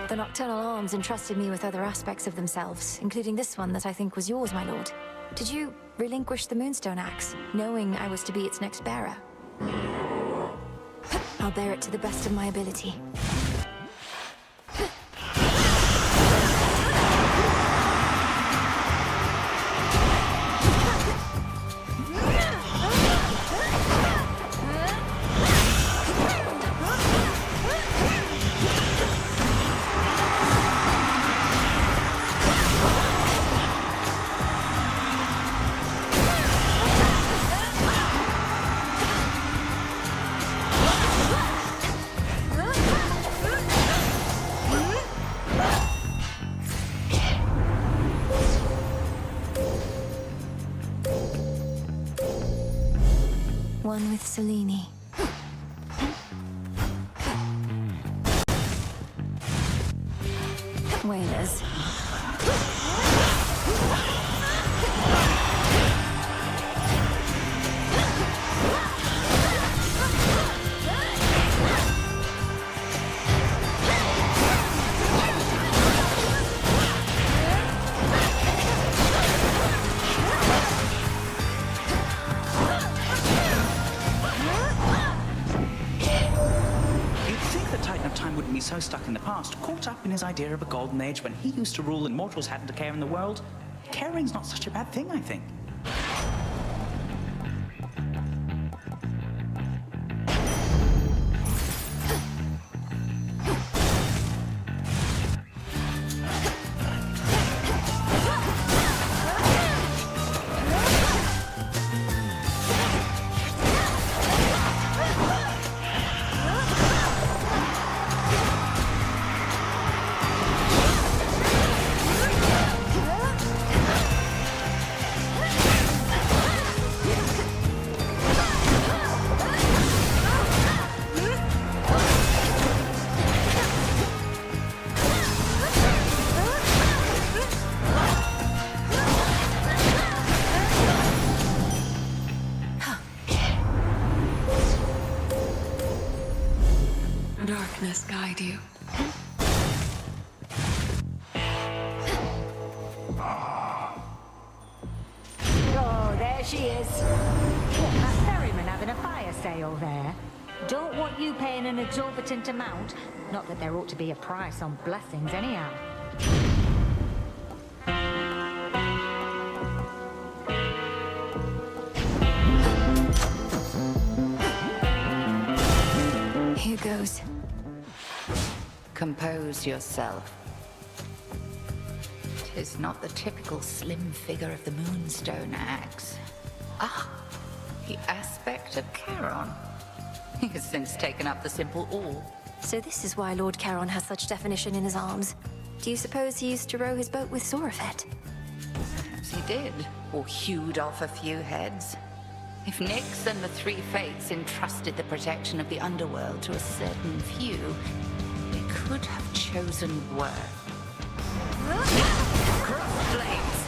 The Nocturnal Arms entrusted me with other aspects of themselves, including this one that I think was yours, my lord. Did you relinquish the Moonstone Axe, knowing I was to be its next bearer? I'll bear it to the best of my ability. one with Selene. Whalers. Wouldn't be so stuck in the past, caught up in his idea of a golden age when he used to rule and mortals hadn't a care in the world. Caring's not such a bad thing, I think. Darkness guide you. Oh, there she is. That ferryman having a fire sale there. Don't want you paying an exorbitant amount. Not that there ought to be a price on blessings anyhow. Here goes. Compose yourself. 'Tis not the typical slim figure of the Moonstone Axe. Ah, the aspect of Charon. He has since taken up the simple oar. So this is why Lord Charon has such definition in his arms. Do you suppose he used to row his boat with Zorafet? Perhaps he did, or hewed off a few heads. If Nyx and the Three Fates entrusted the protection of the underworld to a certain few, they could have chosen worse. Crossblades!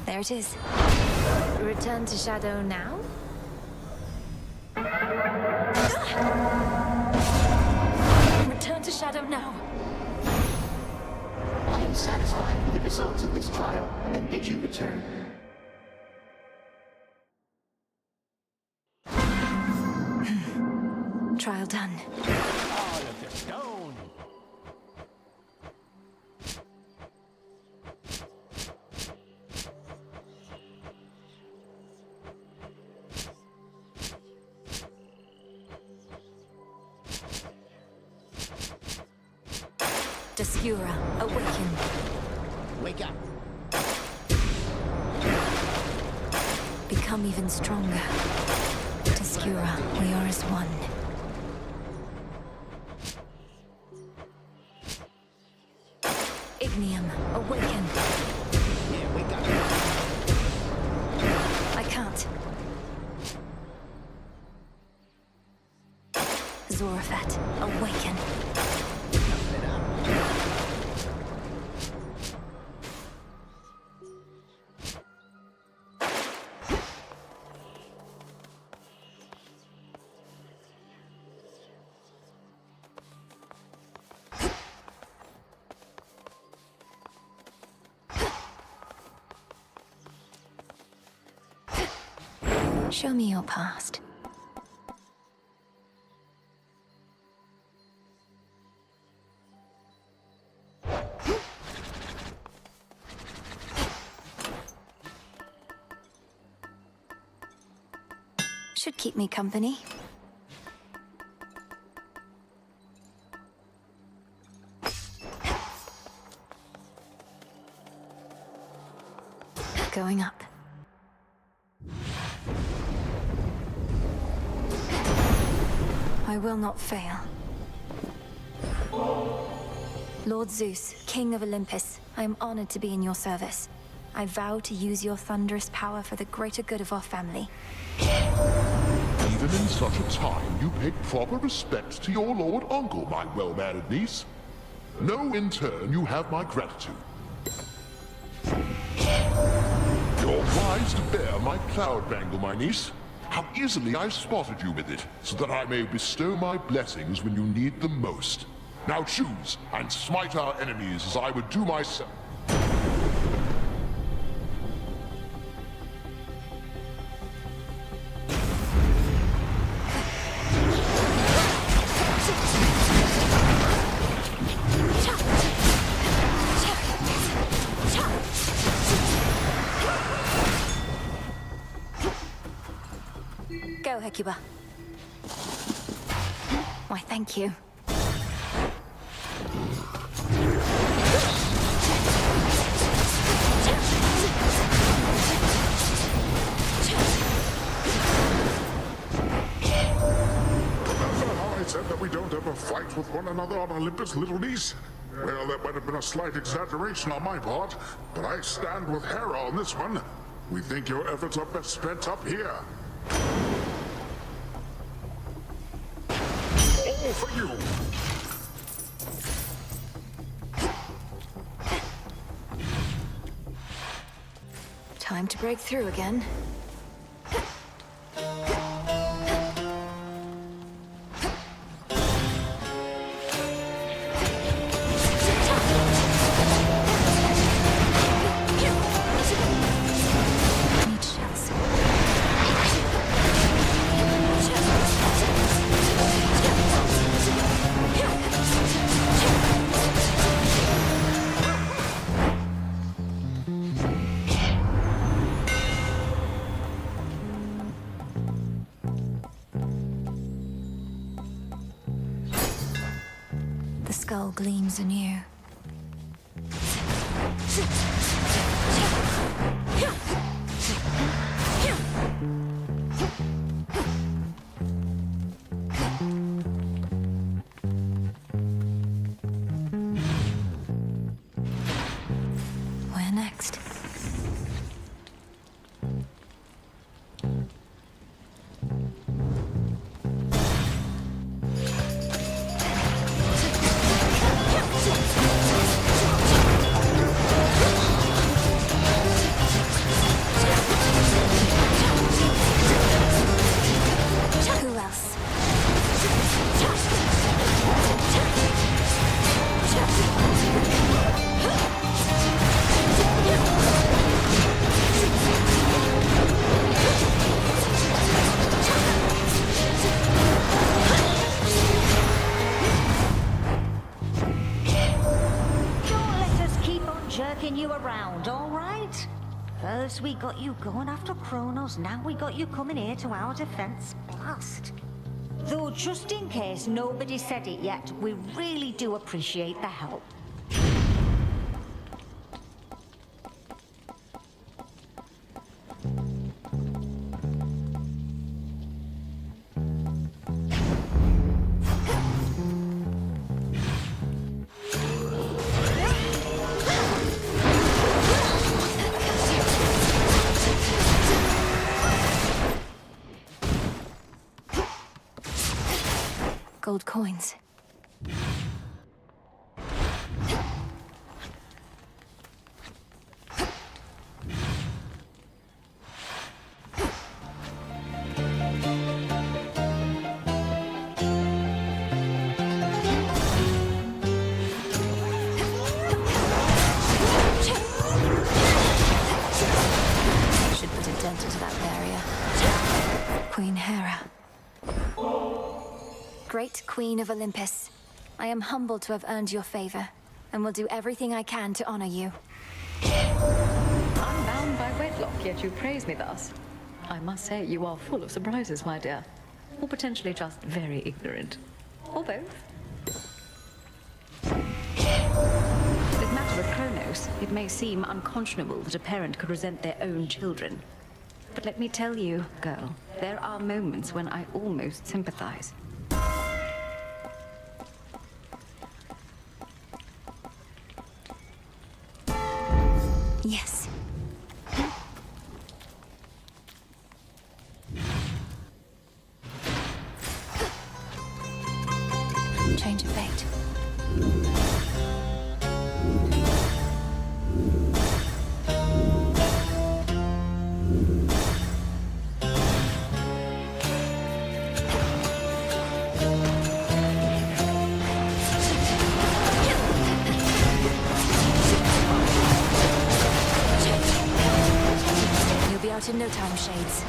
There it is. Return to Shadow now? Return to Shadow now. I am satisfied with the results of this trial and bid you return. Trial done. All of the stone. Descura, awaken. Wake up. Become become even stronger. Skura, we are as one. Ignium, awaken. Yeah, we got it. I can't. Zorafat, awaken. Show me your past. Should keep me company. Going up. I will not fail. Lord Zeus, King of Olympus, I am honored to be in your service. I vow to use your thunderous power for the greater good of our family. Even in such a time, you pay proper respect to your lord uncle, my well-mannered niece. Know in turn you have my gratitude. You're wise to bear my cloud bangle, my niece. How easily I spotted you with it, so that I may bestow my blessings when you need them most. Now choose, and smite our enemies as I would do myself. Go, Hecuba. Why, thank you. I said that we don't ever fight with one another on Olympus, little niece? Well, that might have been a slight exaggeration on my part, but I stand with Hera on this one. We think your efforts are best spent up here. All for you! Time to break through again. The skull gleams anew. Where next? Who else? Don't let us keep on jerking you around, all right? First we got you going after Kronos, now we got you coming here to our defense. Blast. Though just in case nobody said it yet, we really do appreciate the help. Gold coins. Should put a dent into that barrier. Queen Hera. Great Queen of Olympus, I am humbled to have earned your favor, and will do everything I can to honor you. I'm bound by wedlock, yet you praise me thus. I must say you are full of surprises, my dear. Or potentially just very ignorant. Or both. With matter of Kronos, it may seem unconscionable that a parent could resent their own children. But let me tell you, girl, there are moments when I almost sympathize. Yes. Change of fate. You'll be out in no time, Shades.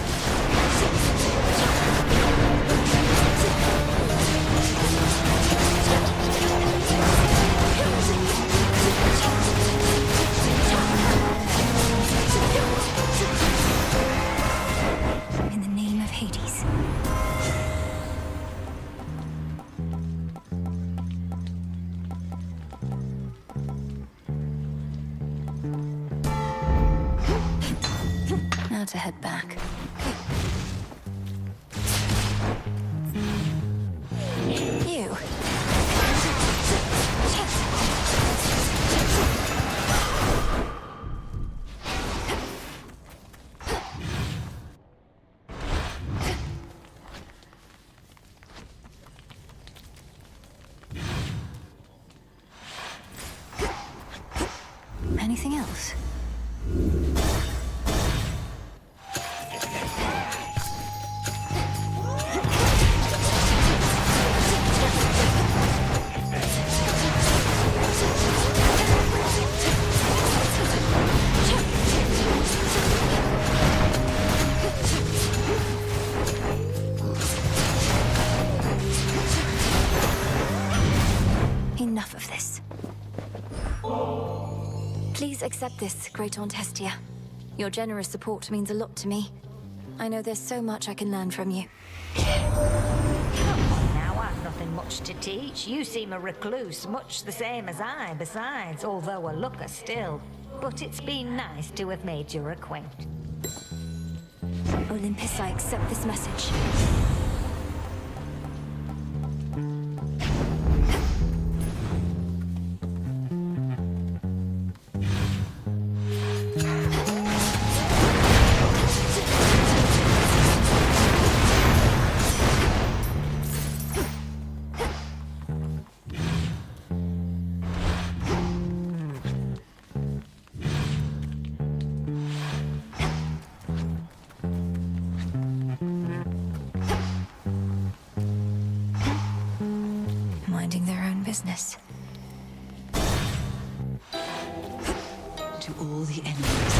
In the name of Hades. Now to head back. You. Anything else? Enough of this. Please accept this, Great Aunt Hestia. Your generous support means a lot to me. I know there's so much I can learn from you. Now I've nothing much to teach. You seem a recluse, much the same as I, besides, although a looker still. But it's been nice to have made your acquaintance. Olympus, I accept this message. Minding their own business. To all the enemies.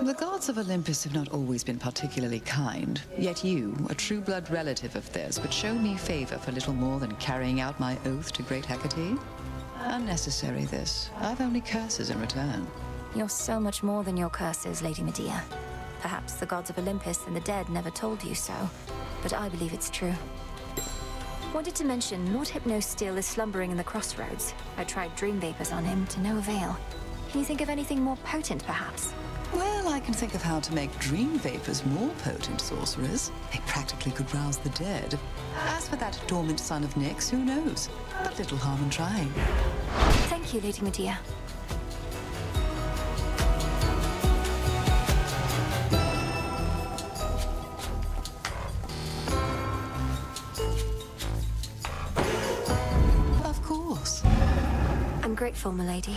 The gods of Olympus have not always been particularly kind, yet you, a true-blood relative of theirs, would show me favor for little more than carrying out my oath to great Hecate? Unnecessary, this. I've only curses in return. You're so much more than your curses, Lady Medea. Perhaps the gods of Olympus and the dead never told you so, but I believe it's true. Wanted to mention, Lord Hypnos still is slumbering in the crossroads. I tried dream vapors on him to no avail. Can you think of anything more potent, perhaps? Well, I can think of how to make dream vapors more potent, sorcerers. They practically could rouse the dead. As for that dormant son of Nyx, who knows? But little harm in trying. Thank you, Lady Medea. Delightful, milady.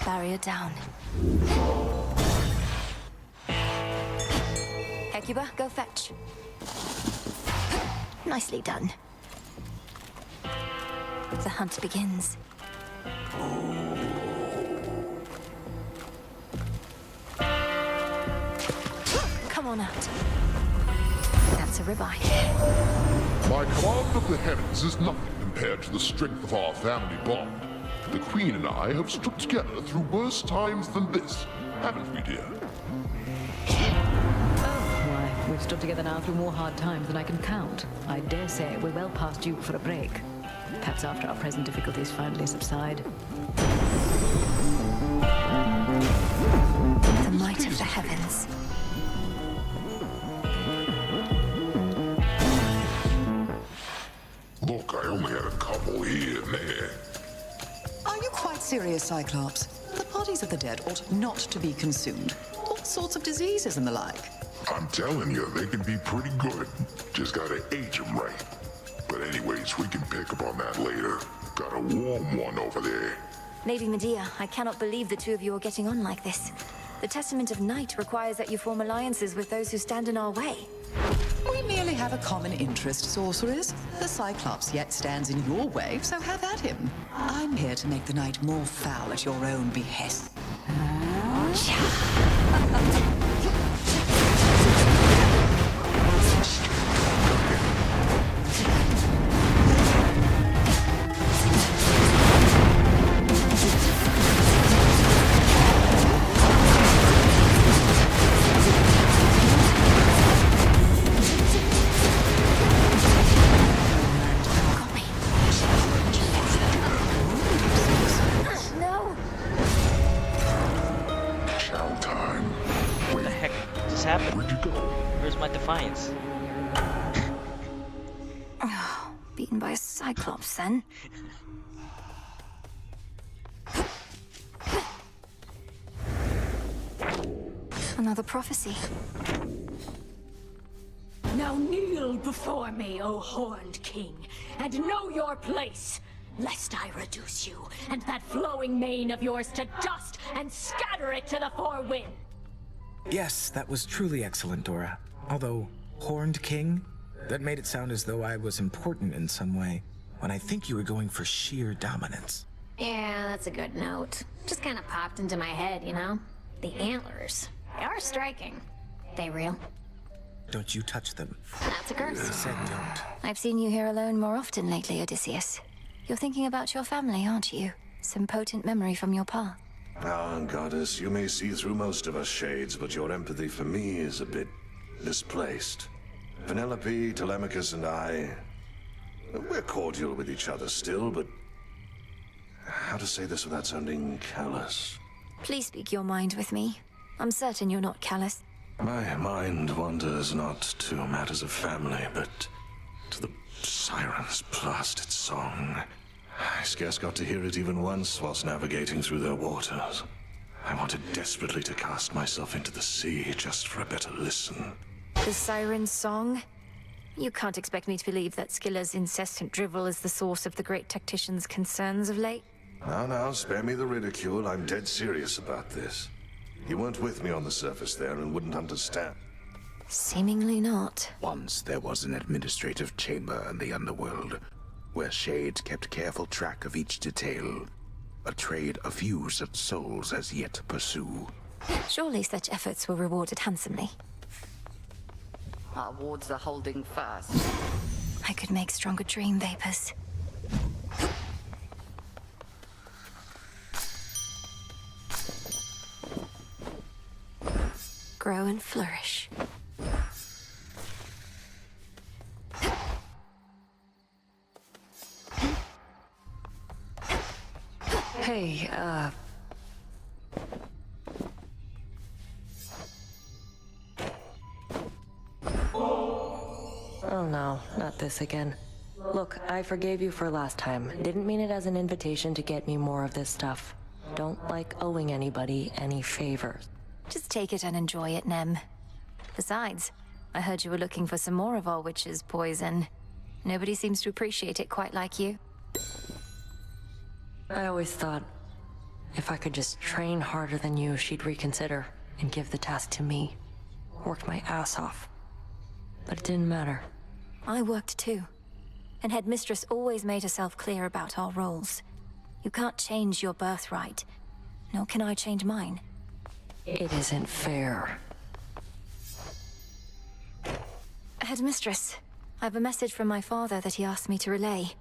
Barrier down. Hecuba, go fetch. Nicely done. The hunt begins. Come on out. That's a ribeye. My command of the heavens is nothing compared to the strength of our family bond. The Queen and I have stood together through worse times than this, haven't we, dear? Why, we've stood together now through more hard times than I can count. I dare say we're well past due for a break. Perhaps after our present difficulties finally subside. The might of the heavens. Look, I only had a couple here and there. Are you quite serious, Cyclops? The bodies of the dead ought not to be consumed. All sorts of diseases and the like. I'm telling you, they can be pretty good. Just gotta age them right. But anyways, we can pick up on that later. Got a warm one over there. Lady Medea, I cannot believe the two of you are getting on like this. The Testament of Night requires that you form alliances with those who stand in our way. We merely have a common interest, sorcerers. The Cyclops yet stands in your way, so have at him. I'm here to make the night more foul at your own behest. No! Chow time. What the heck just happened? Where'd you go? Where's my defiance? Beaten by a Cyclops, then? Another prophecy. Now kneel before me, O Horned King, and know your place, lest I reduce you and that flowing mane of yours to dust and scatter it to the four winds. Yes, that was truly excellent, Dora. Although, Horned King? That made it sound as though I was important in some way, when I think you were going for sheer dominance. Yeah, that's a good note. Just kind of popped into my head, you know? The antlers. They are striking. They real? Don't you touch them. That's a curse. I said don't. I've seen you here alone more often lately, Odysseus. You're thinking about your family, aren't you? Some potent memory from your past. Ah, Goddess, you may see through most of us shades, but your empathy for me is a bit misplaced. Penelope, Telemachus, and I... we're cordial with each other still, but... how to say this without sounding callous? Please speak your mind with me. I'm certain you're not callous. My mind wanders not to matters of family, but to the siren's blasted song. I scarce got to hear it even once whilst navigating through their waters. I wanted desperately to cast myself into the sea just for a better listen. The siren's song? You can't expect me to believe that Scylla's incessant drivel is the source of the great tactician's concerns of late. Now, spare me the ridicule. I'm dead serious about this. You weren't with me on the surface there and wouldn't understand. Seemingly not. Once there was an administrative chamber in the underworld, where shades kept careful track of each detail, a trade of views that souls as yet pursue. Surely such efforts were rewarded handsomely. Our wards are holding first. I could make stronger dream vapors. Grow and flourish. Hey, oh no, not this again. Look, I forgave you for last time. Didn't mean it as an invitation to get me more of this stuff. Don't like owing anybody any favors. Just take it and enjoy it, Nem. Besides, I heard you were looking for some more of our witch's poison. Nobody seems to appreciate it quite like you. I always thought if I could just train harder than you, she'd reconsider and give the task to me. Worked my ass off. But it didn't matter. I worked too. And Headmistress always made herself clear about our roles. You can't change your birthright, nor can I change mine. It isn't fair. Headmistress, I have a message from my father that he asked me to relay.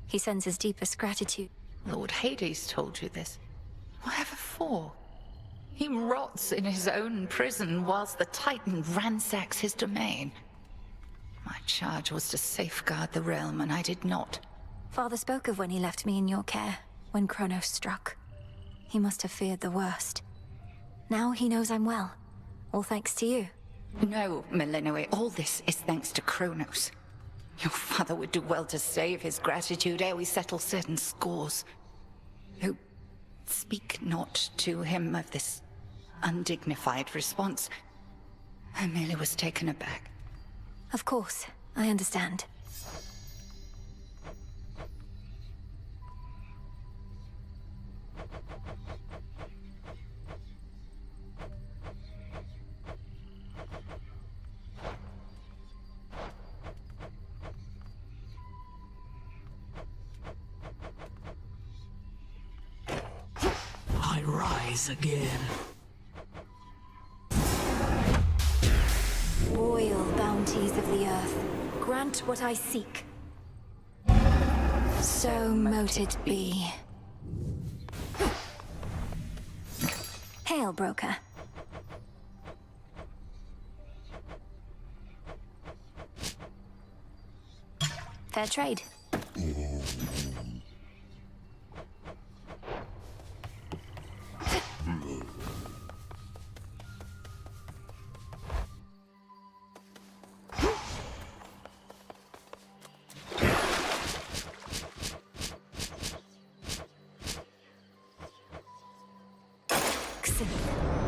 He sends his deepest gratitude. Lord Hades told you this. Whatever for? He rots in his own prison whilst the Titan ransacks his domain. My charge was to safeguard the realm, and I did not. Father spoke of when he left me in your care, when Kronos struck. He must have feared the worst. Now he knows I'm well. All thanks to you. No, Melinoe, all this is thanks to Kronos. Your father would do well to save his gratitude ere we settle certain scores. Oh, speak not to him of this undignified response. I merely was taken aback. Of course, I understand. I rise again. Royal bounties of the earth, grant what I seek. So mote it be. Hail, broker. Fair trade.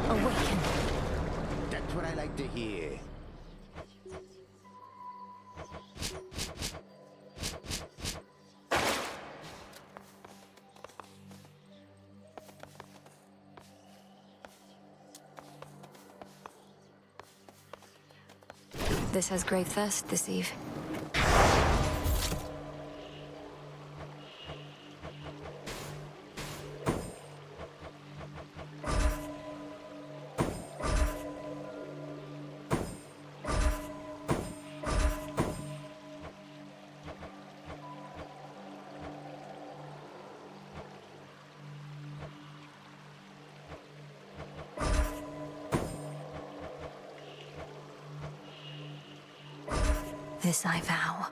Awaken. That's what I like to hear. This has grave thirst this eve. This I vow.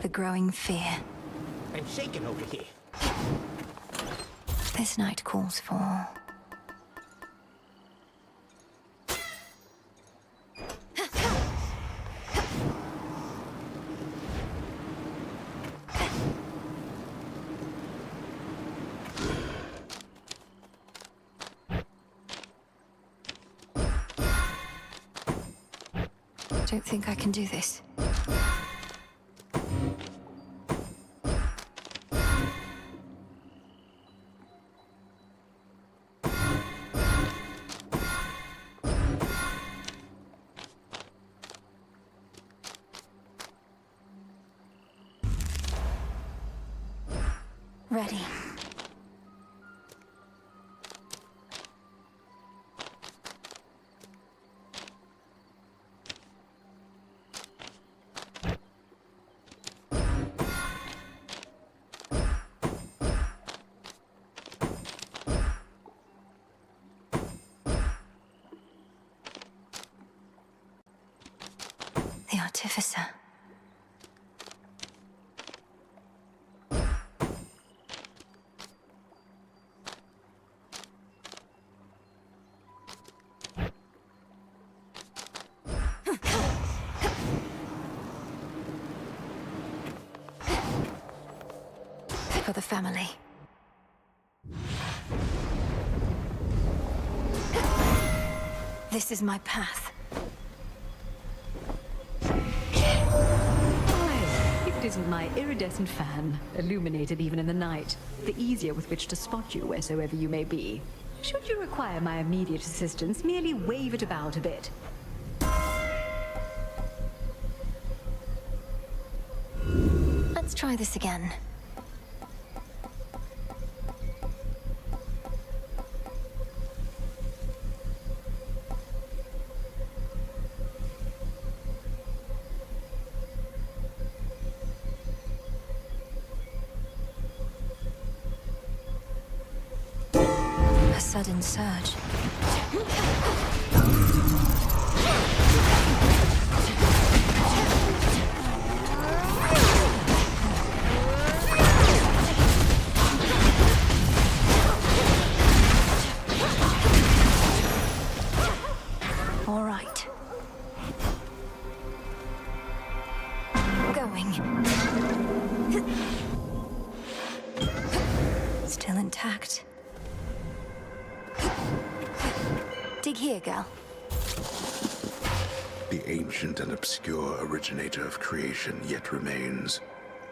The growing fear. I'm shaking over here. This night calls for... Don't think I can do this. Ready. Artificer. For the family. This is my path. It isn't my iridescent fan, illuminated even in the night, the easier with which to spot you wheresoever you may be. Should you require my immediate assistance, merely wave it about a bit. Let's try this again. A sudden surge. All right. Going. Still intact. Dig here, girl. The ancient and obscure originator of creation yet remains,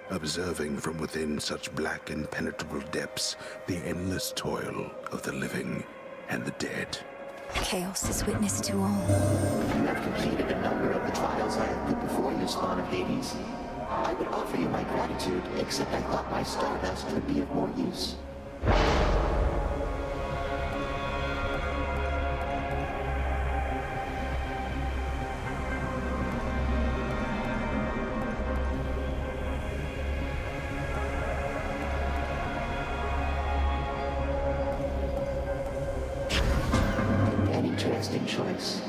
observing from within such black impenetrable depths the endless toil of the living and the dead. Chaos is witness to all. You have completed a number of the trials I have put before you, Spawn of Hades. I would offer you my gratitude, except I thought my stardust would be of more use. An interesting choice.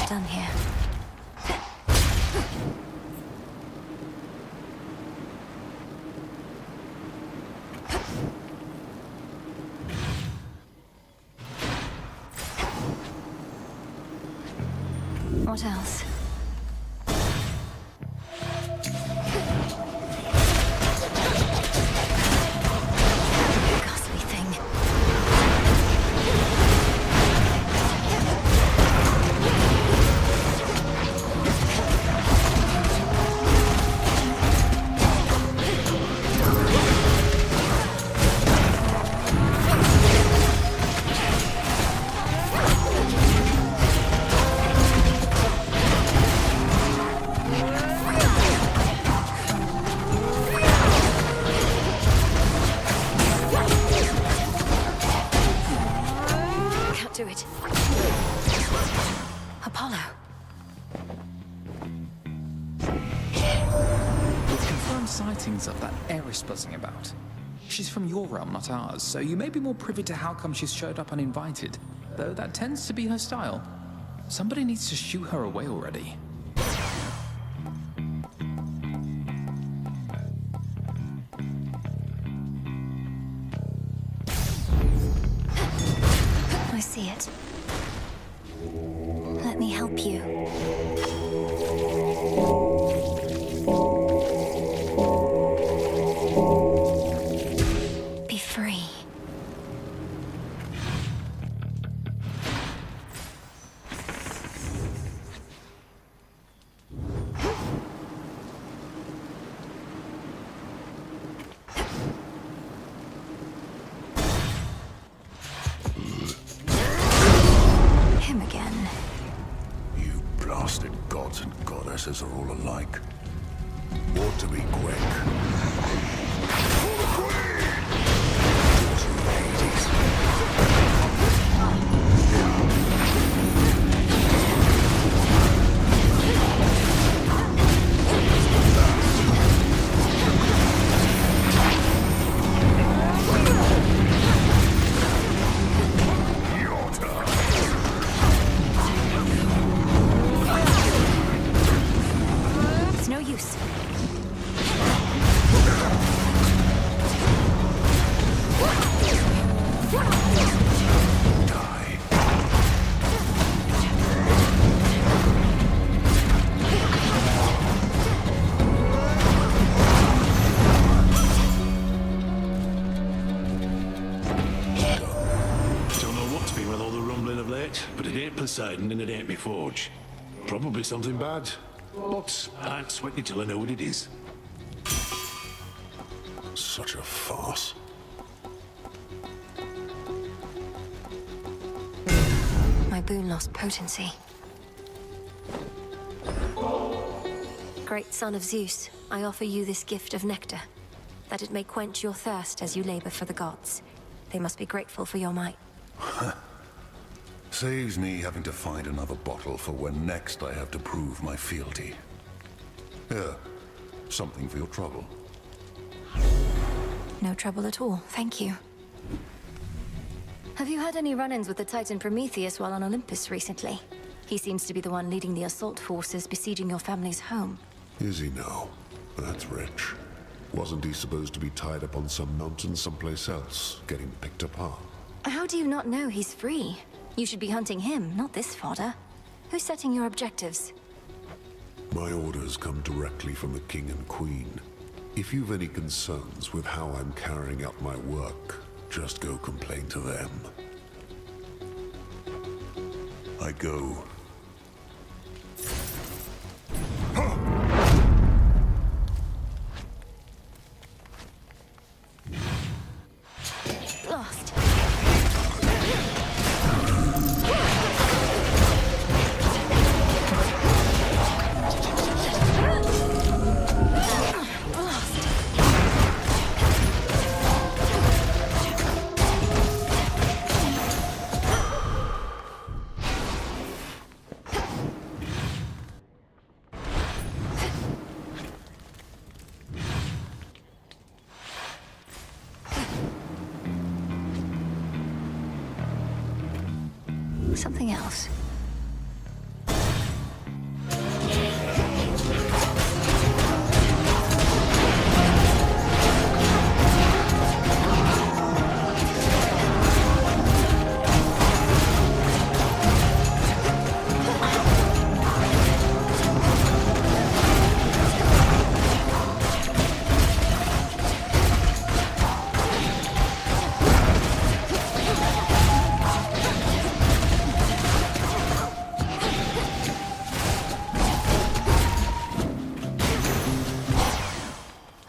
Done here. What else? Ghastly thing. Do it. Apollo. We've confirmed sightings of that heiress buzzing about. She's from your realm, not ours, so you may be more privy to how come she's showed up uninvited, though that tends to be her style. Somebody needs to shoo her away already. see it. Let me help you. Be free. Him again. You blasted gods and goddesses are all alike. Ought to be quick. It's no use. Don't know what's been with all the rumbling of late, but it ain't Poseidon and it ain't me forge. Probably something bad. But I ain't sweating till I know what it is. Such a farce. My boon lost potency. Great son of Zeus, I offer you this gift of nectar, that it may quench your thirst as you labor for the gods. They must be grateful for your might. Saves me having to find another bottle for when next I have to prove my fealty. Here, something for your trouble. No trouble at all, thank you. Have you had any run-ins with the Titan Prometheus while on Olympus recently? He seems to be the one leading the assault forces besieging your family's home. Is he now? That's rich. Wasn't he supposed to be tied up on some mountain someplace else, getting picked apart? How do you not know he's free? You should be hunting him, not this fodder. Who's setting your objectives? My orders come directly from the King and Queen. If you've any concerns with how I'm carrying out my work, just go complain to them. I go. Lost. Something else.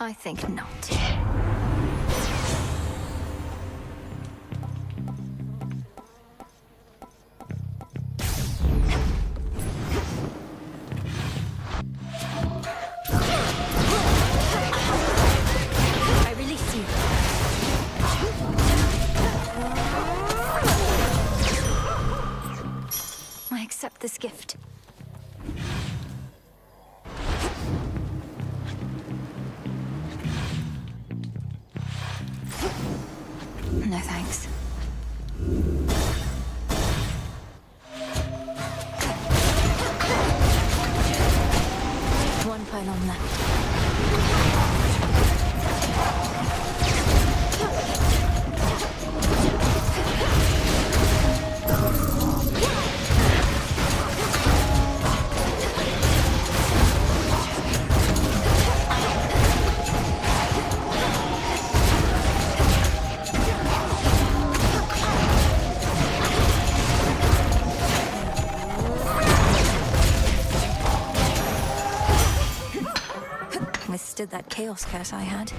I think not. I release you. I accept this gift. No thanks. One pylon left. withstood that chaos curse I had.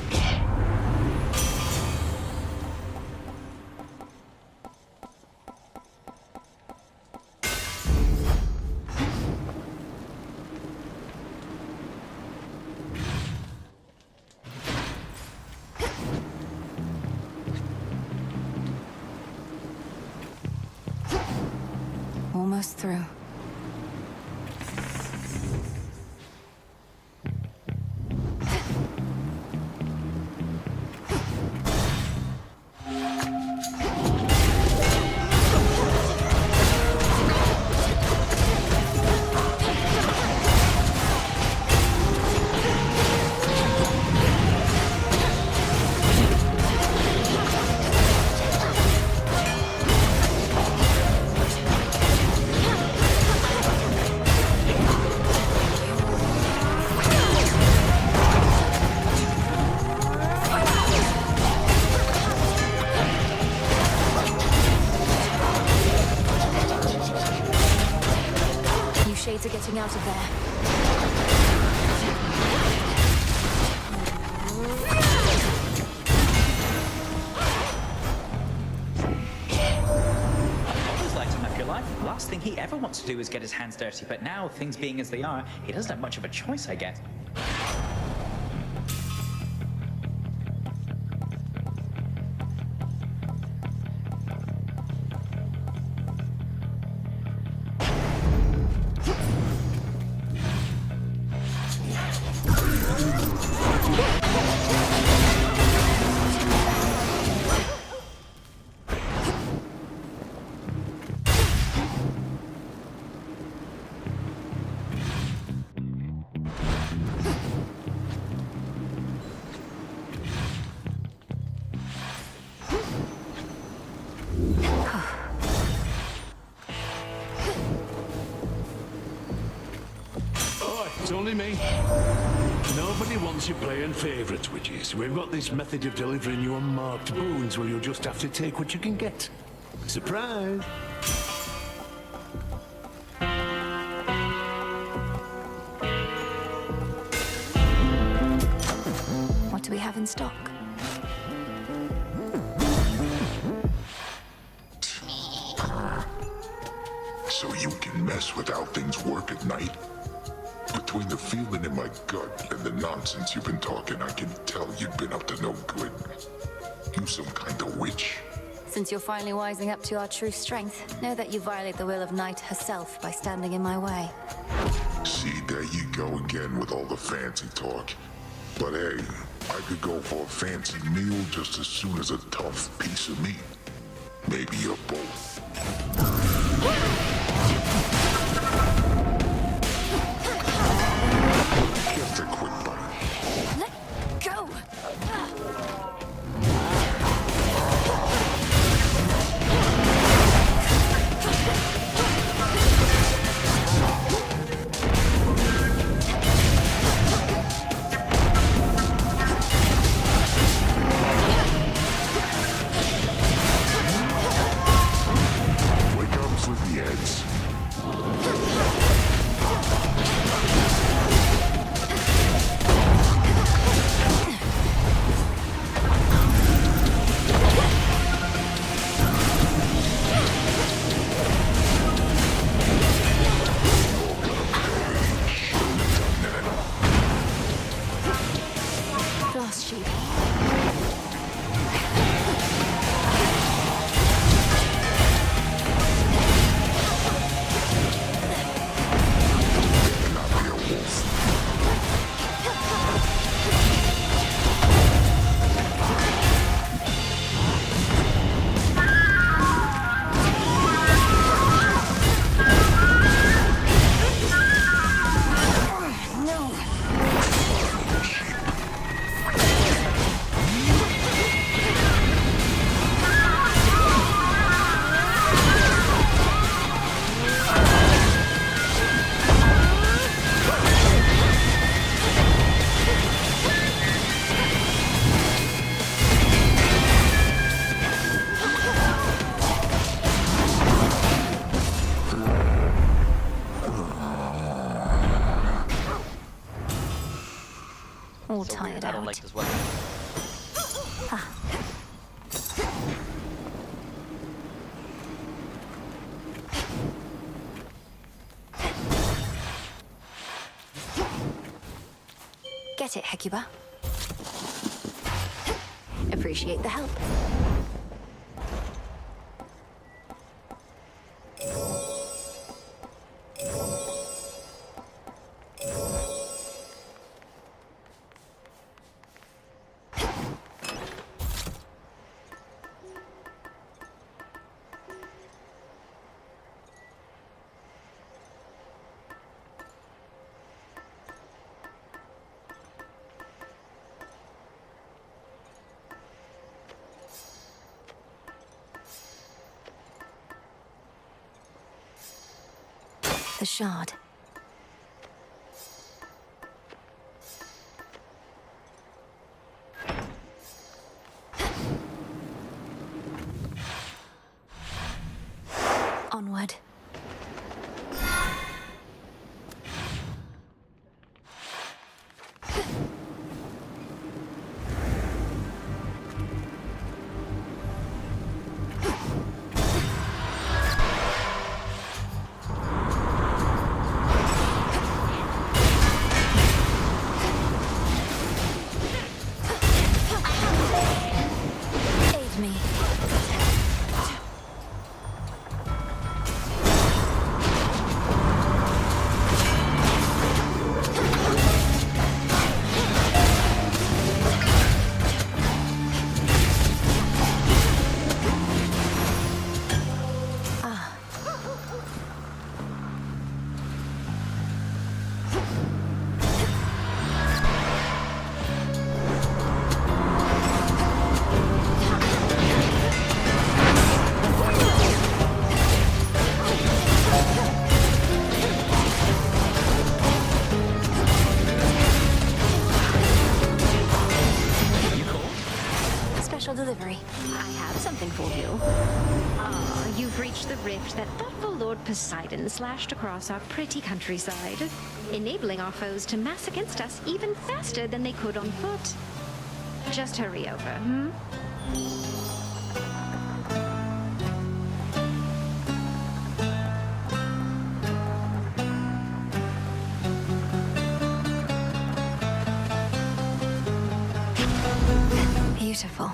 Almost through. Shades are getting out of there. Always liked him, I feel like. Last thing he ever wants to do is get his hands dirty, but now, things being as they are, he doesn't have much of a choice, I guess. It's only me. Nobody wants you playing favourites, witches. We've got this method of delivering you unmarked boons where you'll just have to take what you can get. Surprise! What do we have in stock? So you can mess with how things work at night? Between the feeling in my gut and the nonsense you've been talking, I can tell you've been up to no good. You some kind of witch. Since you're finally wising up to our true strength, know that you violate the will of Night herself by standing in my way. See, there you go again with all the fancy talk. But hey, I could go for a fancy meal just as soon as a tough piece of meat. Maybe you're both. Just a quick bite. Let go! Wake up, sleepyheads. All So tired weird. out. I don't like this weapon. Ah. Get it, Hecuba. Appreciate the help. The shard. Onward. Aid me. Ah. Special delivery. I have something for you. Ah, you've reached the rift that thoughtful Lord Poseidon slashed across our pretty countryside, enabling our foes to mass against us even faster than they could on foot. Just hurry over, hmm? Beautiful.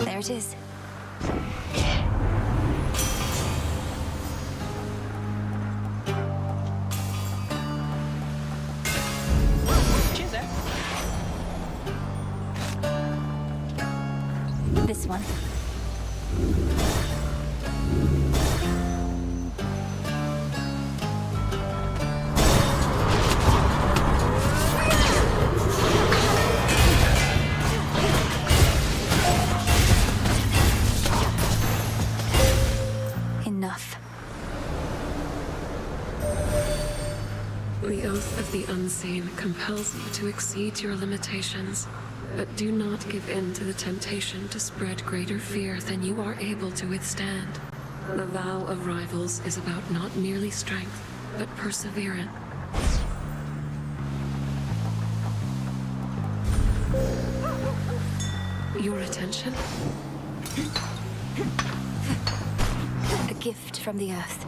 There it is. Cheers, eh? This one. Enough. The oath of the unseen compels you to exceed your limitations, but do not give in to the temptation to spread greater fear than you are able to withstand. The vow of rivals is about not merely strength, but perseverance. Your attention? A gift from the earth.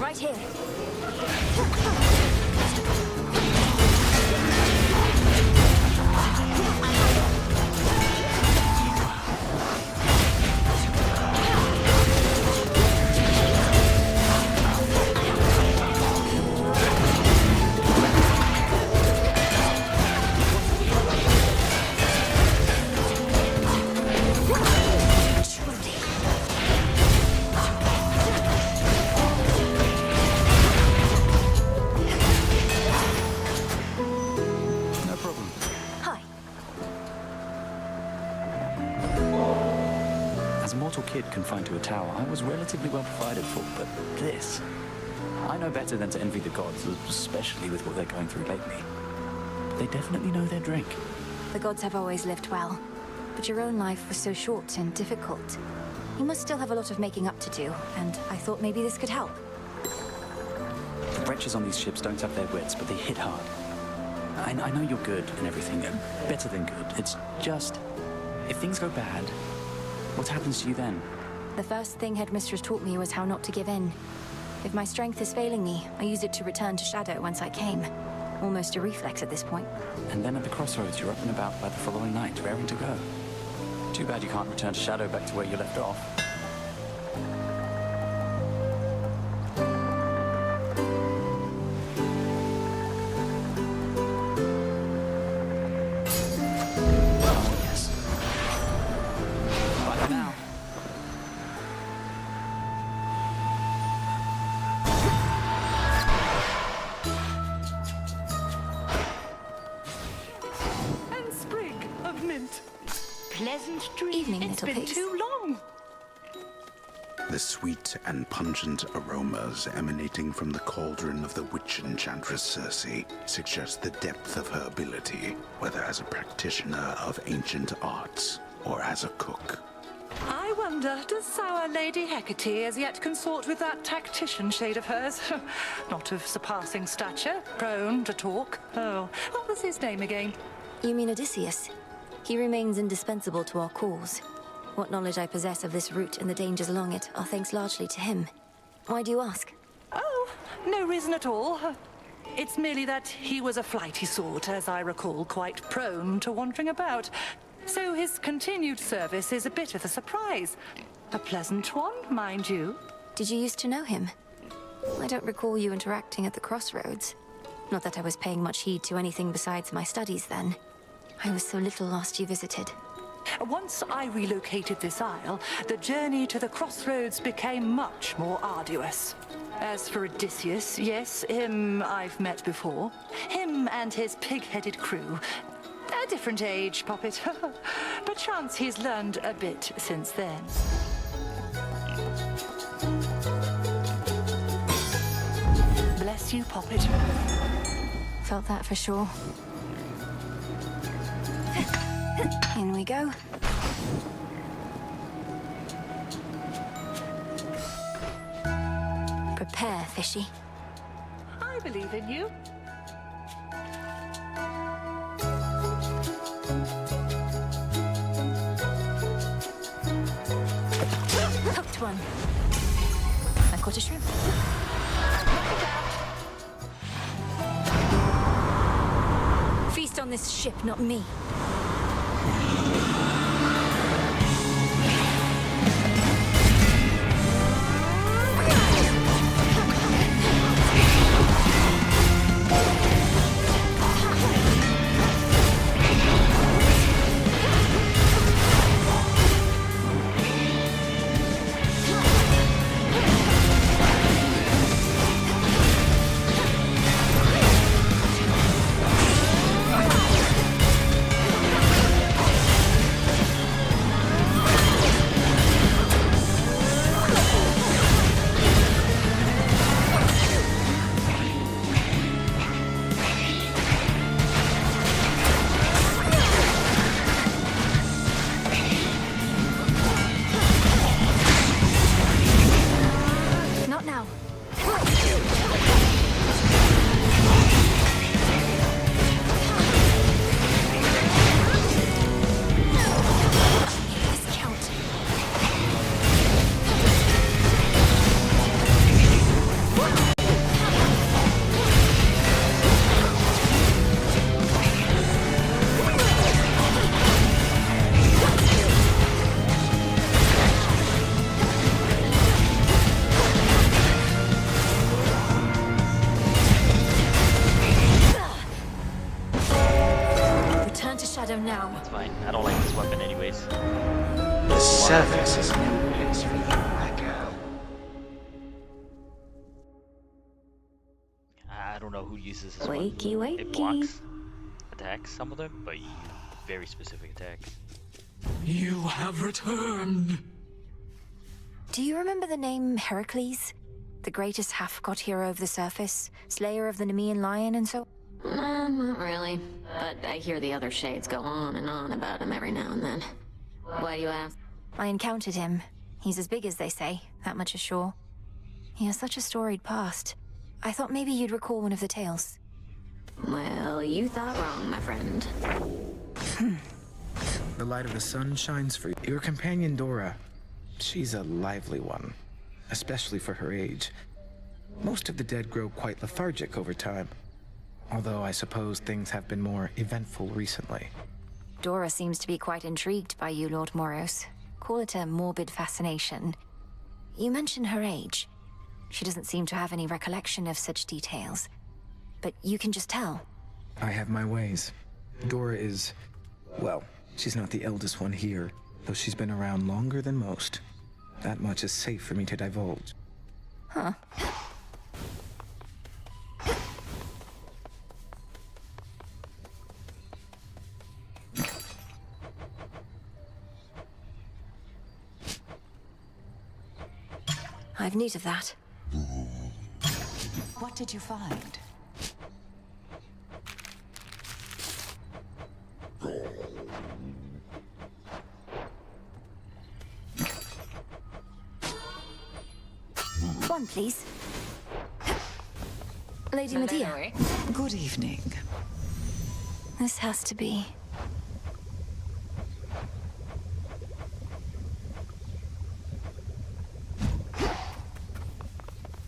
Right here. kid confined to a tower, I was relatively well provided for, but this... I know better than to envy the gods, especially with what they're going through lately. But they definitely know their drink. The gods have always lived well, but your own life was so short and difficult. You must still have a lot of making up to do, and I thought maybe this could help. The wretches on these ships don't have their wits, but they hit hard. I know you're good and everything, better than good. It's just, if things go bad, what happens to you then? The first thing Headmistress taught me was how not to give in. If my strength is failing me, I use it to return to Shadow whence I came. Almost a reflex at this point. And then at the crossroads, you're up and about by the following night, raring to go. Too bad you can't return to Shadow back to where you left off. The sweet and pungent aromas emanating from the cauldron of the witch enchantress Circe suggest the depth of her ability, whether as a practitioner of ancient arts or as a cook. I wonder, does sour Lady Hecate as yet consort with that tactician shade of hers? Not of surpassing stature, prone to talk. Oh, what was his name again? You mean Odysseus? He remains indispensable to our cause. What knowledge I possess of this route and the dangers along it are thanks largely to him. Why do you ask? Oh, no reason at all. It's merely that he was a flighty sort, as I recall, quite prone to wandering about. So his continued service is a bit of a surprise. A pleasant one, mind you. Did you used to know him? I don't recall you interacting at the crossroads. Not that I was paying much heed to anything besides my studies then. I was so little last you visited. Once I relocated this isle, the journey to the crossroads became much more arduous. As for Odysseus, yes, him I've met before. Him and his pig-headed crew. A different age, Poppet. But chance he's learned a bit since then. Bless you, Poppet. Felt that for sure. In we go. Prepare, fishy. I believe in you. Hooked one. I caught a shrimp. Feast on this ship, not me. Now. That's fine. I don't like this weapon anyways. The service is no place for you, my girl. I don't know who uses this one. Wakey. It blocks attacks, some of them, but very specific attacks. You have returned. Do you remember the name Heracles? The greatest half-god hero of the surface, slayer of the Nemean lion and so... Not really. But I hear the other shades go on and on about him every now and then. Why do you ask? I encountered him. He's as big as they say, that much is sure. He has such a storied past. I thought maybe you'd recall one of the tales. Well, you thought wrong, my friend. The light of the sun shines for you. Your companion Dora, she's a lively one, especially for her age. Most of the dead grow quite lethargic over time, although I suppose things have been more eventful recently. Dora seems to be quite intrigued by you, Lord Moros. Call it a morbid fascination. You mentioned her age. She doesn't seem to have any recollection of such details. But you can just tell. I have my ways. Dora is... well, she's not the eldest one here, though she's been around longer than most. That much is safe for me to divulge. Huh. I've need of that. What did you find? One, please. Lady Medea. Good evening. This has to be...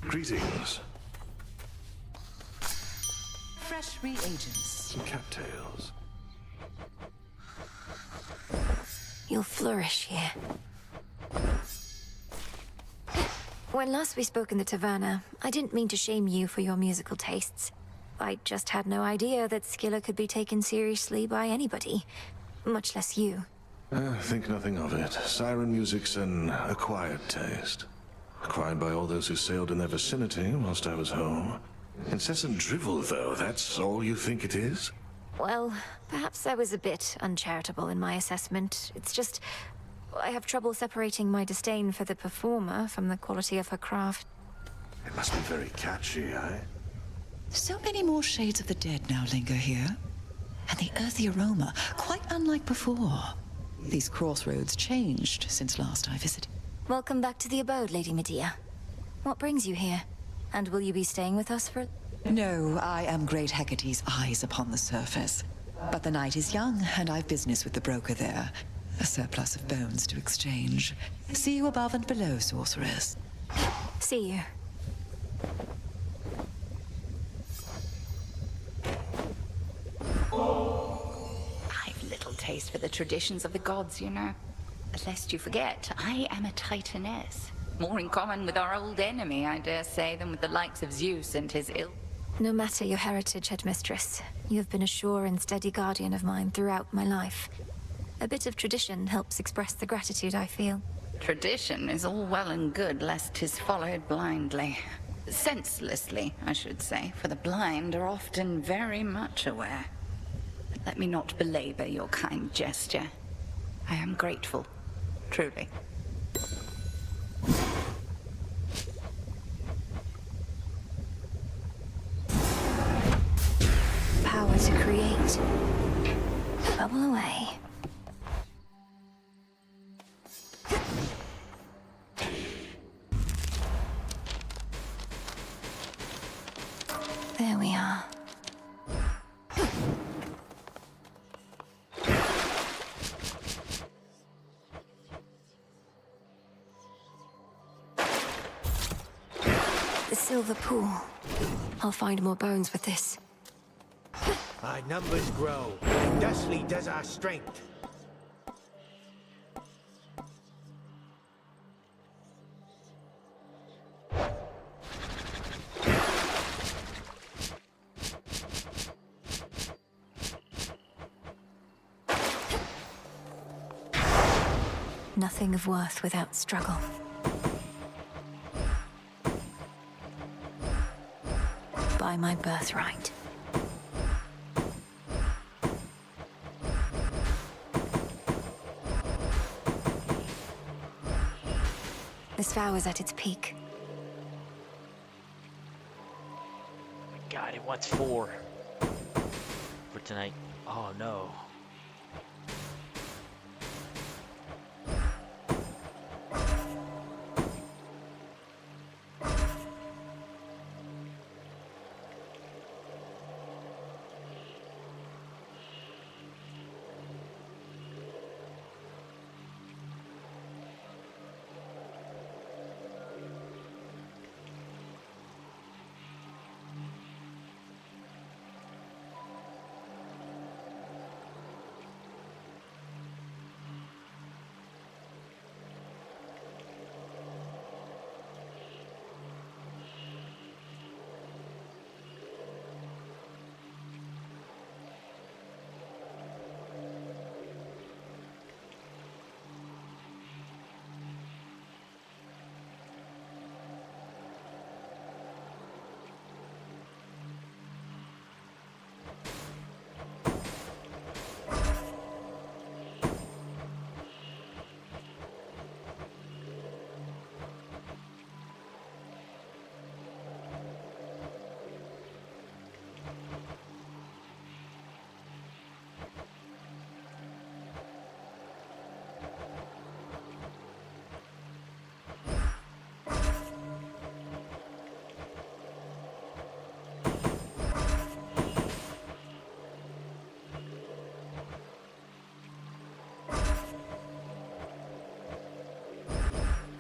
Greetings. Fresh reagents. Some cattails. You'll flourish here. When last we spoke in the taverna, I didn't mean to shame you for your musical tastes. I just had no idea that Skilla could be taken seriously by anybody, much less you. Think nothing of it. Siren music's an acquired taste. Acquired by all those who sailed in their vicinity whilst I was home. Incessant drivel, though, that's all you think it is? Well, perhaps I was a bit uncharitable in my assessment. It's just... I have trouble separating my disdain for the performer from the quality of her craft. It must be very catchy, eh? So many more shades of the dead now linger here. And the earthy aroma, quite unlike before. These crossroads changed since last I visited. Welcome back to the abode, Lady Medea. What brings you here? And will you be staying with us for... No, I am Great Hecate's eyes upon the surface. But the night is young, and I've business with the broker there. A surplus of bones to exchange. See you above and below, sorceress. See you. I've little taste for the traditions of the gods, you know. But lest you forget, I am a Titaness. More in common with our old enemy, I dare say, than with the likes of Zeus and his ill... No matter your heritage, Headmistress, you have been a sure and steady guardian of mine throughout my life. A bit of tradition helps express the gratitude I feel. Tradition is all well and good, lest 'tis followed blindly. Senselessly, I should say, for the blind are often very much aware. But let me not belabor your kind gesture. I am grateful, truly. Power to create. Bubble away. There we are. The silver pool. I'll find more bones with this. Our numbers grow, and thusly does our strength. Nothing of worth without struggle. By my birthright. The This vow is at its peak. God, it wants 4 for tonight. Oh no.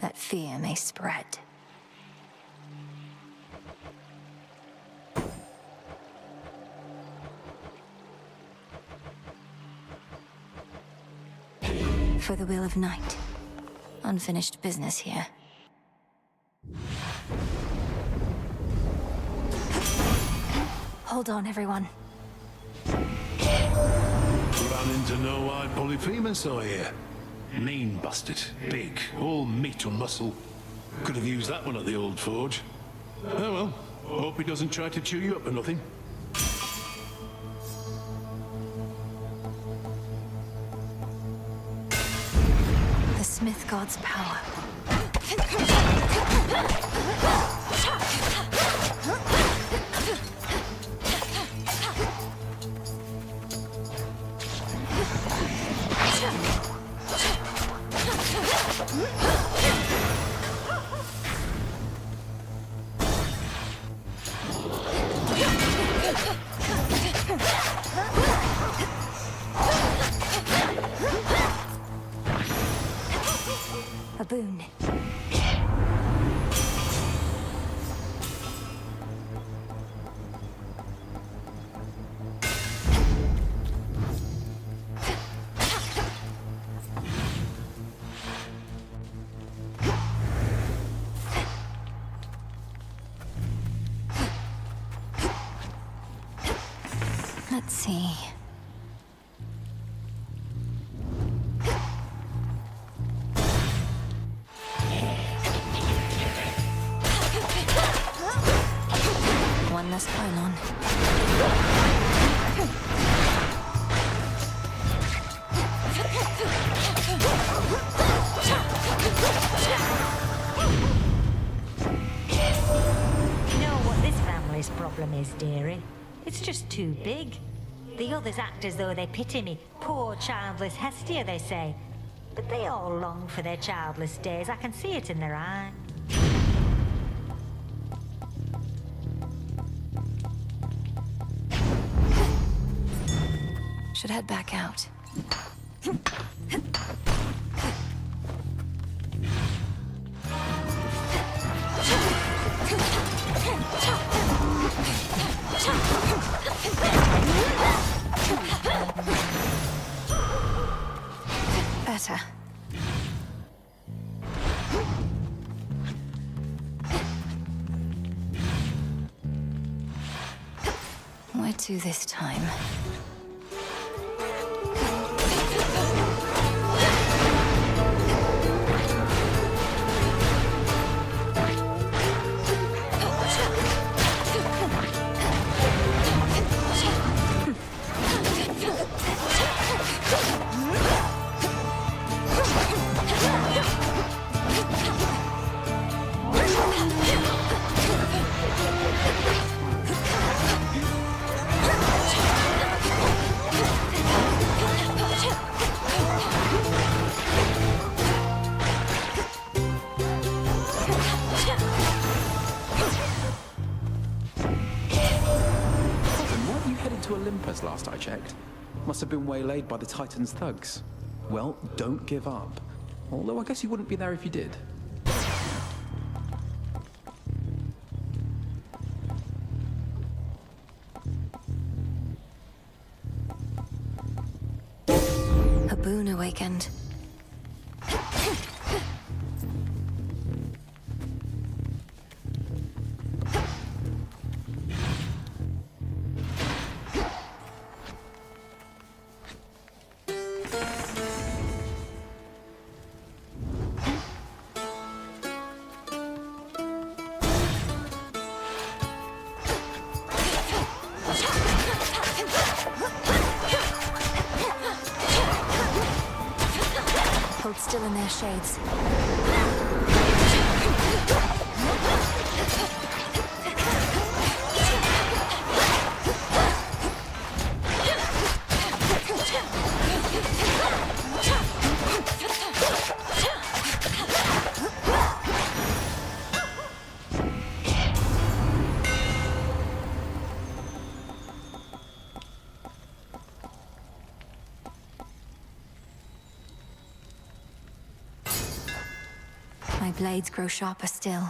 That fear may spread. For the will of Night. Unfinished business here. Hold on, everyone. Running to no-eyed Polyphemus, I hear. Mean bastard. Big. All meat and muscle. Could have used that one at the old forge. Oh well. Hope he doesn't try to chew you up or nothing. The Smith God's power. A boon. Let's see. One less pylon. You know what this family's problem is, dearie? It's just too big. The others act as though they pity me. Poor childless Hestia, they say. But they all long for their childless days. I can see it in their eyes. Should head back out. Better. Where to this time? to Olympus last I checked. Must have been waylaid by the Titan's thugs. Well, don't give up. Although I guess you wouldn't be there if you did. A boon awakened. Hold still in their shades. My blades grow sharper still.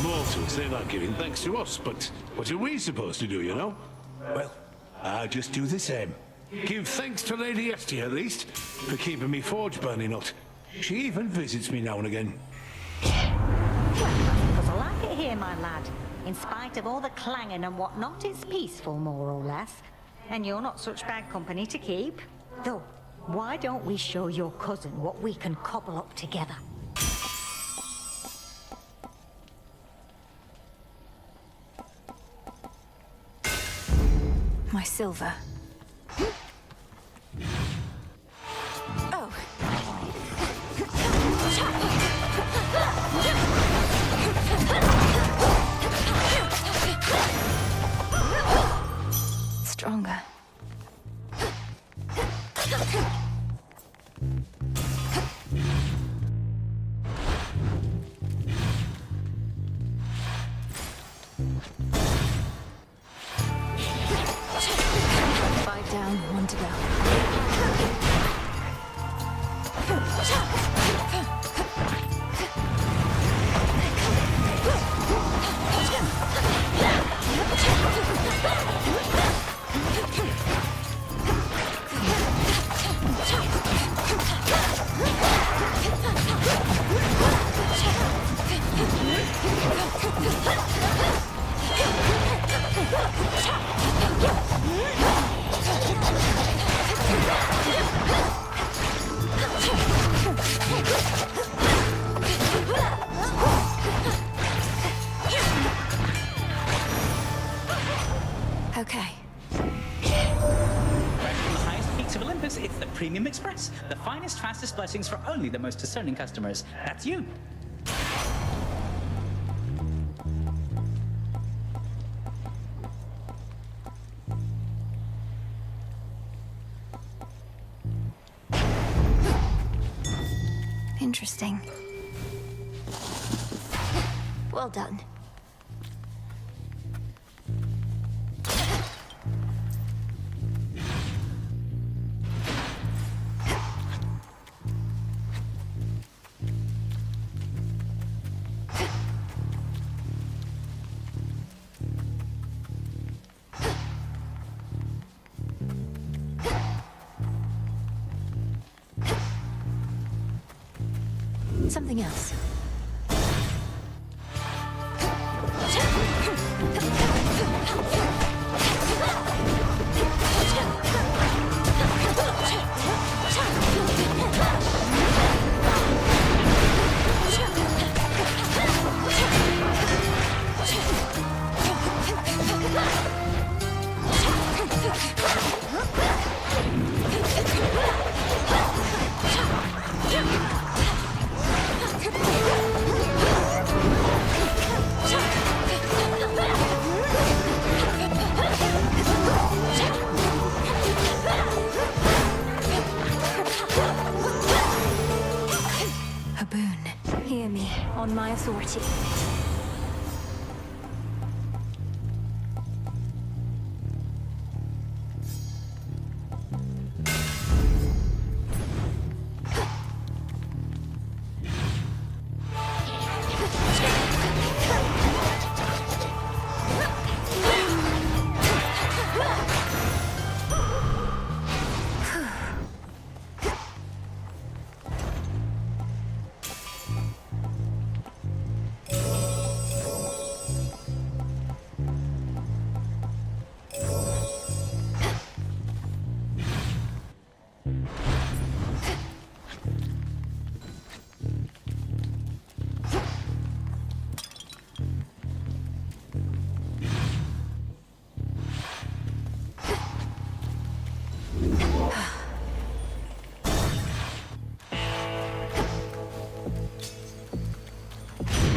Mortals, they're not giving thanks to us, but what are we supposed to do, you know? Well, I'll just do the same. Give thanks to Lady Esty, at least, for keeping me forge burning up. She even visits me now and again. Because I like it here, my lad. In spite of all the clanging and whatnot, it's peaceful, more or less. And you're not such bad company to keep. Though, why don't we show your cousin what we can cobble up together? My silver. Oh. Stronger. Down, one to go. Okay. Right from the highest peaks of Olympus, it's the Premium Express. The finest, fastest blessings for only the most discerning customers. That's you. Interesting. Well done. Something else. on my authority.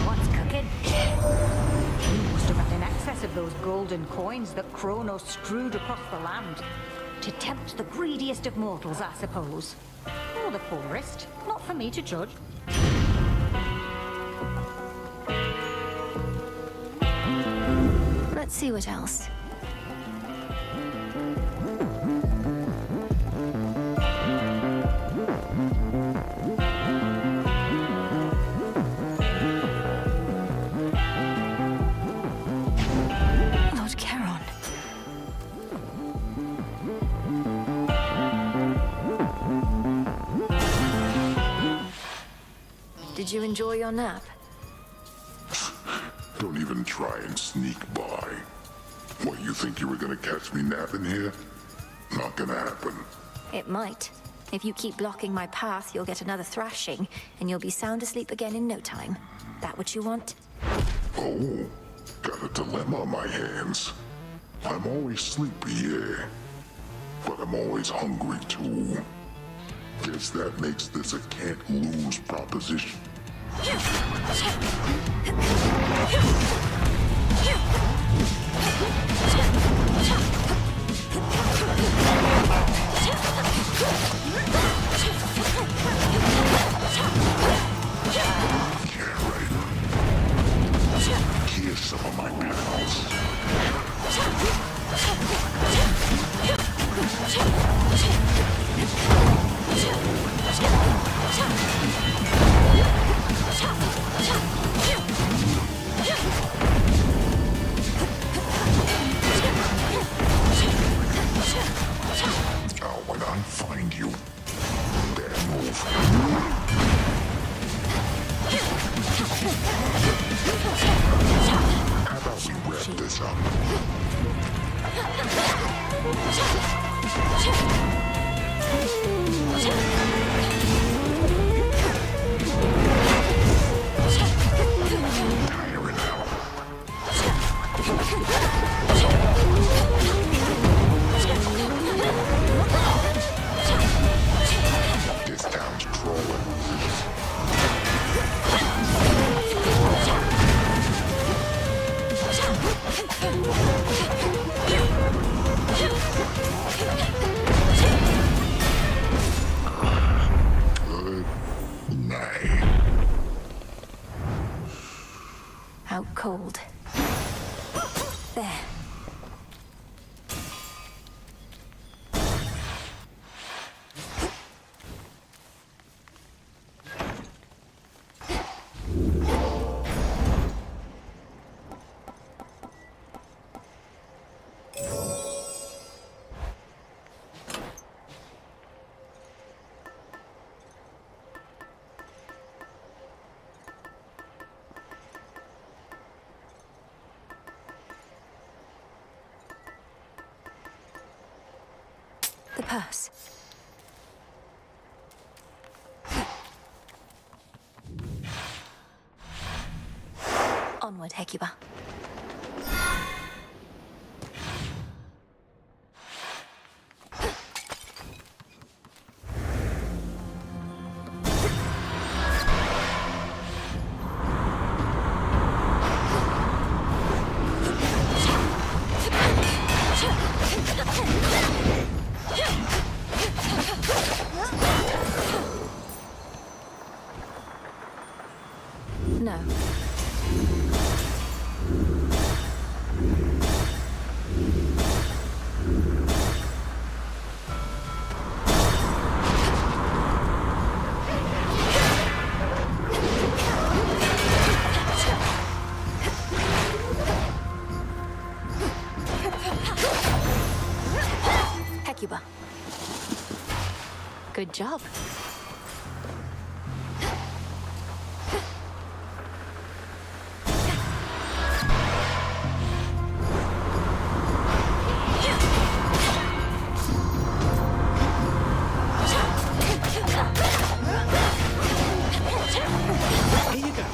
What's cooking? You must have had in excess of those golden coins that Kronos strewed across the land. To tempt the greediest of mortals, I suppose. Or the poorest. Not for me to judge. Let's see what else. Lord Charon. Did you enjoy your nap? Don't even try and sneak by. What, you think you were gonna catch me napping here? Not gonna happen. It might. If you keep blocking my path, you'll get another thrashing, and you'll be sound asleep again in no time. That what you want? Oh, got a dilemma on my hands. I'm always sleepy, yeah. But I'm always hungry, too. Guess that makes this a can't-lose proposition. Here's some of my pals. Now, when I find you, then move. How about we wrap this up? Tiring out. This town's crawling. Good night. Out cold. There. The purse. Onward, Hecuba. No. know. Hecuba. Good job. Here you go.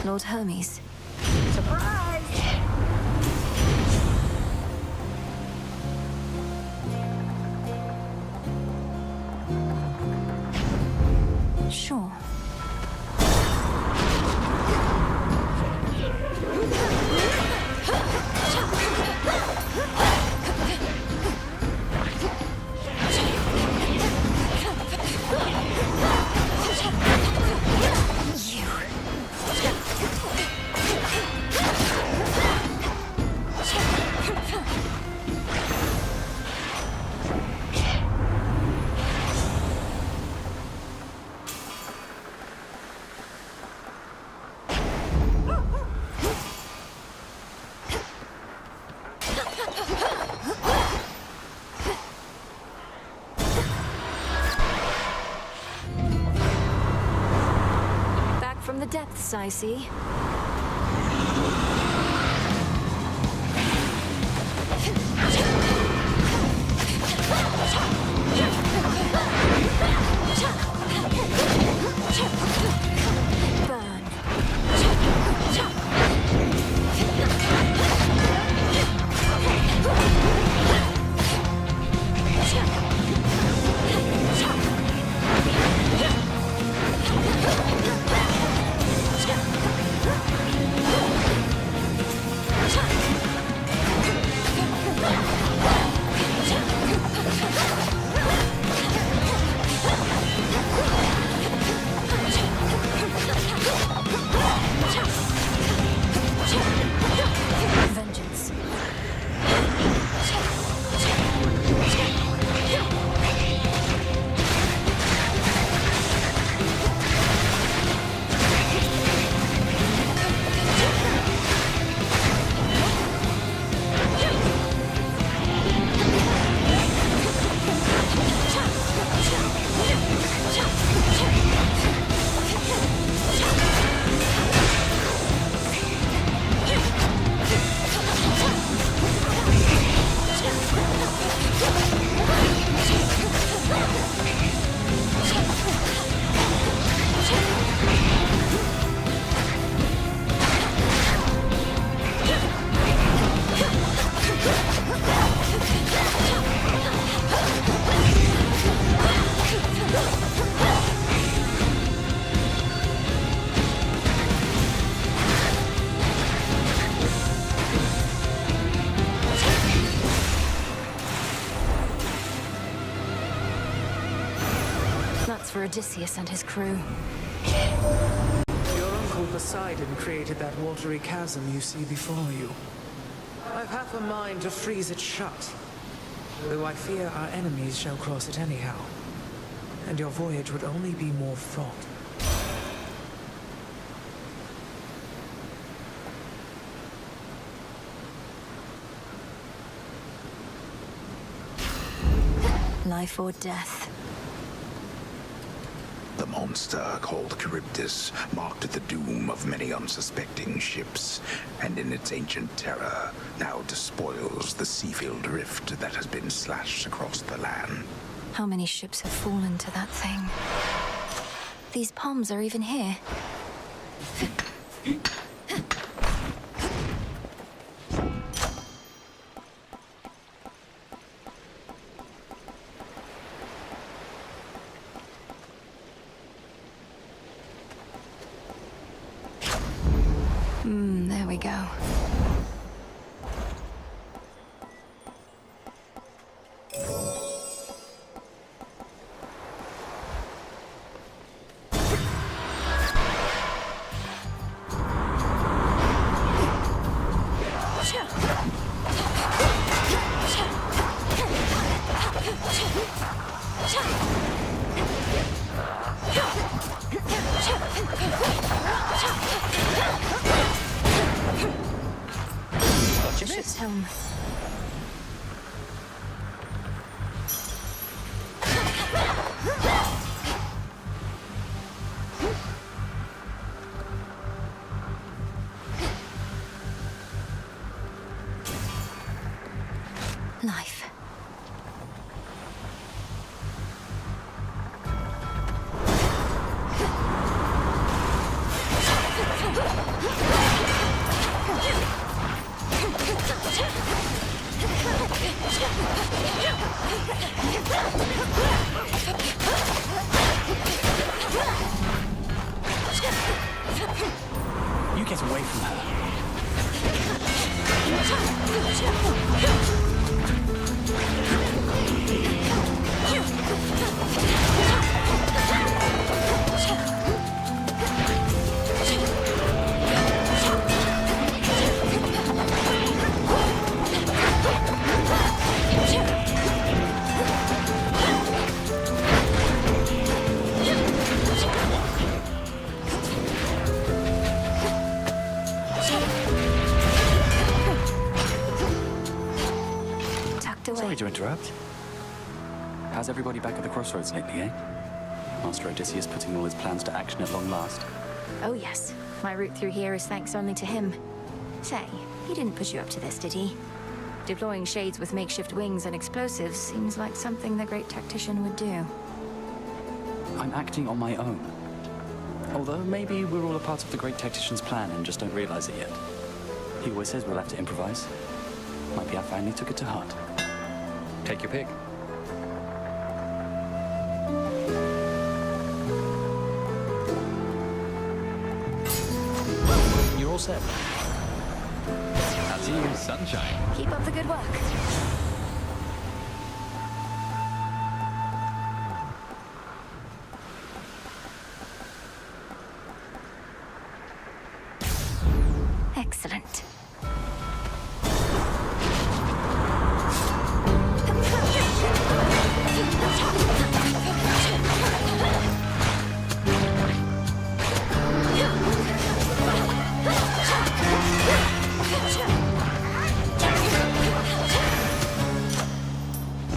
Lord Hermes. Surprise! Sure. Back from the depths, I see. Burn. Vengeance. That's for Odysseus and his crew. Your uncle Poseidon created that watery chasm you see before you. I've half a mind to freeze it shut, though I fear our enemies shall cross it anyhow, and your voyage would only be more fraught. Life or death. The monster called Charybdis marked the doom of many unsuspecting ships, and in its ancient terror now despoils the sea-filled rift that has been slashed across the land. How many ships have fallen to that thing? These palms are even here. There we go. helm. Life. You get away from her. Tucked away. Sorry to interrupt. How's everybody back at the crossroads lately, eh? Master Odysseus putting all his plans to action at long last. Oh yes, my route through here is thanks only to him. Say, he didn't push you up to this, did he? Deploying shades with makeshift wings and explosives seems like something the great tactician would do. I'm acting on my own. Although maybe we're all a part of the great tactician's plan and just don't realize it yet. He always says we'll have to improvise. Might be I finally took it to heart. Take your pick. You're all set. Adieu, sunshine. Keep up the good work. Excellent.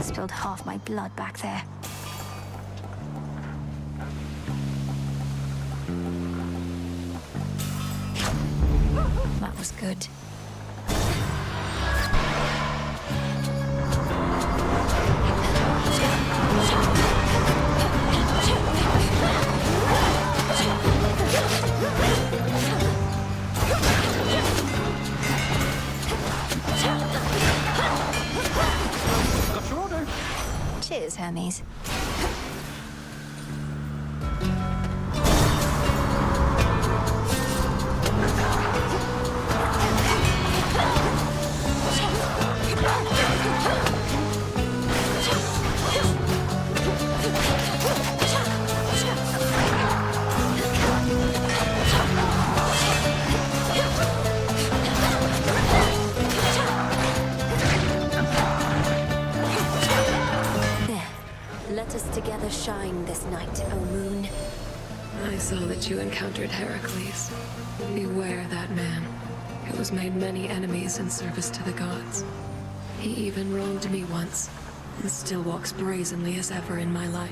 Spilled half my blood back there. That was good. Got your order. Cheers, Hermes. Let us together shine this night, O moon. I saw that you encountered Heracles. Beware that man, who has made many enemies in service to the gods. He even wronged me once, and still walks brazenly as ever in my light.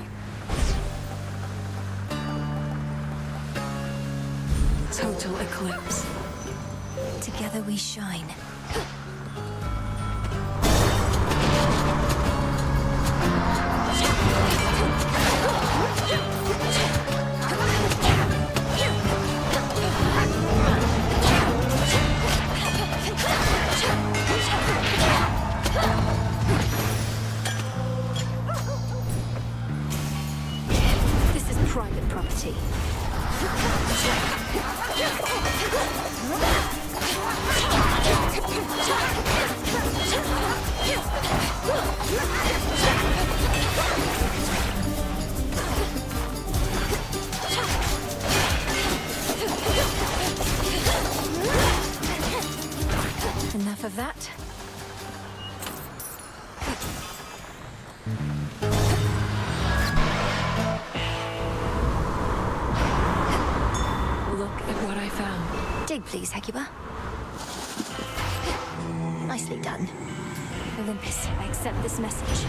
Total eclipse. Together we shine. This is private property. Enough of that. Look at what I found. Dig, please, Hecuba. I Nicely done. Olympus, I accept this message.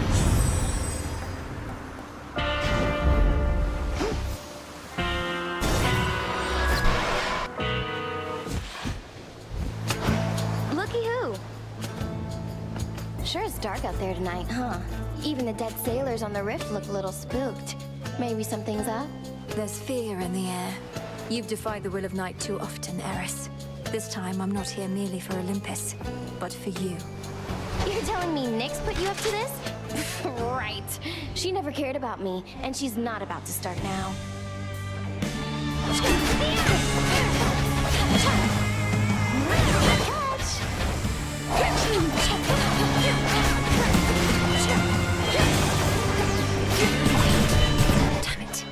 Looky who! Sure it's dark out there tonight, huh? Even the dead sailors on the rift look a little spooked. Maybe something's up? There's fear in the air. You've defied the will of night too often, Eris. This time, I'm not here merely for Olympus, but for you. You're telling me Nyx put you up to this? Right. She never cared about me, and she's not about to start now. Damn it.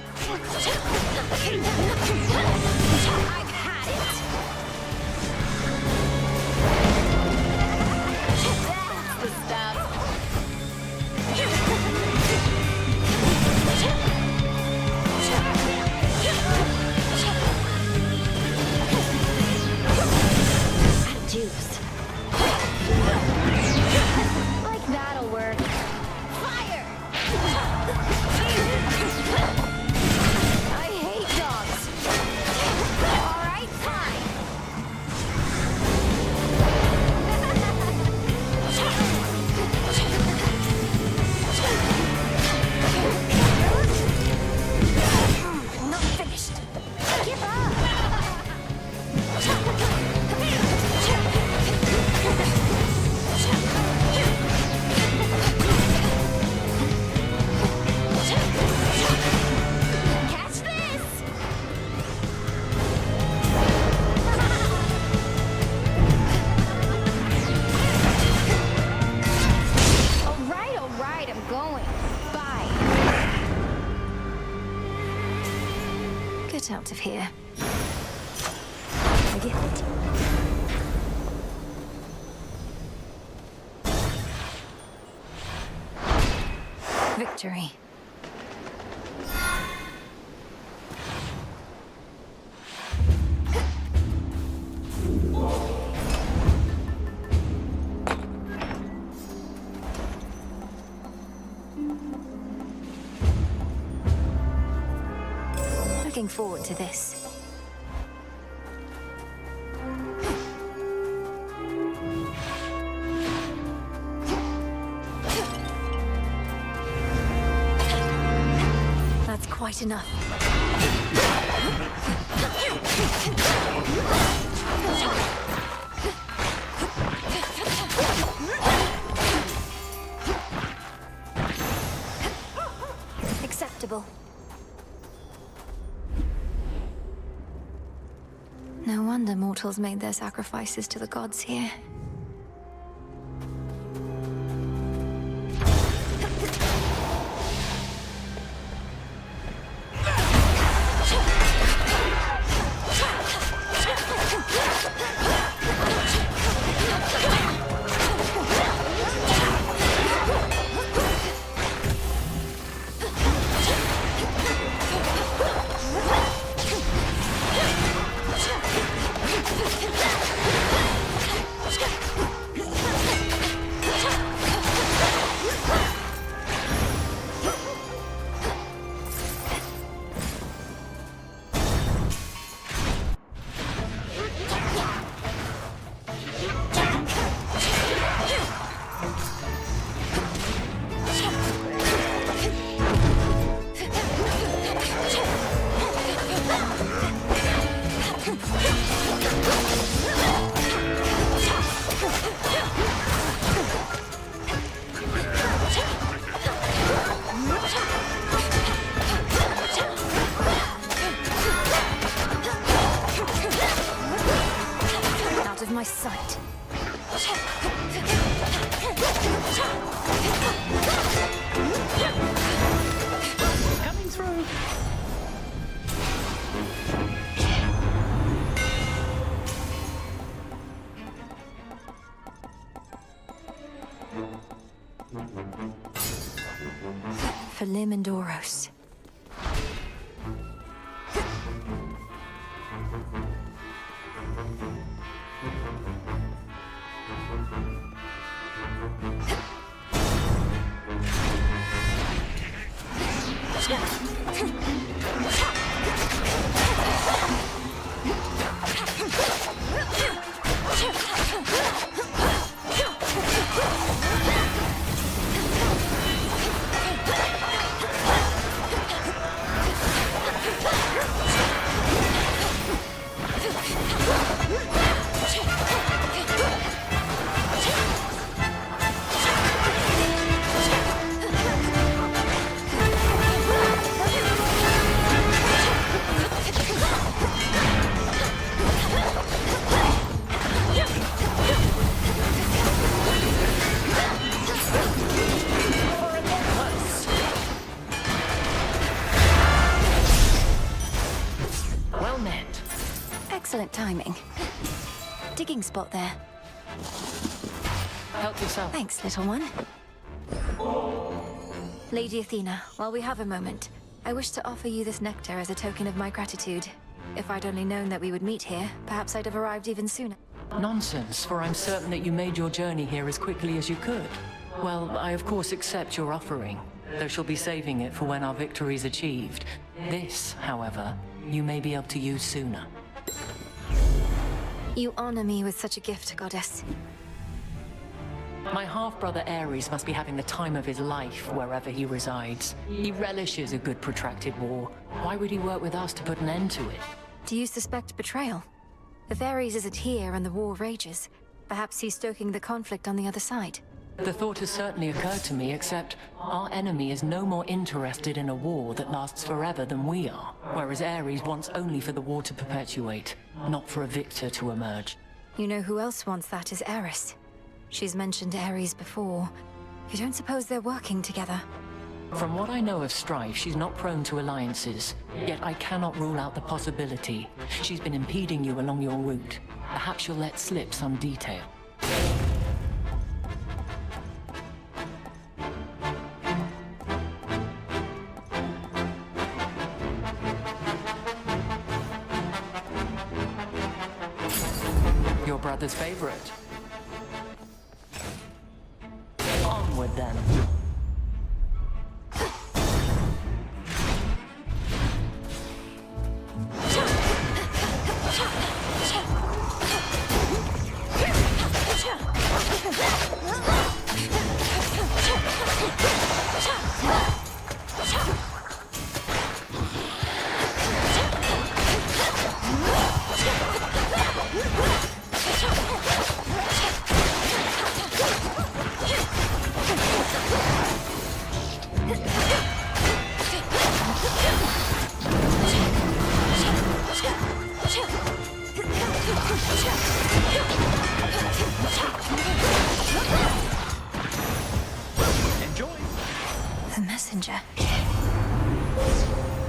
I've had it. That's the stuff. Juice. Like that'll work. Fire! I hate dogs. All right, fine. Not finished. Give up. Catch this! All right, I'm going. Bye. Get out of here. A gift. Victory. Looking forward to this. That's quite enough. Acceptable. No wonder mortals made their sacrifices to the gods here. Out of my sight. Coming through. For Limandoros. Well met. Excellent timing. Digging spot there. Help yourself. Thanks, little one. Lady Athena, while we have a moment, I wish to offer you this nectar as a token of my gratitude. If I'd only known that we would meet here, perhaps I'd have arrived even sooner. Nonsense, for I'm certain that you made your journey here as quickly as you could. Well, I of course accept your offering, though she'll be saving it for when our victory's achieved. This, however, you may be able to use sooner. You honor me with such a gift, goddess. My half-brother Ares must be having the time of his life wherever he resides. He relishes a good protracted war. Why would he work with us to put an end to it? Do you suspect betrayal? If Ares isn't here and the war rages, perhaps he's stoking the conflict on the other side. The thought has certainly occurred to me, except our enemy is no more interested in a war that lasts forever than we are, whereas Ares wants only for the war to perpetuate, not for a victor to emerge. You know who else wants that is Eris. She's mentioned Ares before. You don't suppose they're working together? From what I know of Strife, she's not prone to alliances, yet I cannot rule out the possibility. She's been impeding you along your route. Perhaps you'll let slip some detail. Your brother's favorite. Onward then. The messenger.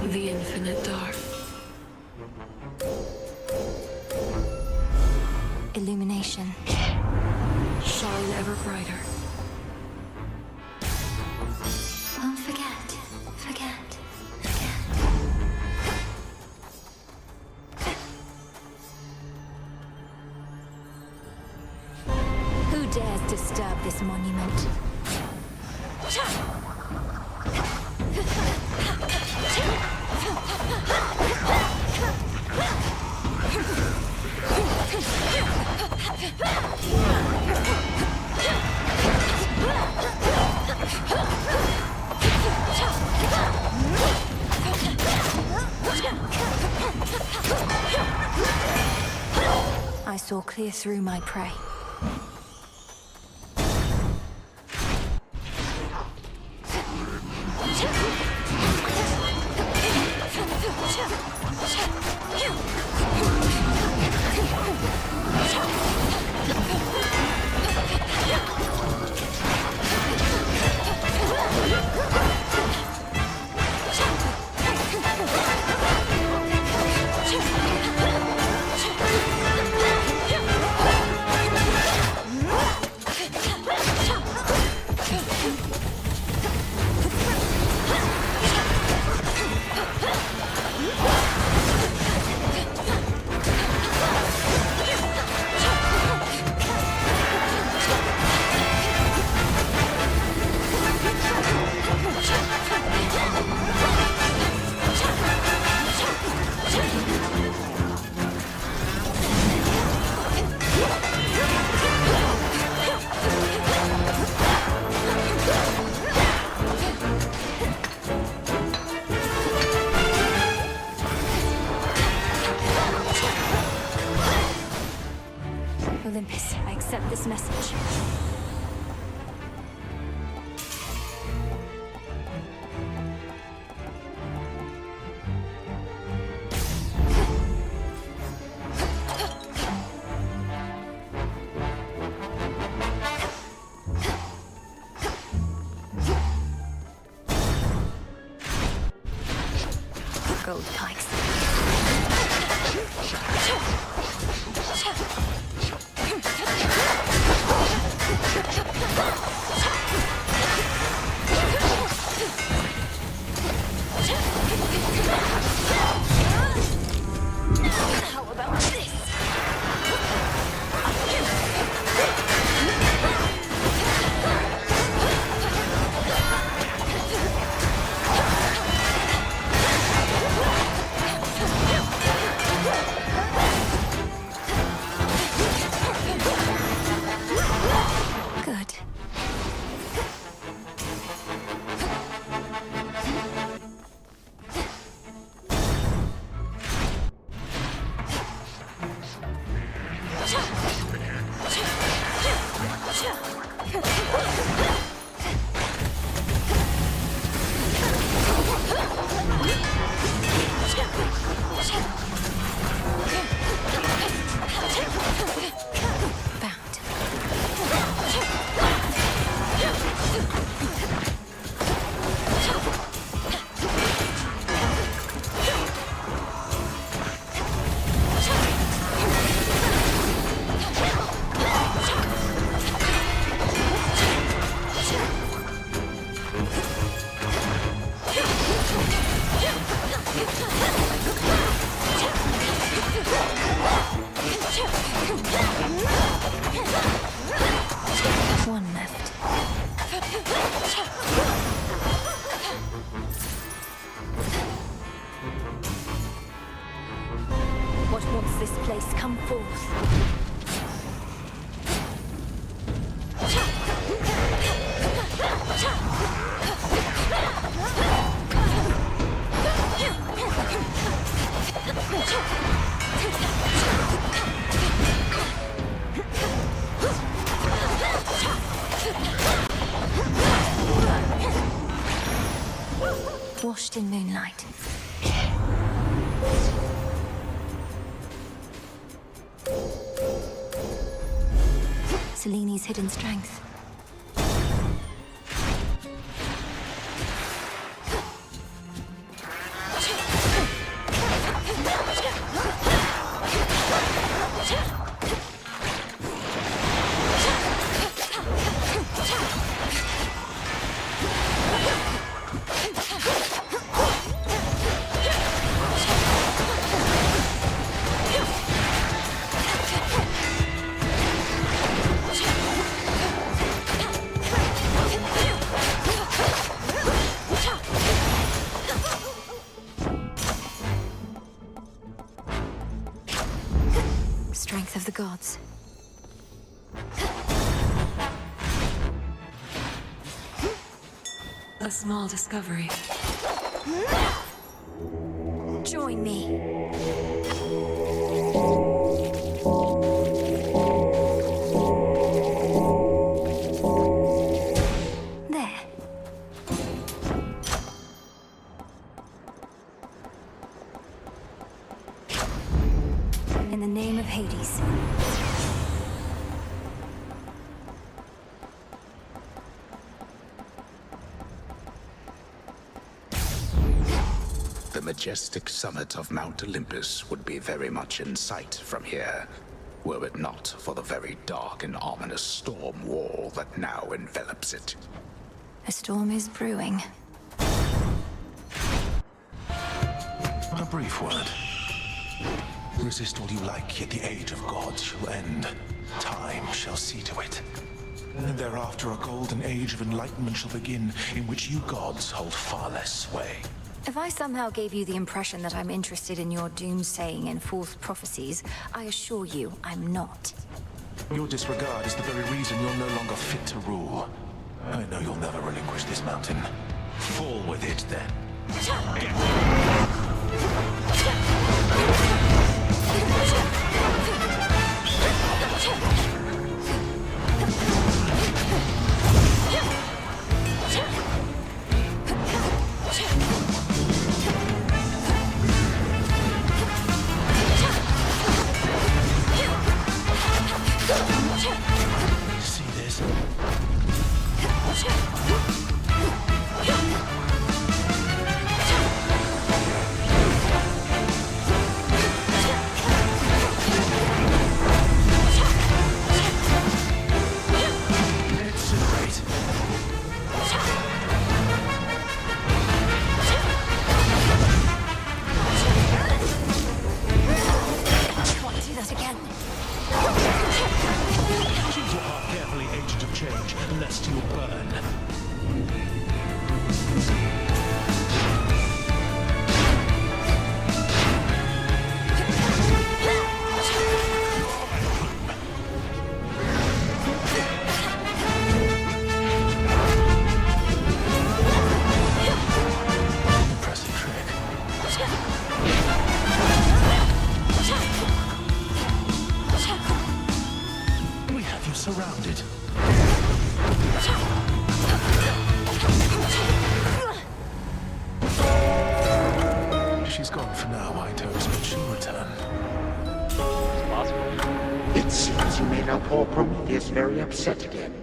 The infinite dark. Illumination. Shine ever brighter. Won't forget. Forget. Who dares disturb this monument? I saw clear through my prey. Olympus, I accept this message. Gold pikes. How about this? Good. One left. What wants this place? Come forth. Washed in moonlight. Seleni's hidden strength. Strength of the gods. A small discovery. Join me. There. In the name of Hades. The majestic summit of Mount Olympus would be very much in sight from here, were it not for the very dark and ominous storm wall that now envelops it. A storm is brewing. A brief word. Resist all you like, yet the age of gods shall end. Time shall see to it. And thereafter a golden age of enlightenment shall begin, in which you gods hold far less sway. If I somehow gave you the impression that I'm interested in your doomsaying and false prophecies, I assure you I'm not. Your disregard is the very reason you're no longer fit to rule. I know you'll never relinquish this mountain. Fall with it, then. We have you surrounded. She's gone for now, I toast, but she'll return. It's possible. It seems you made our poor Prometheus very upset again.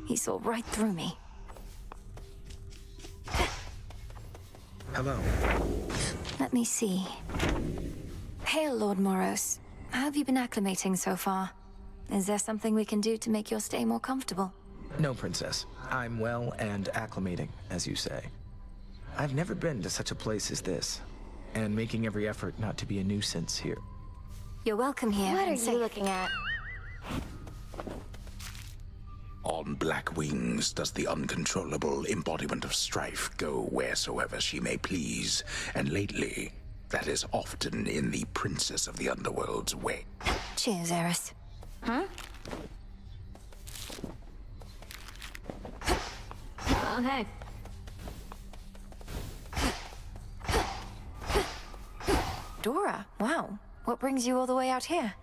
He saw right through me. Hello. Let me see. Hail, Lord Moros. How have you been acclimating so far? Is there something we can do to make your stay more comfortable? No, Princess. I'm well and acclimating, as you say. I've never been to such a place as this, and making every effort not to be a nuisance here. You're welcome here. What are you looking at? On black wings does the uncontrollable embodiment of strife go wheresoever she may please, and lately, that is often in the Princess of the Underworld's way. Cheers, Eris. Huh? Okay. Dora, wow. What brings you all the way out here?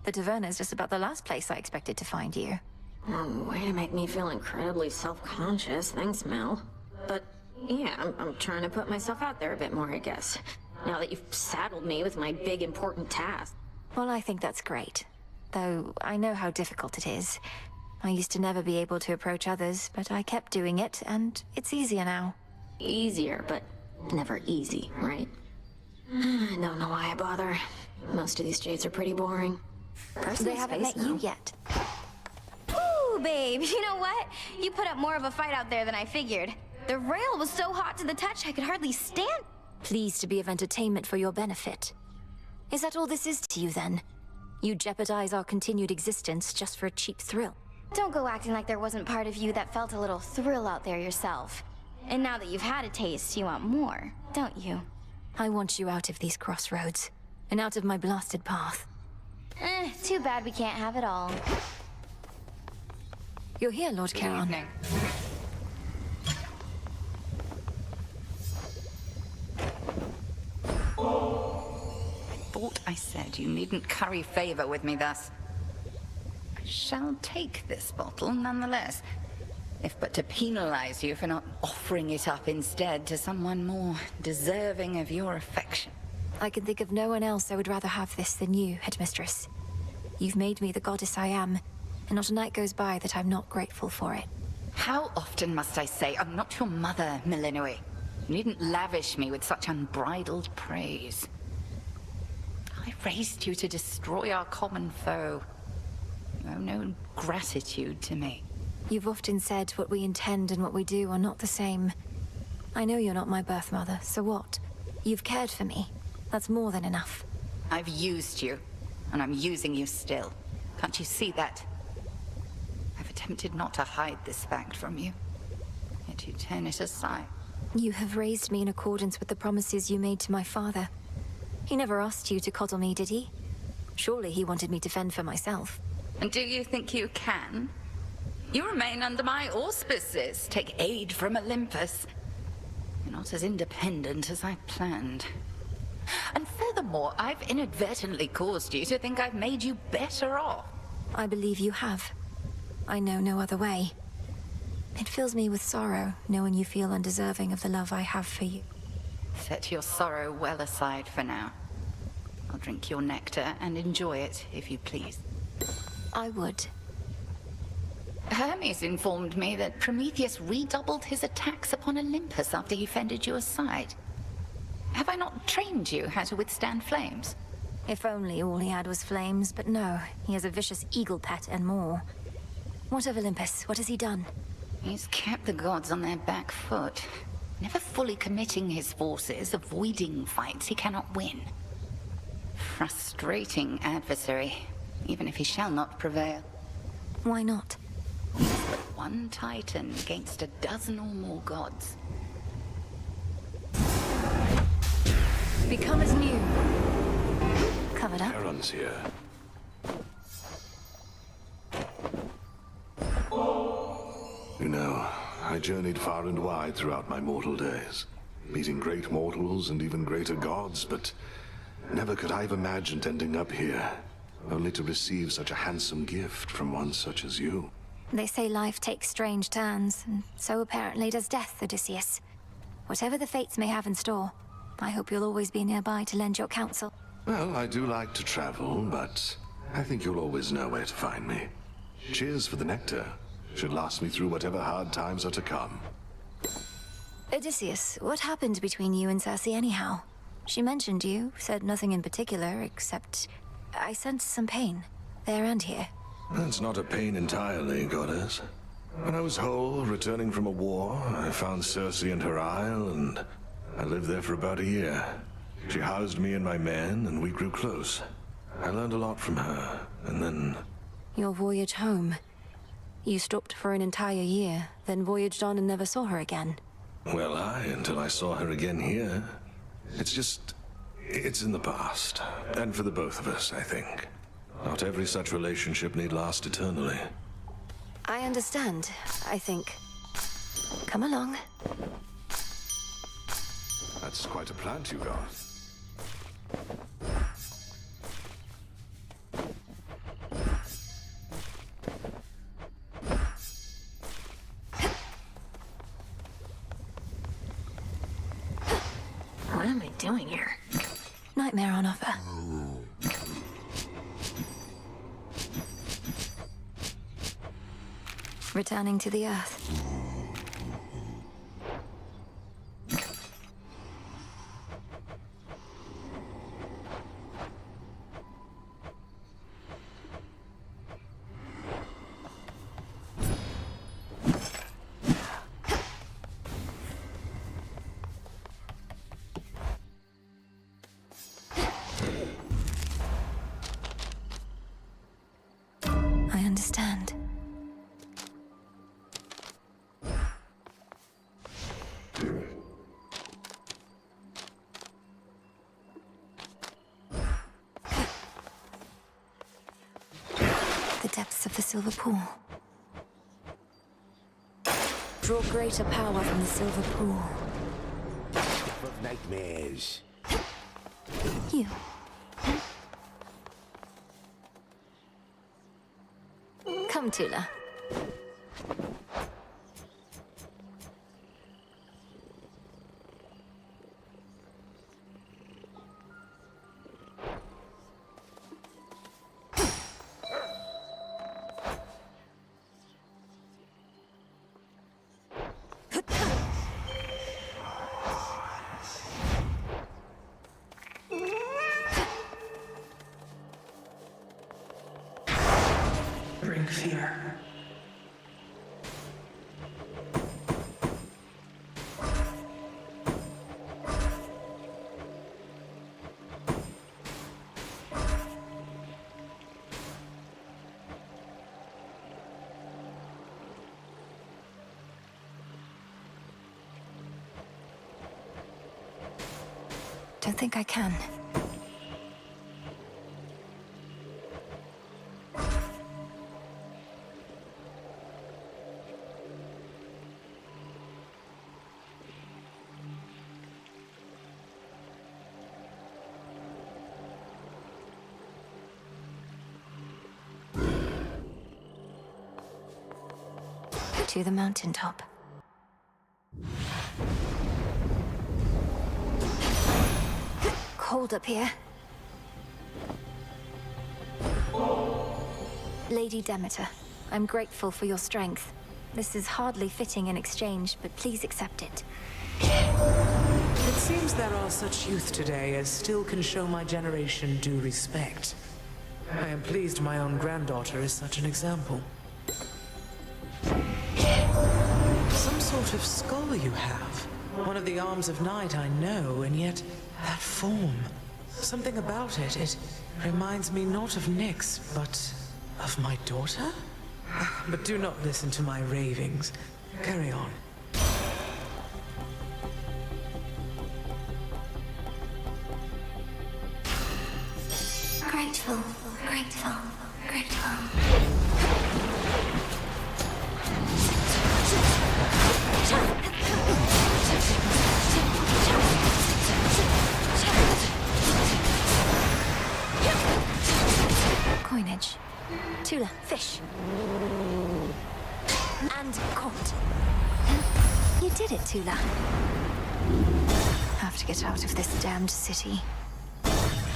The Taverna's just about the last place I expected to find you. Way to make me feel incredibly self-conscious. Thanks, Mel. But yeah, I'm trying to put myself out there a bit more, I guess. Now that you've saddled me with my big, important task. Well, I think that's great. Though I know how difficult it is. I used to never be able to approach others, but I kept doing it, and it's easier now. Easier, but never easy, right? I don't know why I bother. Most of these Jades are pretty boring. They haven't met you yet. Ooh, babe, you know what? You put up more of a fight out there than I figured. The rail was so hot to the touch I could hardly stand. Pleased to be of entertainment for your benefit. Is that all this is to you, then? You jeopardize our continued existence just for a cheap thrill? Don't go acting like there wasn't part of you that felt a little thrill out there yourself. And now that you've had a taste, you want more, don't you? I want you out of these crossroads, and out of my blasted path. Too bad we can't have it all. You're here, Lord Charon. Thought I said you needn't curry favor with me thus. I shall take this bottle nonetheless, if but to penalize you for not offering it up instead to someone more deserving of your affection. I can think of no one else I would rather have this than you, Headmistress. You've made me the goddess I am, and not a night goes by that I'm not grateful for it. How often must I say I'm not your mother, Milenoi? You needn't lavish me with such unbridled praise. I raised you to destroy our common foe. You owe no gratitude to me. You've often said what we intend and what we do are not the same. I know you're not my birth mother, so what? You've cared for me. That's more than enough. I've used you, and I'm using you still. Can't you see that? I've attempted not to hide this fact from you, yet you turn it aside. You have raised me in accordance with the promises you made to my father. He never asked you to coddle me, did he? Surely he wanted me to fend for myself. And do you think you can? You remain under my auspices, take aid from Olympus. You're not as independent as I planned. And furthermore, I've inadvertently caused you to think I've made you better off. I believe you have. I know no other way. It fills me with sorrow, knowing you feel undeserving of the love I have for you. Set your sorrow well aside for now. I'll drink your nectar and enjoy it, if you please. I would. Hermes informed me that Prometheus redoubled his attacks upon Olympus after he fended you aside. Have I not trained you how to withstand flames? If only all he had was flames, but no, he has a vicious eagle pet and more. What of Olympus? What has he done? He's kept the gods on their back foot, never fully committing his forces, avoiding fights he cannot win. Frustrating adversary, even if he shall not prevail. Why not? He's but one titan against a dozen or more gods. Become as new. Covered up. Charon's here. You know, I journeyed far and wide throughout my mortal days, meeting great mortals and even greater gods, but never could I have imagined ending up here, only to receive such a handsome gift from one such as you. They say life takes strange turns, and so apparently does death, Odysseus. Whatever the fates may have in store, I hope you'll always be nearby to lend your counsel. Well, I do like to travel, but I think you'll always know where to find me. Cheers for the nectar. Should last me through whatever hard times are to come. Odysseus, what happened between you and Circe anyhow? She mentioned you, said nothing in particular, except I sensed some pain, there and here. That's not a pain entirely, goddess. When I was whole, returning from a war, I found Circe and her isle, and I lived there for about a year. She housed me and my men, and we grew close. I learned a lot from her, and then... Your voyage home. You stopped for an entire year, then voyaged on and never saw her again. Well, until I saw her again here. It's in the past. And for the both of us, I think. Not every such relationship need last eternally. I understand, I think. Come along. That's quite a plant you got. What am I doing here? Nightmare on offer. Returning to the Earth. I understand. The depths of the silver pool. Draw greater power from the silver pool. Of nightmares. You. Come, Tula. Bring fear. Don't think I can. To the mountaintop. Cold up here. Lady Demeter, I'm grateful for your strength. This is hardly fitting in exchange, but please accept it. It seems there are such youth today as still can show my generation due respect. I am pleased my own granddaughter is such an example. Some sort of skull you have. One of the arms of night, I know, and yet that form. Something about it, it reminds me not of Nyx, but of my daughter? But do not listen to my ravings. Carry on. Grateful, grateful, grateful. did it, Tula. Have to get out of this damned city.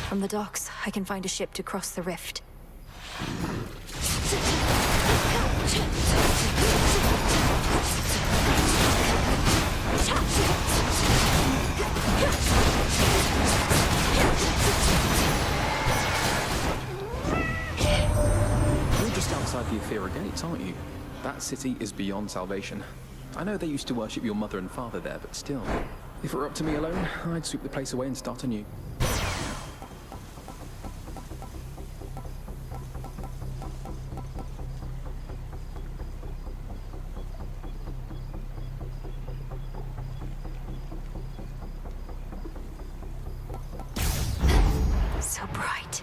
From the docks, I can find a ship to cross the rift. You're just outside the Aethera gates, aren't you? That city is beyond salvation. I know they used to worship your mother and father there, but still. If it were up to me alone, I'd sweep the place away and start anew. So bright.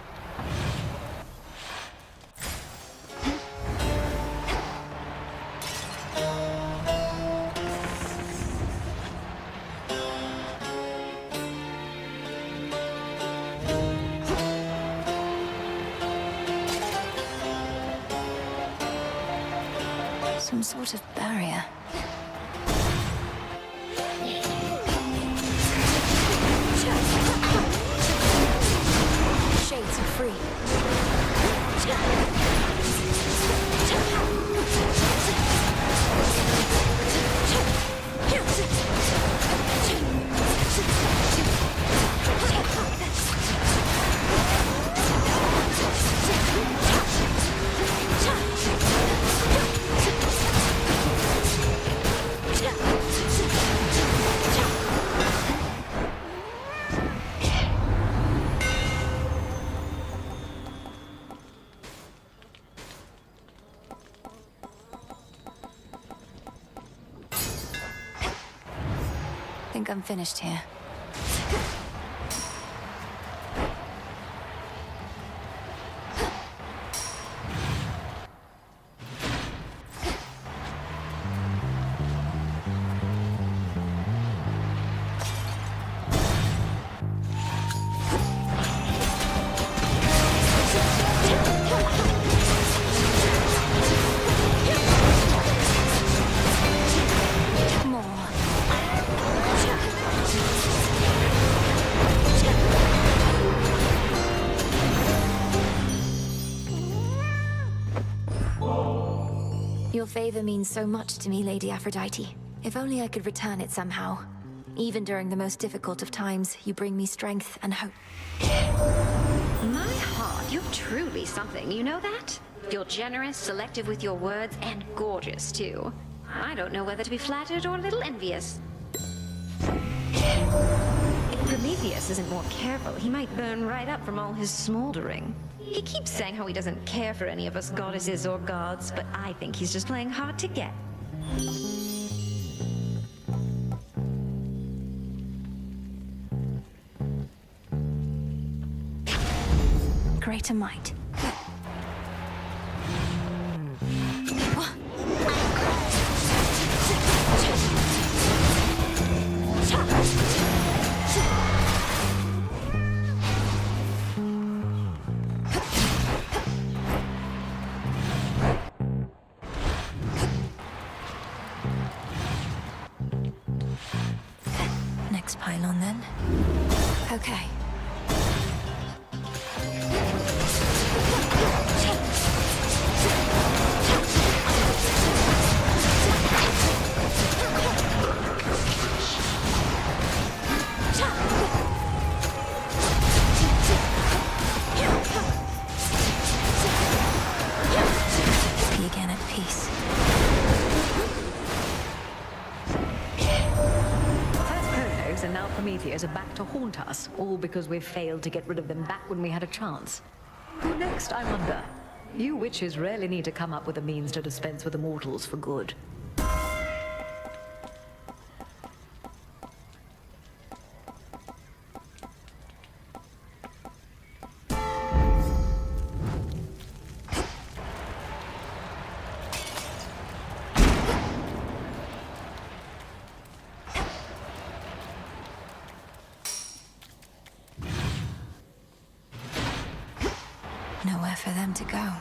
Some sort of barrier. Shades are free. Think I'm finished here. Your favor means so much to me, Lady Aphrodite. If only I could return it somehow. Even during the most difficult of times, you bring me strength and hope. My heart, you're truly something, you know that? You're generous, selective with your words, and gorgeous, too. I don't know whether to be flattered or a little envious. If Prometheus isn't more careful, he might burn right up from all his smoldering. He keeps saying how he doesn't care for any of us goddesses or gods, but I think he's just playing hard to get. Greater might. Next pylon, then. Okay. Be again at peace. And now Prometheus are back to haunt us, all because we failed to get rid of them back when we had a chance. Who next, I wonder? You witches rarely need to come up with a means to dispense with immortals for good. Nowhere for them to go.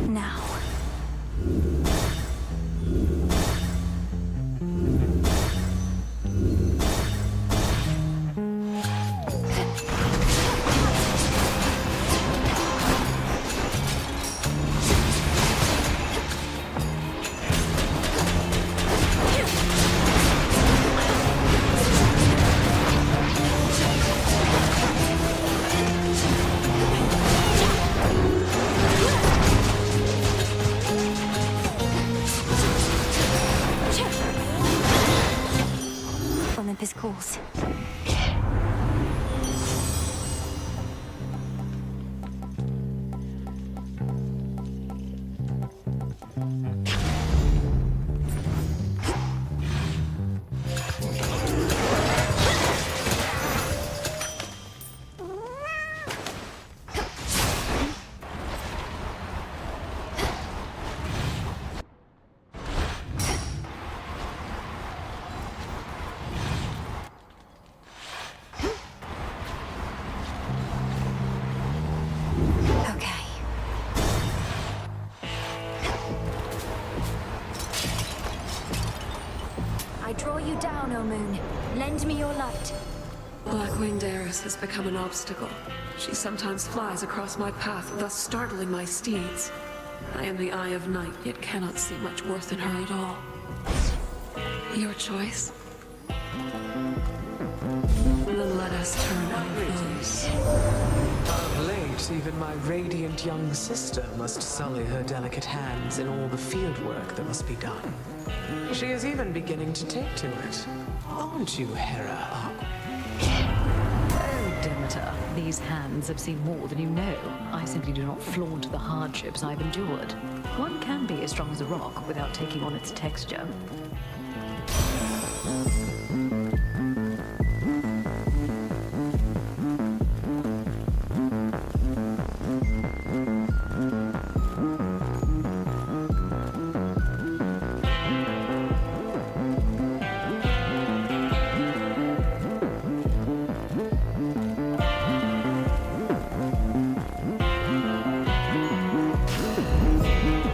Now. Olympus calls. I draw you down, O Moon. Lend me your light. Blackwinged Eris has become an obstacle. She sometimes flies across my path, thus startling my steeds. I am the Eye of Night, yet cannot see much worth in her at all. Your choice? Then let us turn our foes. Of late, even my radiant young sister must sully her delicate hands in all the field work that must be done. She is even beginning to take to it. Aren't you, Hera? Oh, Demeter, these hands have seen more than you know. I simply do not flaunt the hardships I've endured. One can be as strong as a rock without taking on its texture.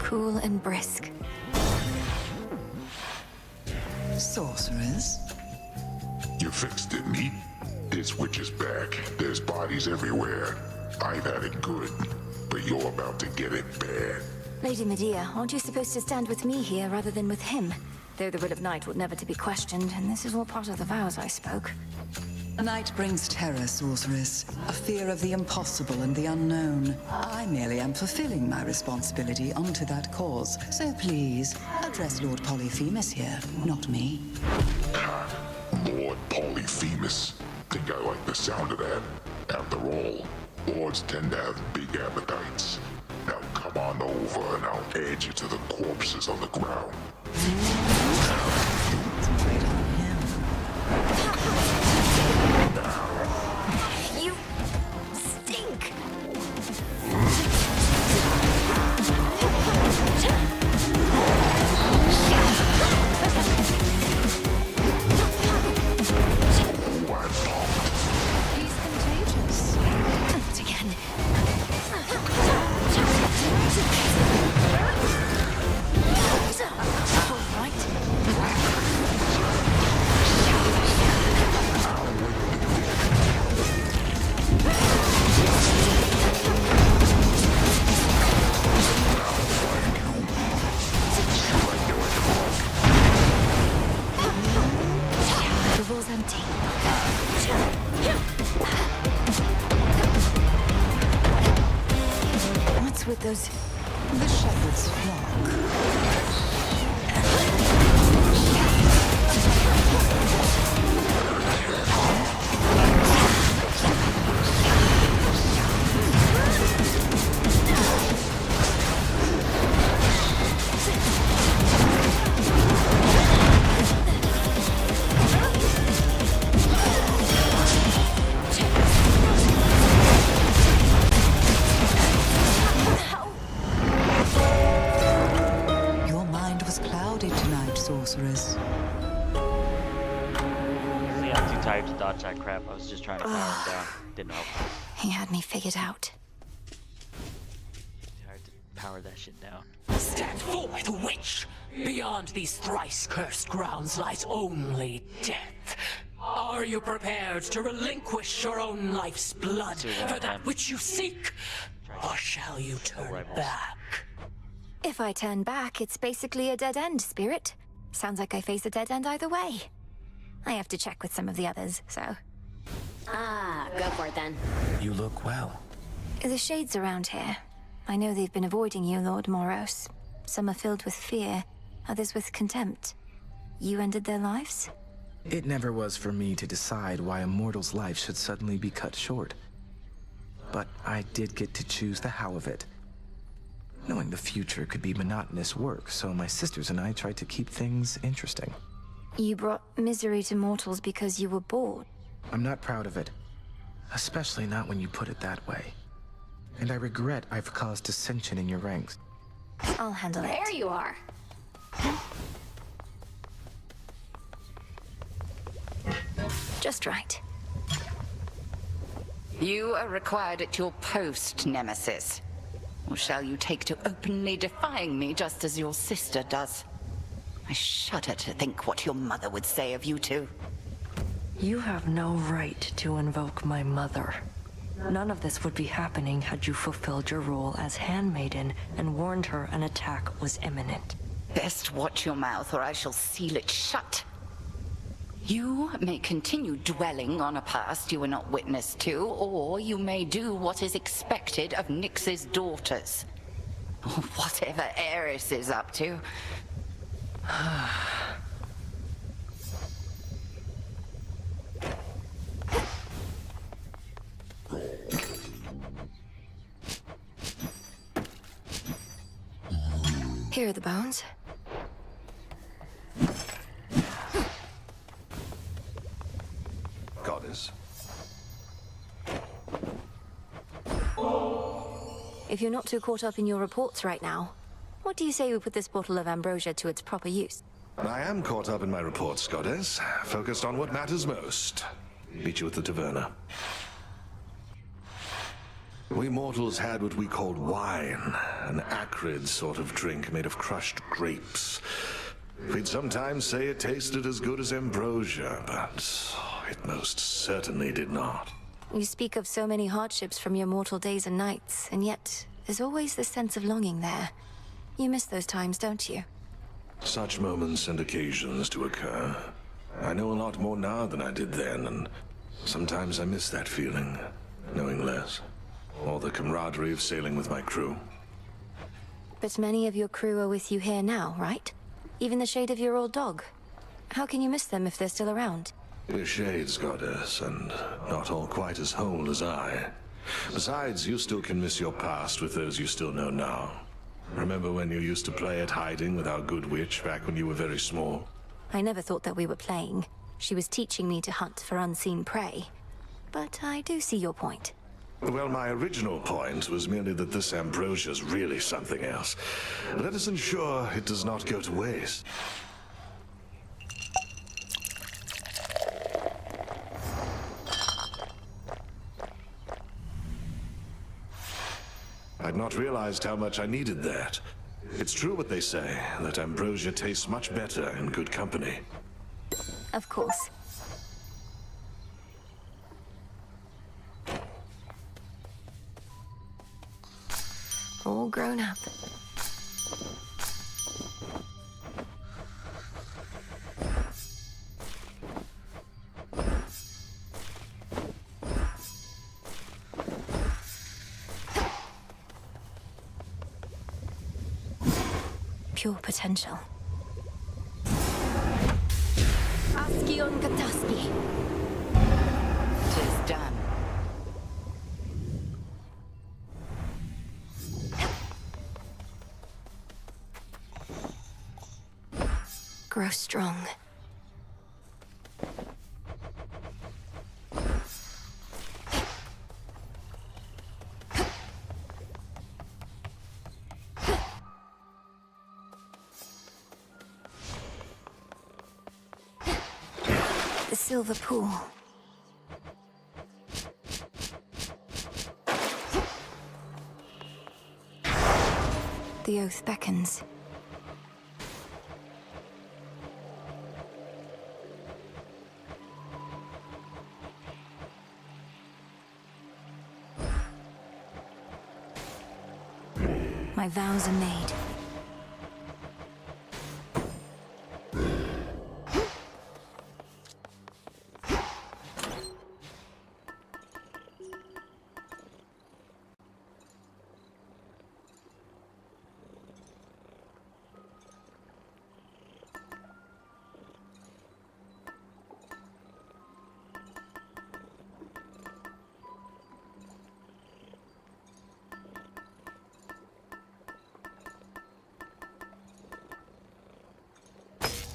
Cool and brisk. Sorcerers? You fixed it, meat. This witch is back. There's bodies everywhere. I've had it good, but you're about to get it bad. Lady Medea, aren't you supposed to stand with me here rather than with him? Though the will of Night will never to be questioned, and this is all part of the vows I spoke. The night brings terror, sorceress. A fear of the impossible and the unknown. I merely am fulfilling my responsibility unto that cause. So please, address Lord Polyphemus here, not me. Lord Polyphemus. Think I like the sound of that. After all, lords tend to have big appetites. Now come on over and I'll add you to the corpses on the ground. You stink! He's contagious. Not again. All right. The wall's empty. What's with those? The shepherd's flock. sorceress. See, I'm too tired to dodge that crap. I was just trying to power him down. Didn't help. He had me figured out. Tired to power that shit down. Stand forth, witch! Beyond these thrice-cursed grounds lies only death. Are you prepared to relinquish your own life's blood for that which you seek? Or shall you turn back? If I turn back, it's basically a dead end, Spirit. Sounds like I face a dead end either way. I have to check with some of the others, so... Go for it then. You look well. The shades around here. I know they've been avoiding you, Lord Moros. Some are filled with fear, others with contempt. You ended their lives? It never was for me to decide why a mortal's life should suddenly be cut short. But I did get to choose the how of it. Knowing the future could be monotonous work, so my sisters and I tried to keep things interesting. You brought misery to mortals because you were bored. I'm not proud of it. Especially not when you put it that way. And I regret I've caused dissension in your ranks. I'll handle it. There you are. Just right. You are required at your post, Nemesis. Or shall you take to openly defying me just as your sister does? I shudder to think what your mother would say of you two. You have no right to invoke my mother. None of this would be happening had you fulfilled your role as handmaiden and warned her an attack was imminent. Best watch your mouth or I shall seal it shut. You may continue dwelling on a past you were not witness to, or you may do what is expected of Nyx's daughters. Or whatever Eris is up to. Here are the bones. Goddess. If you're not too caught up in your reports right now, what do you say we put this bottle of ambrosia to its proper use? I am caught up in my reports, Goddess. Focused on what matters most. Meet you at the taverna. We mortals had what we called wine, an acrid sort of drink made of crushed grapes. We'd sometimes say it tasted as good as ambrosia, but it most certainly did not. You speak of so many hardships from your mortal days and nights, and yet there's always this sense of longing there. You miss those times, don't you? Such moments and occasions do occur. I know a lot more now than I did then, and sometimes I miss that feeling, knowing less. Or the camaraderie of sailing with my crew. But many of your crew are with you here now, right? Even the shade of your old dog. How can you miss them if they're still around? We're shades, Goddess, and not all quite as whole as I. Besides, you still can miss your past with those you still know now. Remember when you used to play at hiding with our good witch back when you were very small? I never thought that we were playing. She was teaching me to hunt for unseen prey. But I do see your point. Well, my original point was merely that this ambrosia's really something else. Let us ensure it does not go to waste. I'd not realized how much I needed that. It's true what they say, that ambrosia tastes much better in good company. Of course. All grown up. Pure potential. Askion Kataski. Tis done. Grow strong. silver pool. The oath beckons. My vows are made.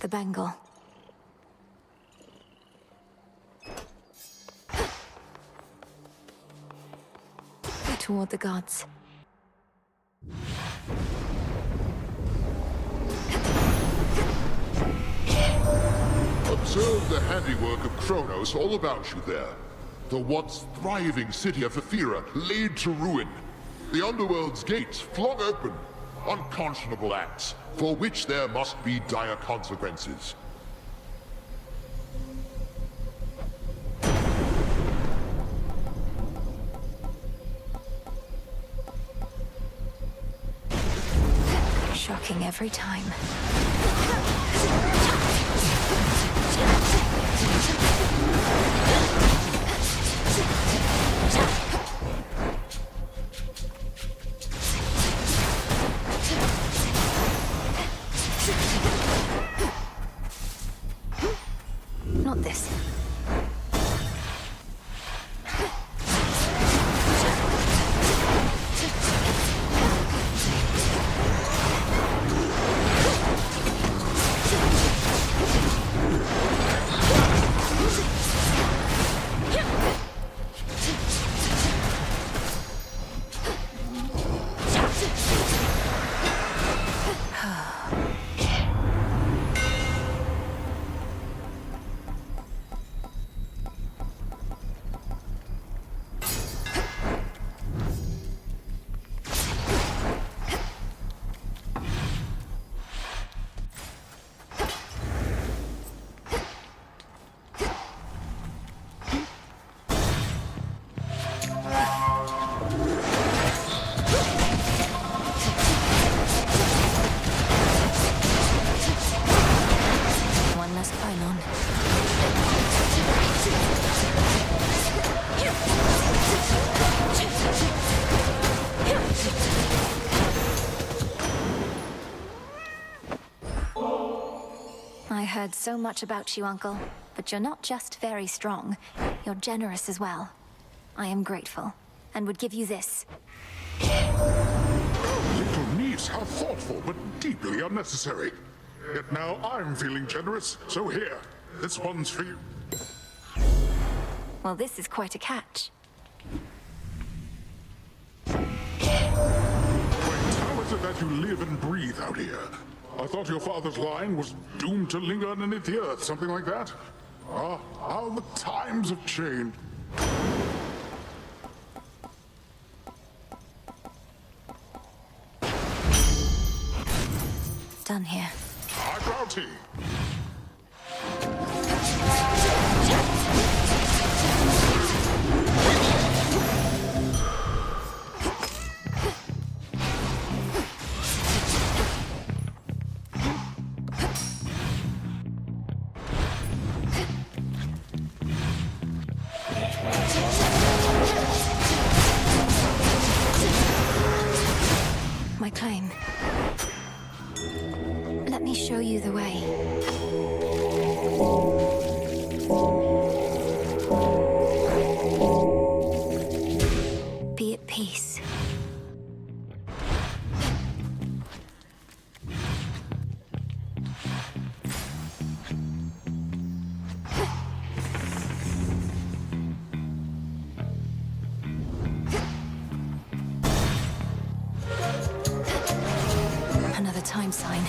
The bangle. Toward the gods. Observe the handiwork of Kronos all about you there. The once thriving city of Ephyra laid to ruin. The underworld's gates flung open. Unconscionable acts, for which there must be dire consequences. Shocking every time. Not this. I heard so much about you, Uncle. But you're not just very strong. You're generous as well. I am grateful, and would give you this. Little niece, how thoughtful, but deeply unnecessary. Yet now I'm feeling generous, so here, this one's for you. Well, this is quite a catch. Wait, how is it that you live and breathe out here? I thought your father's line was doomed to linger underneath the earth, something like that. Ah, how the times have changed. Done here. Eyebrow tea. My claim. Let me show you the way. Be at peace. Another time sign.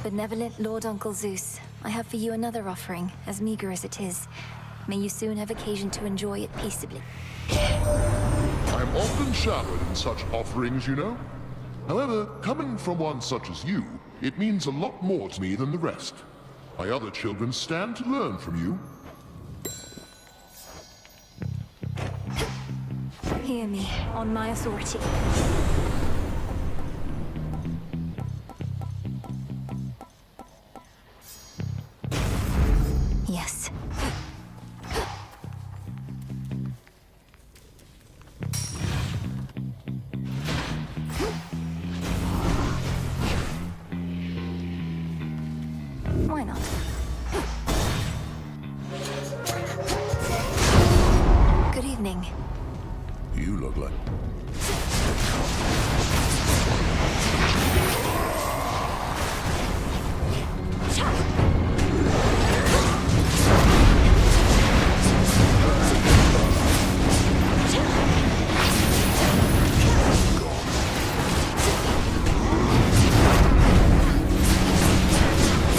Benevolent Lord Uncle Zeus, I have for you another offering, as meager as it is. May you soon have occasion to enjoy it peaceably. I'm often showered in such offerings, you know. However, coming from one such as you, it means a lot more to me than the rest. My other children stand to learn from you. Hear me, on my authority. Yes. Why not? Good evening. You look like...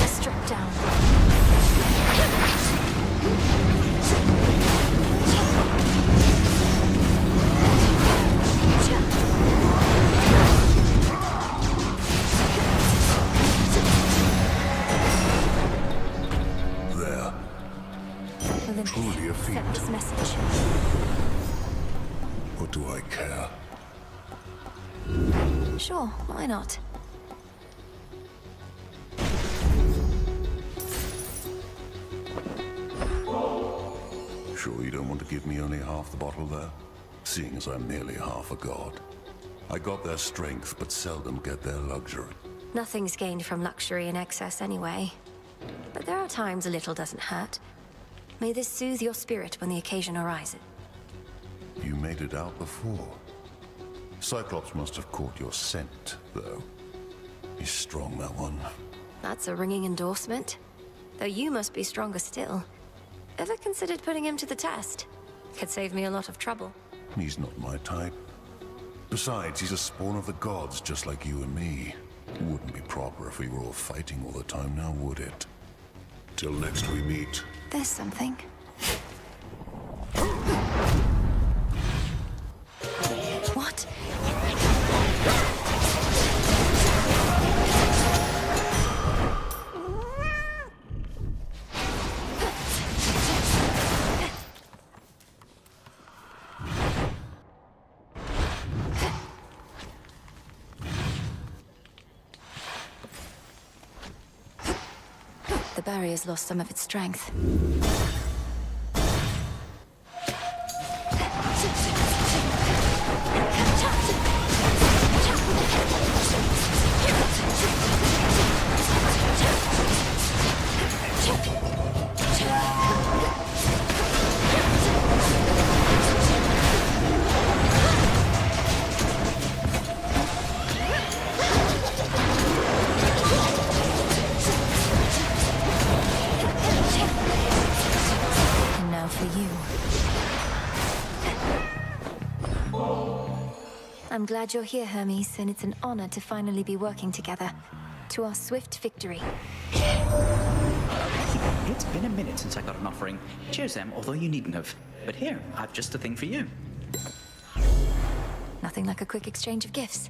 Struck down. There. Olympus, Truly a feat. sent this message. What do I care? Sure, why not? Sure you don't want to give me only half the bottle there? Seeing as I'm nearly half a god. I got their strength, but seldom get their luxury. Nothing's gained from luxury in excess anyway. But there are times a little doesn't hurt. May this soothe your spirit when the occasion arises. You made it out before. Cyclops must have caught your scent, though. He's strong, that one. That's a ringing endorsement. Though you must be stronger still. Ever considered putting him to the test? Could save me a lot of trouble. He's not my type. Besides, he's a spawn of the gods, just like you and me. Wouldn't be proper if we were all fighting all the time now, would it? Till next we meet. There's something. What? The barrier's lost some of its strength. And now for you. I'm glad you're here, Hermes, and it's an honor to finally be working together. To our swift victory. It's been a minute since I got an offering. Cheers, Em, although you needn't have. But here, I've just a thing for you. Nothing like a quick exchange of gifts.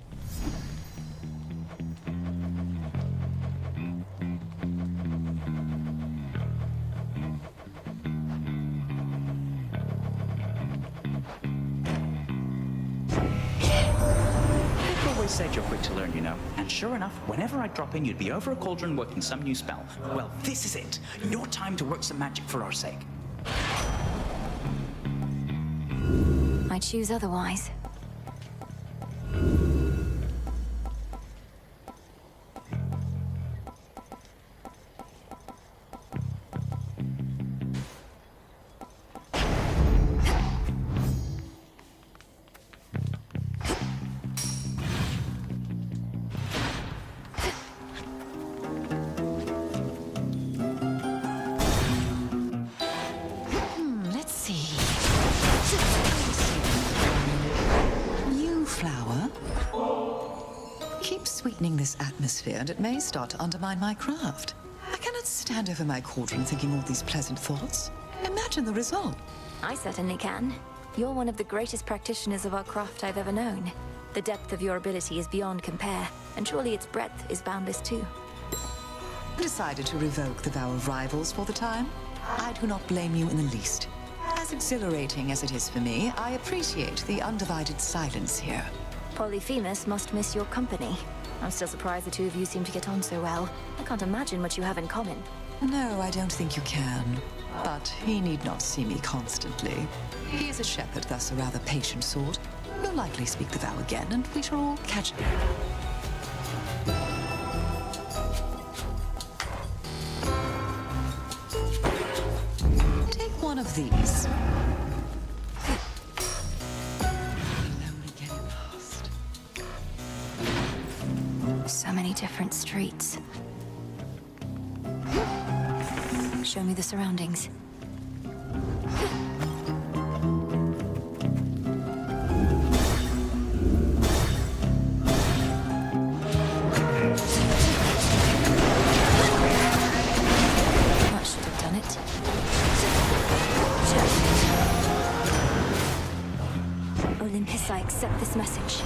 People always said you're quick to learn, you know. And sure enough, whenever I drop in, you'd be over a cauldron working some new spell. Well, this is it. Your time to work some magic for our sake. I choose otherwise. Let's see. You flower? keep sweetening this atmosphere and it may start to undermine my craft. I cannot stand over my cauldron thinking all these pleasant thoughts. Imagine the result. I certainly can. You're one of the greatest practitioners of our craft I've ever known. The depth of your ability is beyond compare, and surely its breadth is boundless too. Decided to revoke the vow of rivals for the time? I do not blame you in the least. As exhilarating as it is for me, I appreciate the undivided silence here. Polyphemus must miss your company. I'm still surprised the two of you seem to get on so well. I can't imagine what you have in common. No, I don't think you can. But he need not see me constantly. He is a shepherd, thus a rather patient sort. We'll likely speak the vow again, and we shall all catch up. Take one of these. So many different streets. Show me the surroundings. That should have done it. Olympus, I accept this message.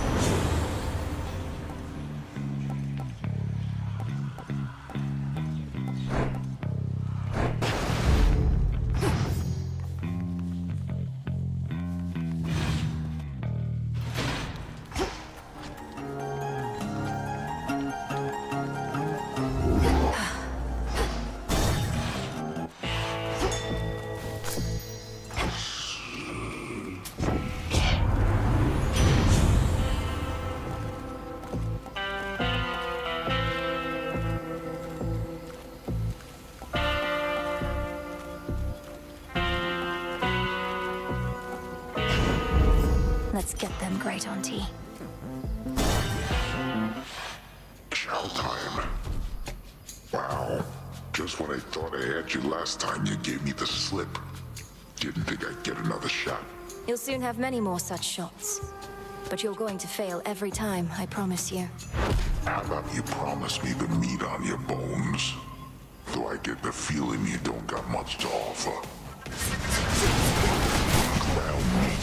Let's get them, Great Auntie. Chow time. Wow. Just when I thought I had you last time, you gave me the slip. Didn't think I'd get another shot. You'll soon have many more such shots. But you're going to fail every time, I promise you. How about you promise me the meat on your bones? Though I get the feeling you don't got much to offer. Ground meat.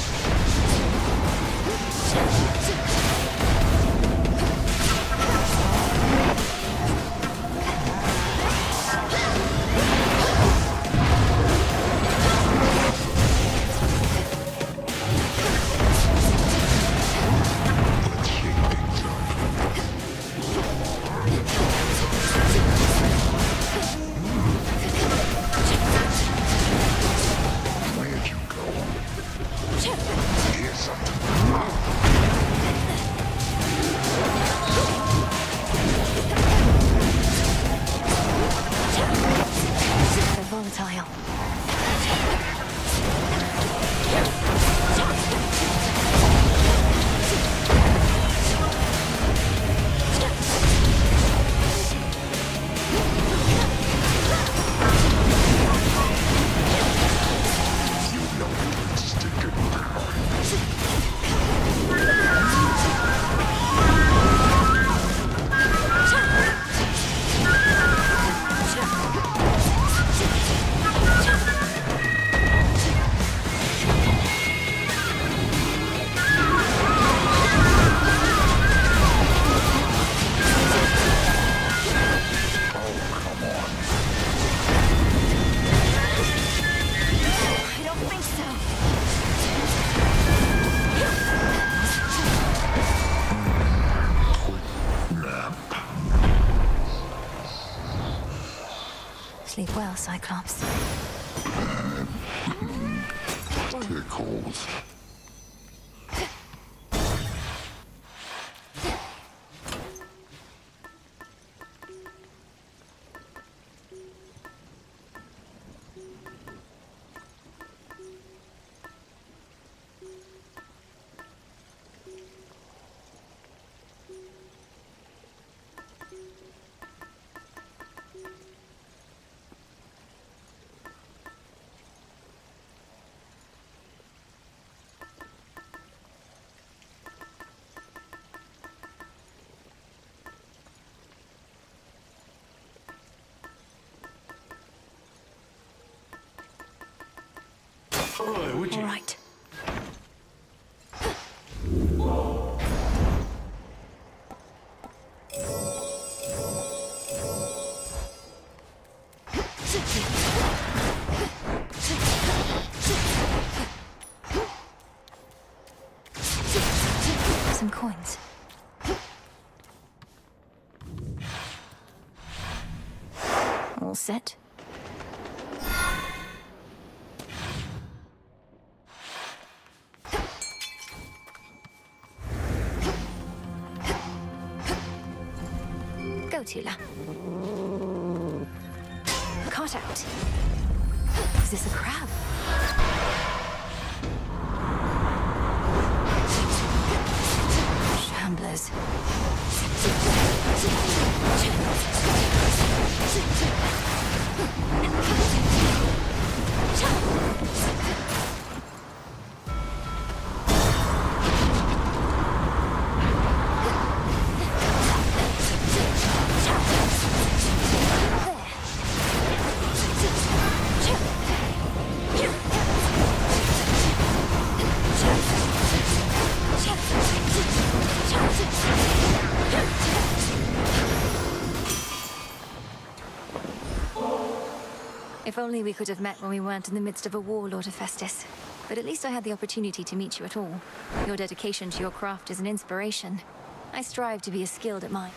Sleep well, Cyclops. Tickles. would you? All right. Some coins. All set. Go, Tula. Caught out. Is this a crab? Shamblers. If only we could have met when we weren't in the midst of a war, Lord Hephaestus. But at least I had the opportunity to meet you at all. Your dedication to your craft is an inspiration. I strive to be as skilled at mine.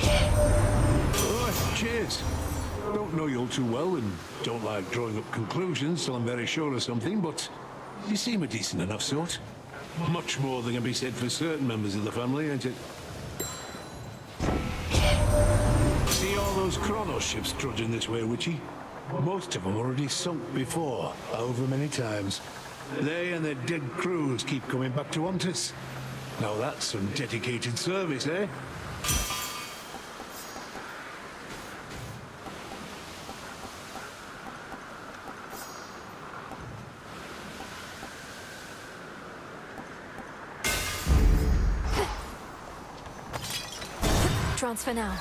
Oh, cheers. Don't know you all too well and don't like drawing up conclusions till I'm very sure of something, but you seem a decent enough sort. Much more than can be said for certain members of the family, ain't it? See all those Kronos ships trudging this way, Witchy? Most of them already sunk before, over many times. They and their dead crews keep coming back to haunt us. Now that's some dedicated service, eh? Transfer now.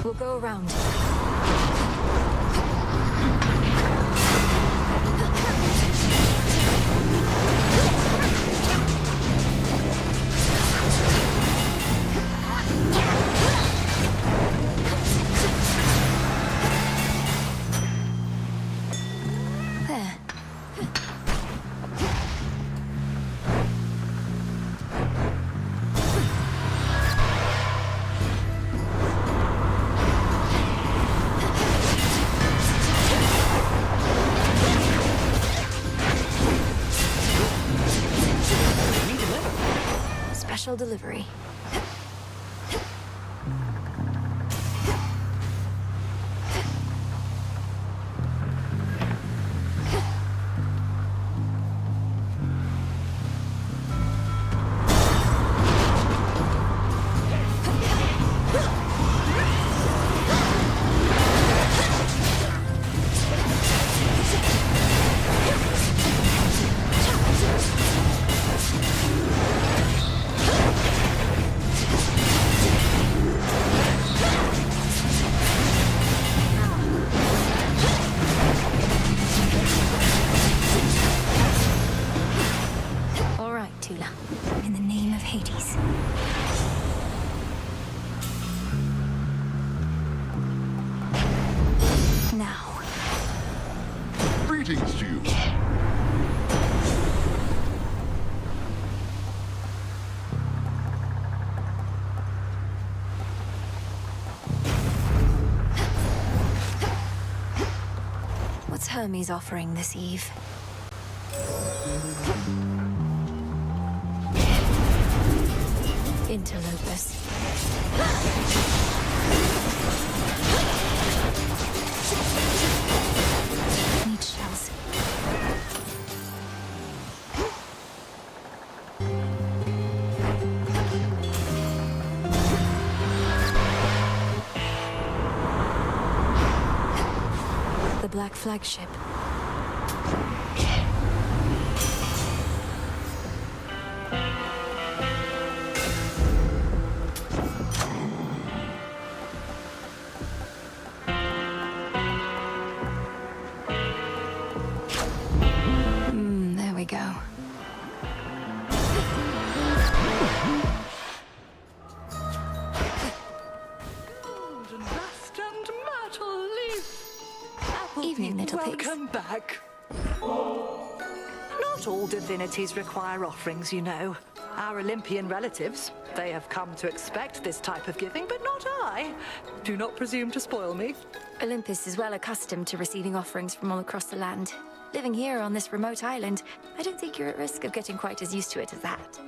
We'll go around. There. Special delivery. Tula, in the name of Hades. Now. Greetings to you. What's Hermes offering this eve? Interlopers. Need shells. The Black Flagship. Welcome back. Not all divinities require offerings, you know. Our Olympian relatives, they have come to expect this type of giving, but not I. Do not presume to spoil me. Olympus is well accustomed to receiving offerings from all across the land. Living here on this remote island, I don't think you're at risk of getting quite as used to it as that.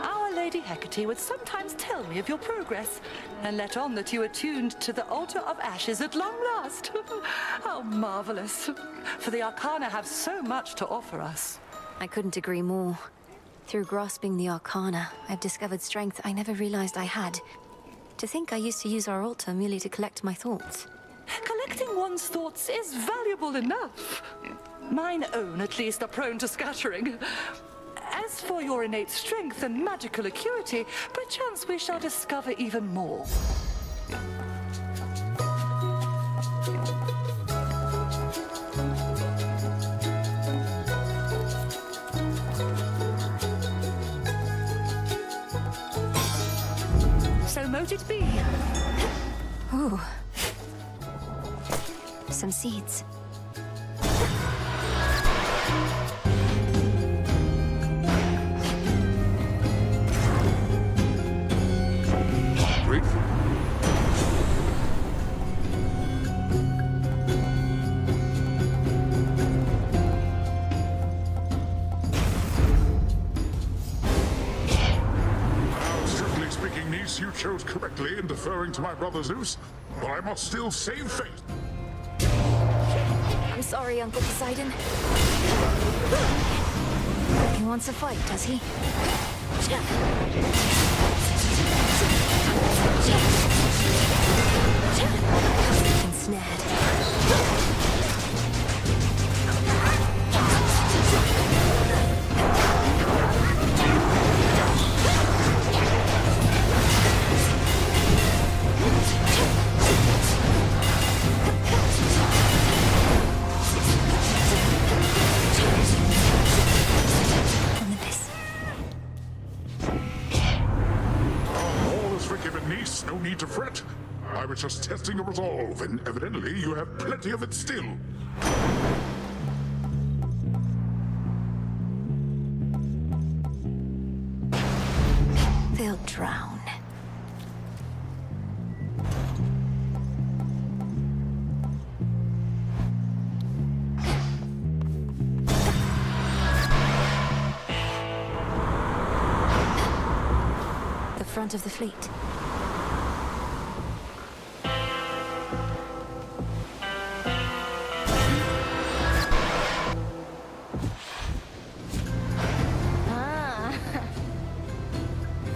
Our Lady Hecate would sometimes tell me of your progress, and let on that you attuned to the altar of ashes at long last. How marvelous. For the Arcana have so much to offer us. I couldn't agree more. Through grasping the Arcana, I've discovered strength I never realized I had. To think I used to use our altar merely to collect my thoughts. Collecting one's thoughts is valuable enough. Mine own, at least, are prone to scattering. As for your innate strength and magical acuity, perchance we shall discover even more. So mote it be. Ooh. Some seeds. Great. Strictly speaking, niece, you chose correctly in deferring to my brother Zeus, but I must still save face. I'm sorry, Uncle Poseidon. He wants a fight, does he? Ensnared. All is forgiven, niece. No need to fret. I was just testing your resolve, and evidently you have plenty of it still. They'll drown. The front of the fleet.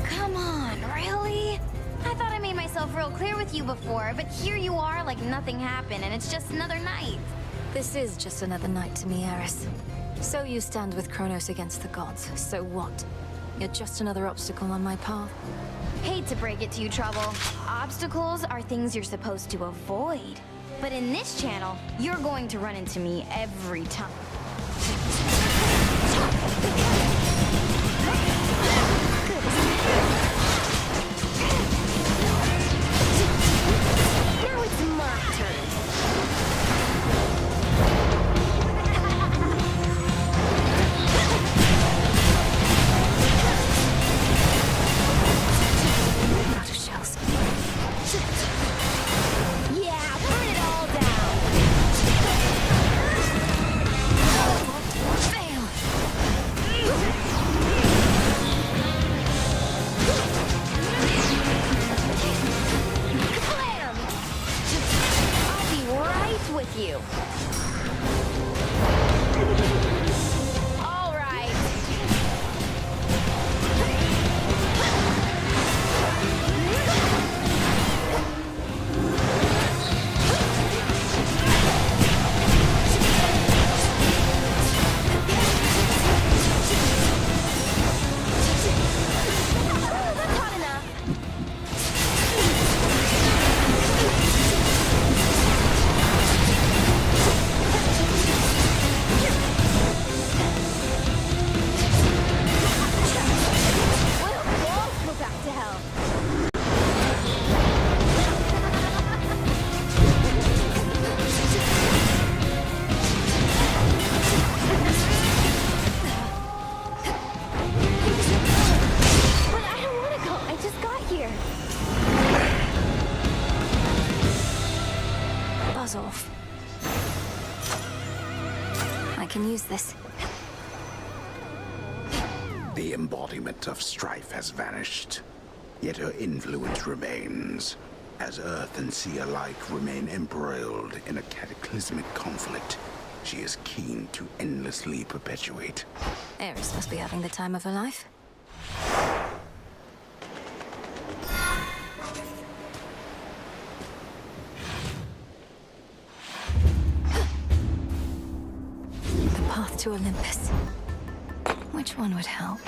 Come on, really? I thought I made myself real clear with you before, but here you are like nothing happened, and it's just another night. This is just another night to me, Eris. So you stand with Kronos against the gods. So what? You're just another obstacle on my path. Hate to break it to you, Trouble. Obstacles are things you're supposed to avoid. But in this channel, you're going to run into me every time. Now it's my turn. Out of shells. Yeah, burn it all down. Fail. use this. The embodiment of strife has vanished, yet her influence remains, as Earth and Sea alike remain embroiled in a cataclysmic conflict she is keen to endlessly perpetuate. Eris must be having the time of her life. The path to Olympus. Which one would help?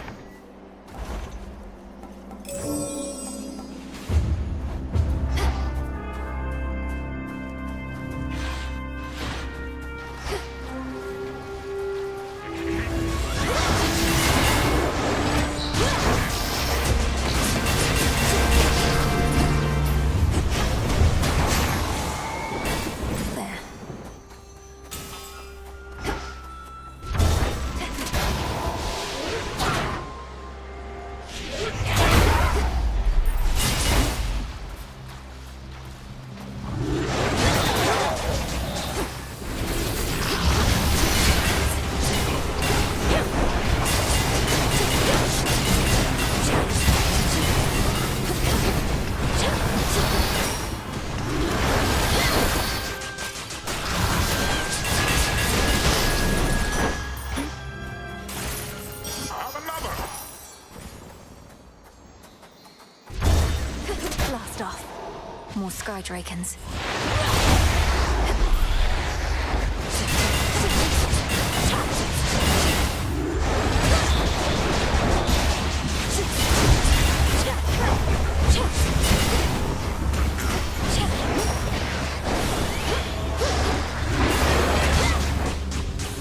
Blast off. More Sky Drakens.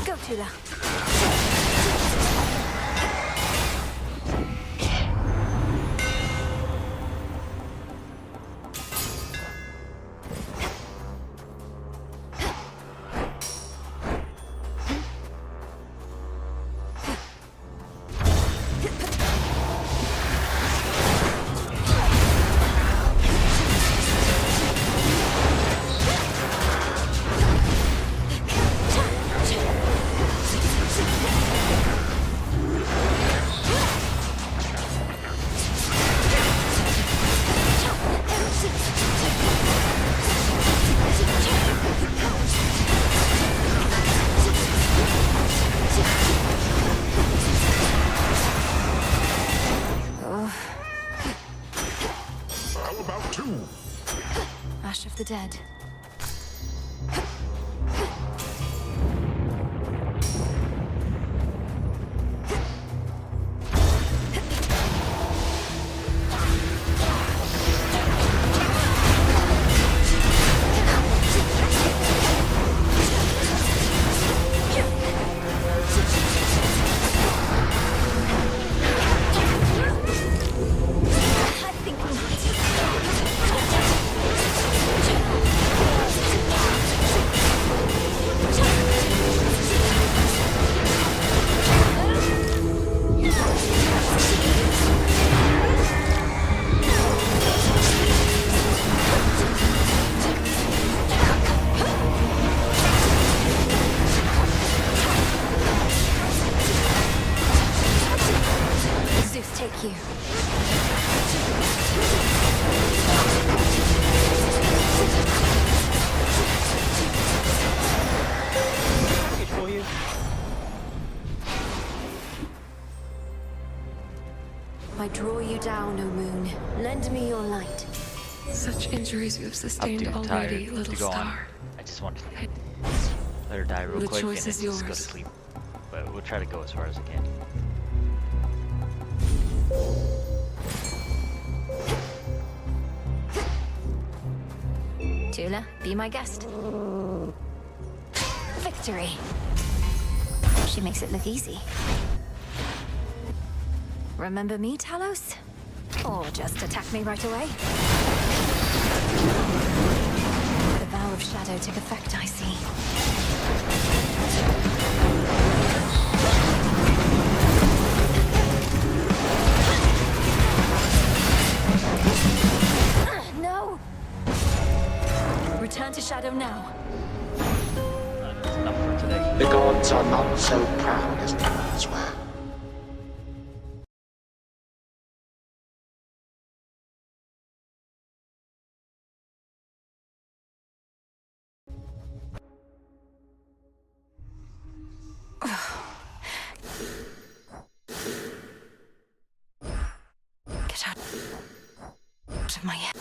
Go, Tula. Ash of the Dead. Take you. Package for you. I draw you down, O moon. Lend me your light. Such injuries you have sustained already, little star. I just wanted to let her die real The quick and choice then is just go to yours. sleep. But we'll try to go as far as we can. Tula, be my guest. Victory. She makes it look easy. Remember me, Talos? Or just attack me right away? The vow of shadow took effect, I see. No! Return to shadow now. That's enough for today. The gods are not so proud as the others were. Get out of my head.